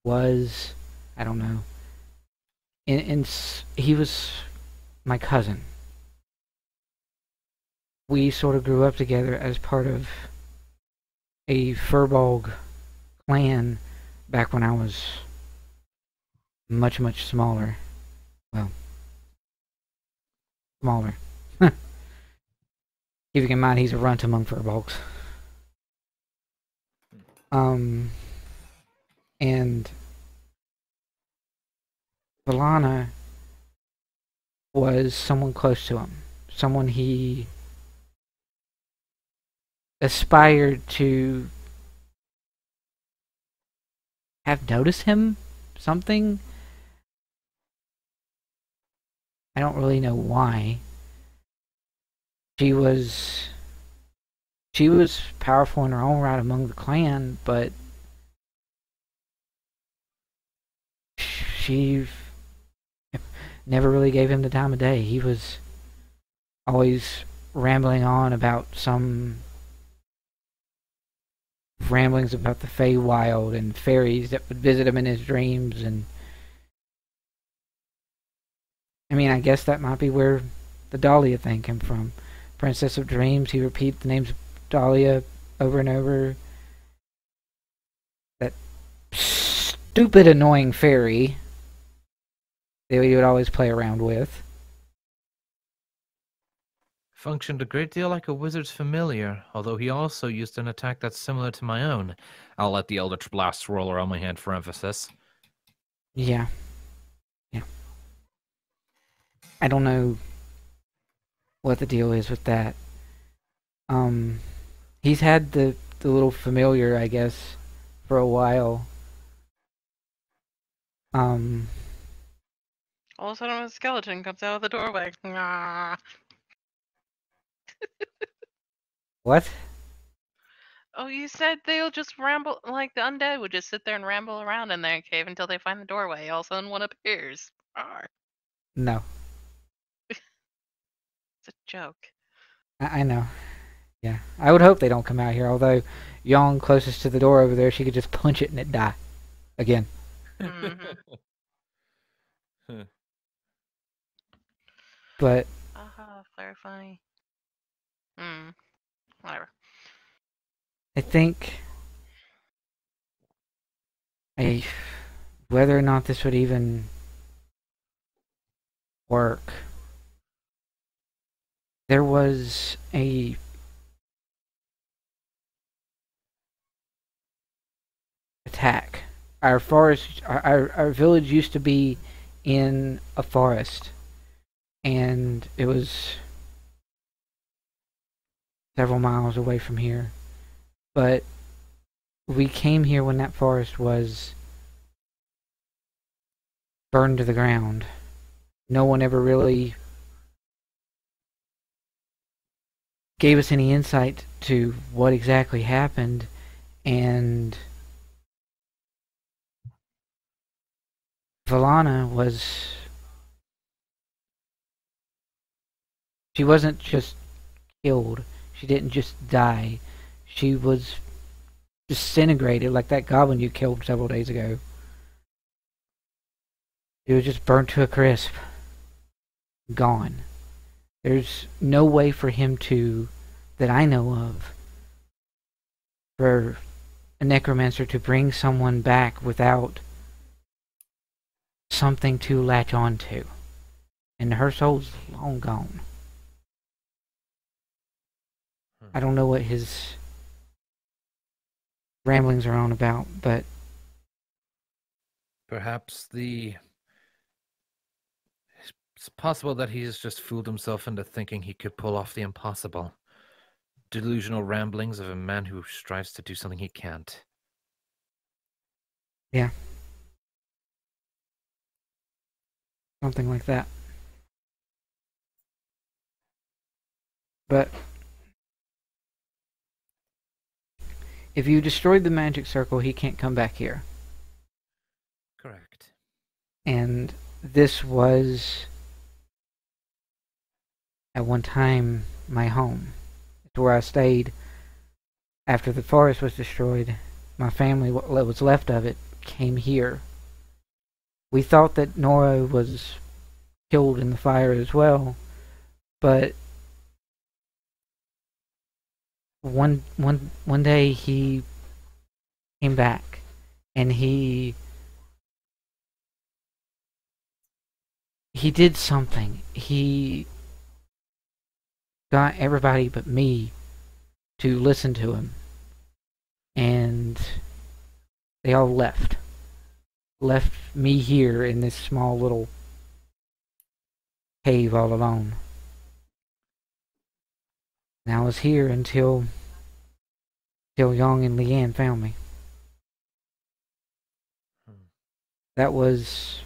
was, I don't know. He was my cousin. We sort of grew up together as part of a Furbolg clan back when I was much, much smaller. Well, smaller. Keeping in mind he's a runt among Furbolgs. And Valana was someone close to him. Someone he aspired to have noticed him. Something. I don't really know why. She was powerful in her own right among the clan, but she never really gave him the time of day. He was always rambling on about some ramblings about the Feywild and fairies that would visit him in his dreams, and I mean, I guess that might be where the Dahlia thing came from. Princess of Dreams, he repeats the names of Dahlia over and over. That stupid, annoying fairy that he would always play around with. Functioned a great deal like a wizard's familiar, although he also used an attack that's similar to my own. I'll let the Eldritch Blast roll around my hand for emphasis. Yeah. I don't know what the deal is with that. He's had the little familiar, I guess, for a while. All of a sudden, a skeleton comes out of the doorway. Ah. What? Oh, you said they'll just ramble, like the undead would just sit there and ramble around in their cave until they find the doorway. All of a sudden, one appears. Arr, No, it's a joke. I know. Yeah, I would hope they don't come out here. Although, Young closest to the door over there, she could just punch it and it'd die again. Mhm. But Aha, very funny. Whatever. I think whether or not this would even work, there was a attack. Our forest, our village used to be in a forest, and it was several miles away from here. But we came here when that forest was burned to the ground. No one ever really gave us any insight to what exactly happened, and Valana she wasn't just killed. She didn't just die. She was disintegrated like that goblin you killed several days ago. She was just burnt to a crisp. Gone. There's no way for him to, that I know of, for a necromancer to bring someone back without something to latch on to. And her soul's long gone. I don't know what his ramblings are on about, but Perhaps it's possible that he's just fooled himself into thinking he could pull off the impossible. Delusional ramblings of a man who strives to do something he can't. yeah, something like that. But if you destroyed the magic circle, he can't come back here. Correct. And this was, at one time, my home. It's where I stayed after the forest was destroyed. My family, what was left of it, came here. We thought that Nora was killed in the fire as well, but one day he came back, and he did something. He got everybody but me to listen to him, and they all left me here in this small little cave all alone. And I was here until Young and Leanne found me. That was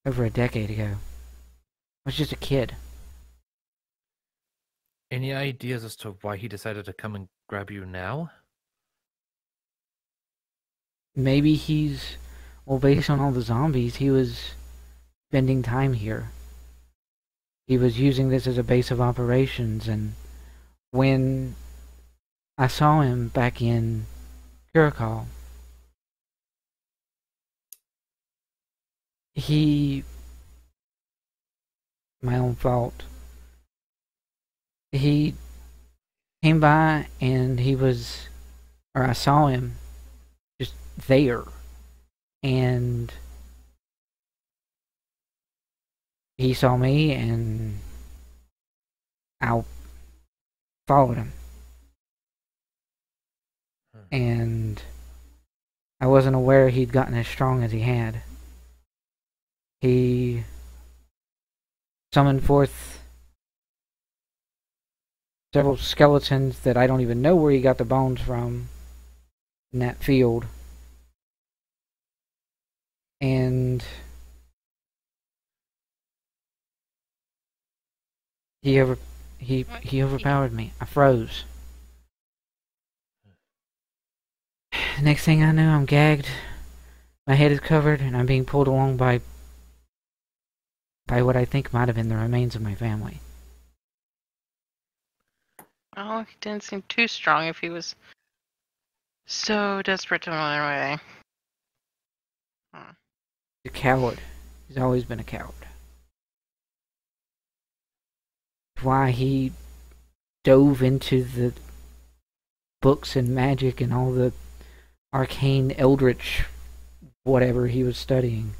over a decade ago. I was just a kid. Any ideas as to why he decided to come and grab you now? Maybe based on all the zombies, he was spending time here. He was using this as a base of operations, and when I saw him back in Curacao, my own fault, he came by and I saw him just there, and he saw me, and I followed him. And I wasn't aware he'd gotten as strong as he had. He summoned forth several skeletons that I don't even know where he got the bones from in that field. And he overpowered me. I froze. Next thing I know, I'm gagged. My head is covered, and I'm being pulled along by what I think might have been the remains of my family. Oh, he didn't seem too strong if he was so desperate to run away. He's a coward. He's always been a coward. Why he dove into the books and magic and all the arcane eldritch whatever he was studying.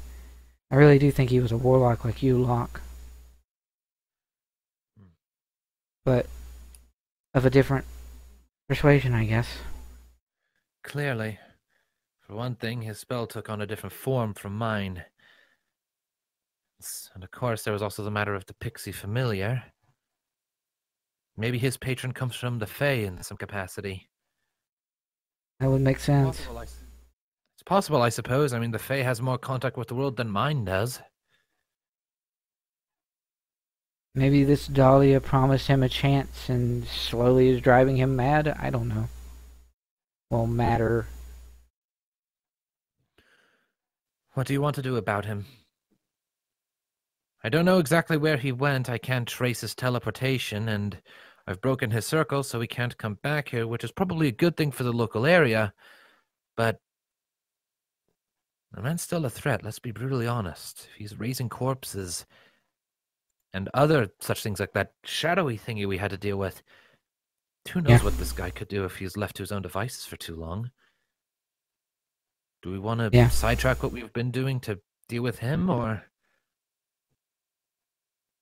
I really do think he was a warlock like you, Locke. But of a different persuasion, I guess. Clearly. For one thing, his spell took on a different form from mine. And of course, there was also the matter of the pixie familiar. Maybe his patron comes from the Fae in some capacity. That would make sense. It's possible, I suppose. I mean, the Fae has more contact with the world than mine does. Maybe this Dahlia promised him a chance and slowly is driving him mad? I don't know. Well, matter. What do you want to do about him? I don't know exactly where he went. I can't trace his teleportation, and I've broken his circle, so he can't come back here, which is probably a good thing for the local area. But the man's still a threat, let's be brutally honest. If he's raising corpses and other such things like that shadowy thingy we had to deal with, who knows what this guy could do if he's left to his own devices for too long. Do we want to sidetrack what we've been doing to deal with him, or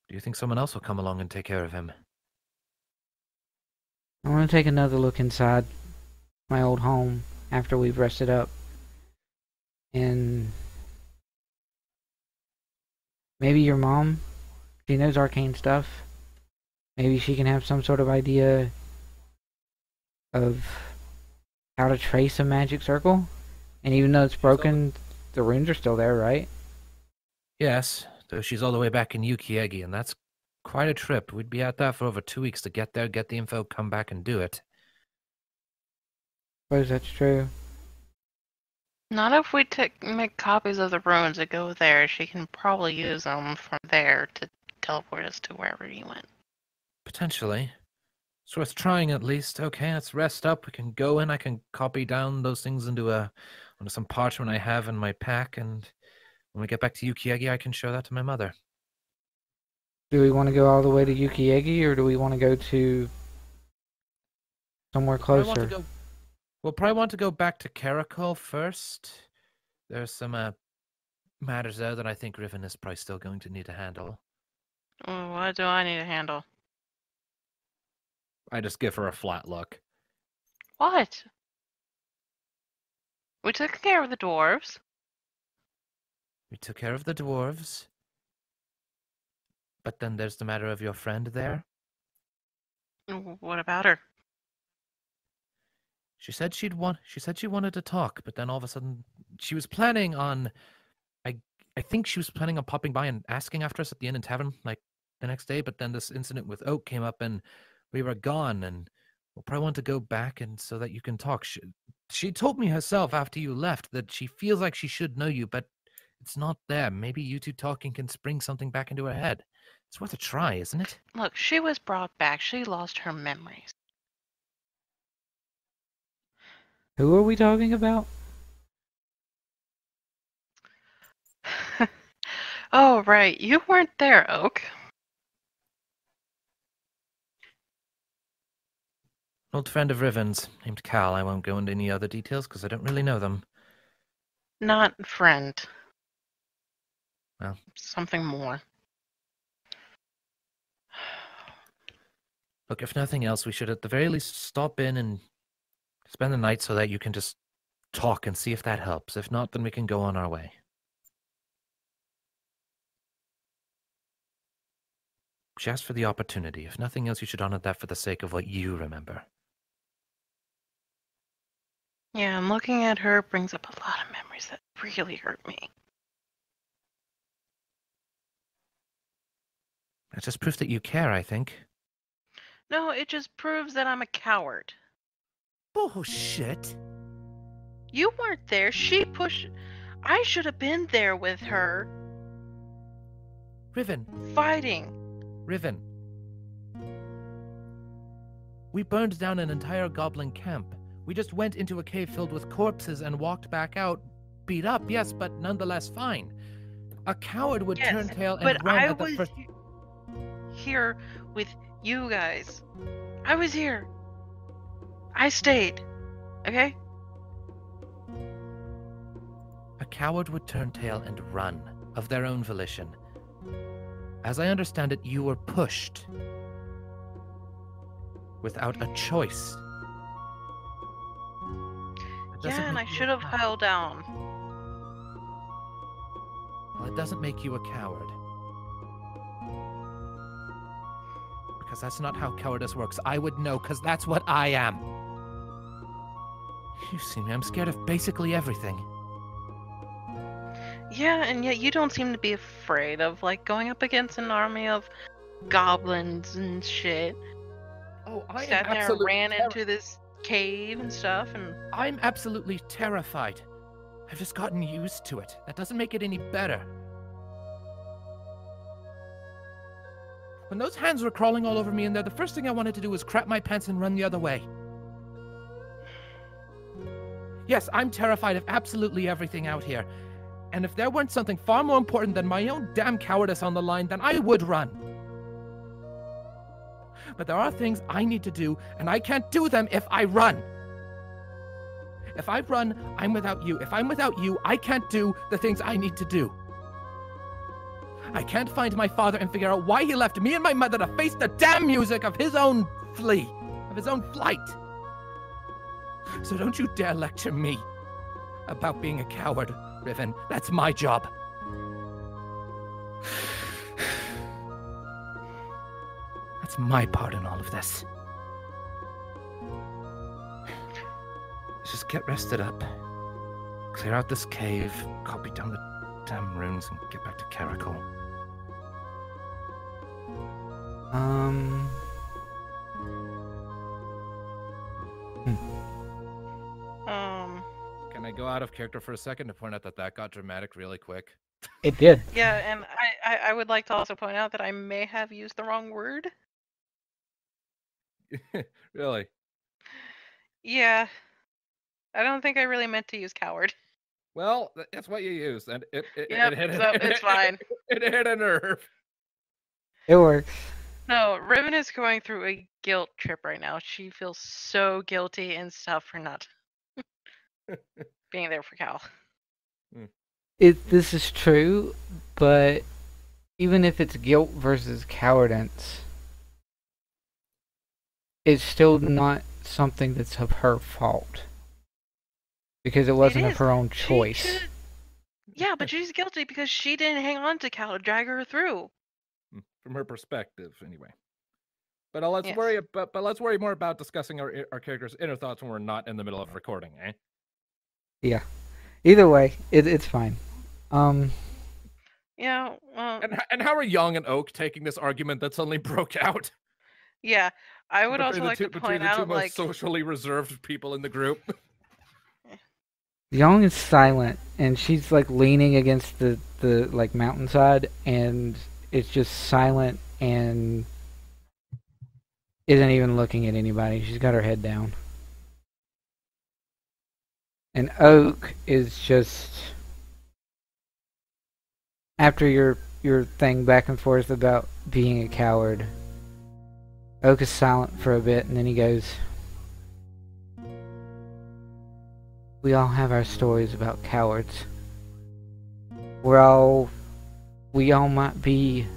do you think someone else will come along and take care of him? I want to take another look inside my old home after we've rested up. And maybe your mom, she knows arcane stuff. Maybe she can have some sort of idea of how to trace a magic circle. And even though it's broken, the runes are still there, right? Yes, though she's all the way back in Yukiegi, and that's quite a trip. We'd be at that for over 2 weeks to get there, get the info, come back and do it. I suppose that's true. Not if we make copies of the runes that go there. She can probably use them from there to teleport us to wherever he went. Potentially. It's worth trying at least. Okay, let's rest up. We can go in. I can copy down those things onto some parchment I have in my pack, and when we get back to Yukiegi, I can show that to my mother. Do we want to go all the way to Yukiegi, or do we want to go to somewhere closer? We'll probably want to go back to Karakul first. There's some matters there that I think Riven is probably still going to need to handle. What do I need to handle? I just give her a flat look. What? We took care of the dwarves. We took care of the dwarves. But then there's the matter of your friend there. What about her? She said she wanted to talk, but then all of a sudden she was planning on I think she was planning on popping by and asking after us at the inn and tavern like the next day, but then this incident with Oak came up and we were gone, and we'll probably want to go back and so that you can talk. She told me herself after you left that she feels like she should know you, but it's not there. Maybe you two talking can spring something back into her head. It's worth a try, isn't it? Look, she was brought back. She lost her memories. Who are we talking about? Oh, right. You weren't there, Oak. Old friend of Riven's, named Cal. I won't go into any other details because I don't really know them. Not friend. Well. Something more. Look, if nothing else, we should at the very least stop in and spend the night so that you can just talk and see if that helps. If not, then we can go on our way. She asked for the opportunity. If nothing else, you should honor that for the sake of what you remember. Yeah, and looking at her brings up a lot of memories that really hurt me. It's just proof that you care, I think. No, it just proves that I'm a coward. Bullshit. You weren't there. She pushed. I should have been there with her, Riven, fighting. Riven. We burned down an entire goblin camp. We just went into a cave filled with corpses and walked back out, beat up, yes, but nonetheless fine. A coward would turn tail and but run I at the was first... here with you guys. I was here. I stayed. Okay? A coward would turn tail and run, of their own volition. As I understand it, you were pushed. Without a choice. Yeah, and I should have held down. Well, it doesn't make you a coward. Because that's not how cowardice works. I would know, because that's what I am. You see me, I'm scared of basically everything. Yeah, and yet you don't seem to be afraid of, like, going up against an army of goblins and shit. Oh, I am Sat there and absolutely ran into this cave and stuff, and... I'm absolutely terrified. I've just gotten used to it. That doesn't make it any better. When those hands were crawling all over me in there, the first thing I wanted to do was crap my pants and run the other way. Yes, I'm terrified of absolutely everything out here. And if there weren't something far more important than my own damn cowardice on the line, then I would run. But there are things I need to do, and I can't do them if I run. If I run, I'm without you. If I'm without you, I can't do the things I need to do. I can't find my father and figure out why he left me and my mother to face the damn music of his own flee, of his own flight. So don't you dare lecture me about being a coward, Riven. That's my job. That's my part in all of this. Just get rested up. Clear out this cave, copy down the damn runes, and get back to Caracal. Can I go out of character for a second to point out that that got dramatic really quick? It did. Yeah, and I would like to also point out that I may have used the wrong word. Really? Yeah. I don't think I really meant to use coward. Well, that's what you used, and it Yep, so it's fine. It hit a nerve. It works. No, Riven is going through a guilt trip right now. She feels so guilty and stuff for not being there for Cal. This is true, but even if it's guilt versus cowardice, it's still not something that's of her fault. Because it wasn't of her own choice. Yeah, but she's guilty because she didn't hang on to Cal to drag her through. From her perspective, anyway. But let's worry about. But let's worry more about discussing our characters' inner thoughts when we're not in the middle of recording, eh? Yeah. Either way, it's fine. Yeah. And how are Young and Oak taking this argument that suddenly broke out? Yeah, I would also like to point out, the two most like, socially reserved people in the group. Young is silent, and she's like leaning against the like mountainside, and it's just silent and isn't even looking at anybody. She's got her head down. And Oak is just, after your thing back and forth about being a coward, Oak is silent for a bit, and then he goes, "We all have our stories about cowards. We all might be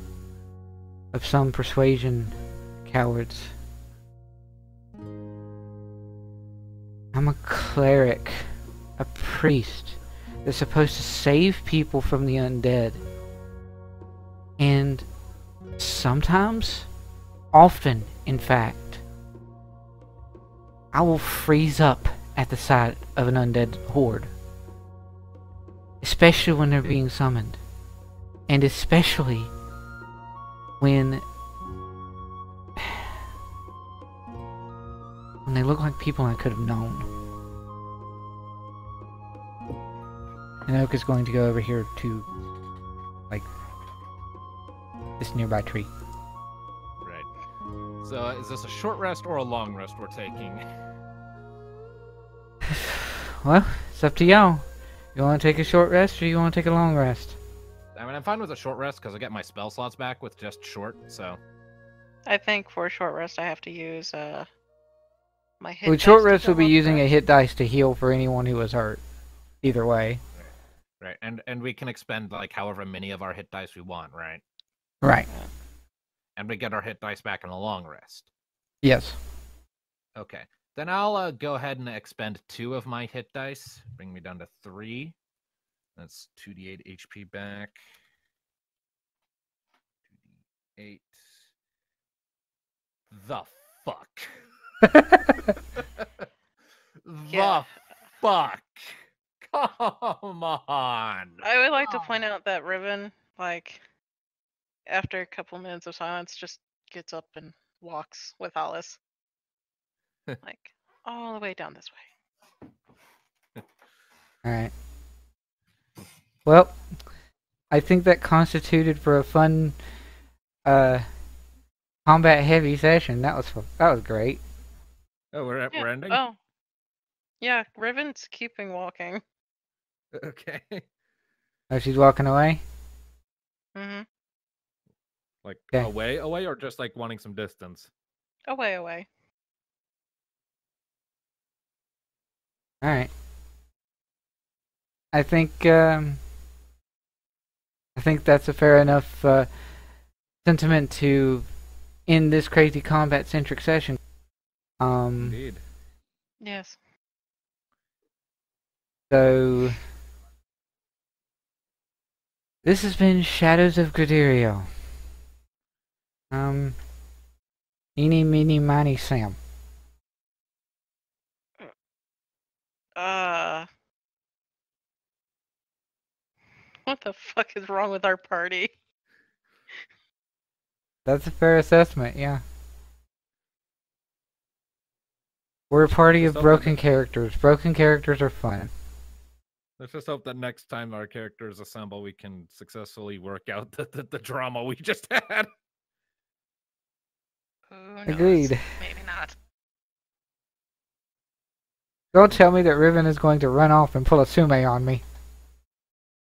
of some persuasion cowards. I'm a cleric, a priest that's supposed to save people from the undead. And sometimes, often in fact, I will freeze up at the sight of an undead horde. Especially when they're being summoned. And especially when they look like people I could have known. And Oak is going to go over here to, like, this nearby tree. Right. So, is this a short rest or a long rest we're taking? Well, it's up to y'all. You want to take a short rest or you want to take a long rest? I mean, I'm fine with a short rest because I get my spell slots back with just short, so... I think for a short rest, I have to use my hit. Well, short dice to rest will go be up, using right? a hit dice to heal for anyone who was hurt. Either way. Right, and we can expend, like, however many of our hit dice we want, right? Right. And we get our hit dice back in a long rest. Yes. Okay. Then I'll go ahead and expend 2 of my hit dice. Bring me down to 3. That's 2d8 HP back. 2d8. The fuck? Yeah. The fuck? Come on. I would like to point out that Riven, like, after a couple minutes of silence, just gets up and walks with Alice. Like, all the way down this way. Alright. Well, I think that constituted for a fun, combat-heavy session. That was great. Oh, we're ending? Oh. Yeah, Riven's keeping walking. Okay. Oh, she's walking away? Mm-hmm. Like, Okay. away, or just, like, wanting some distance? Away. Alright. I think that's a fair enough sentiment to end this crazy combat-centric session. Indeed. Yes. So this has been Shadows of Gradiriel. Eeny, meeny, miny, Sam. What the fuck is wrong with our party? That's a fair assessment, yeah. We're a party of broken characters. Broken characters are fun. Let's just hope that next time our characters assemble, we can successfully work out the drama we just had. Who knows? Agreed. Maybe not. Don't tell me that Riven is going to run off and pull a sume on me.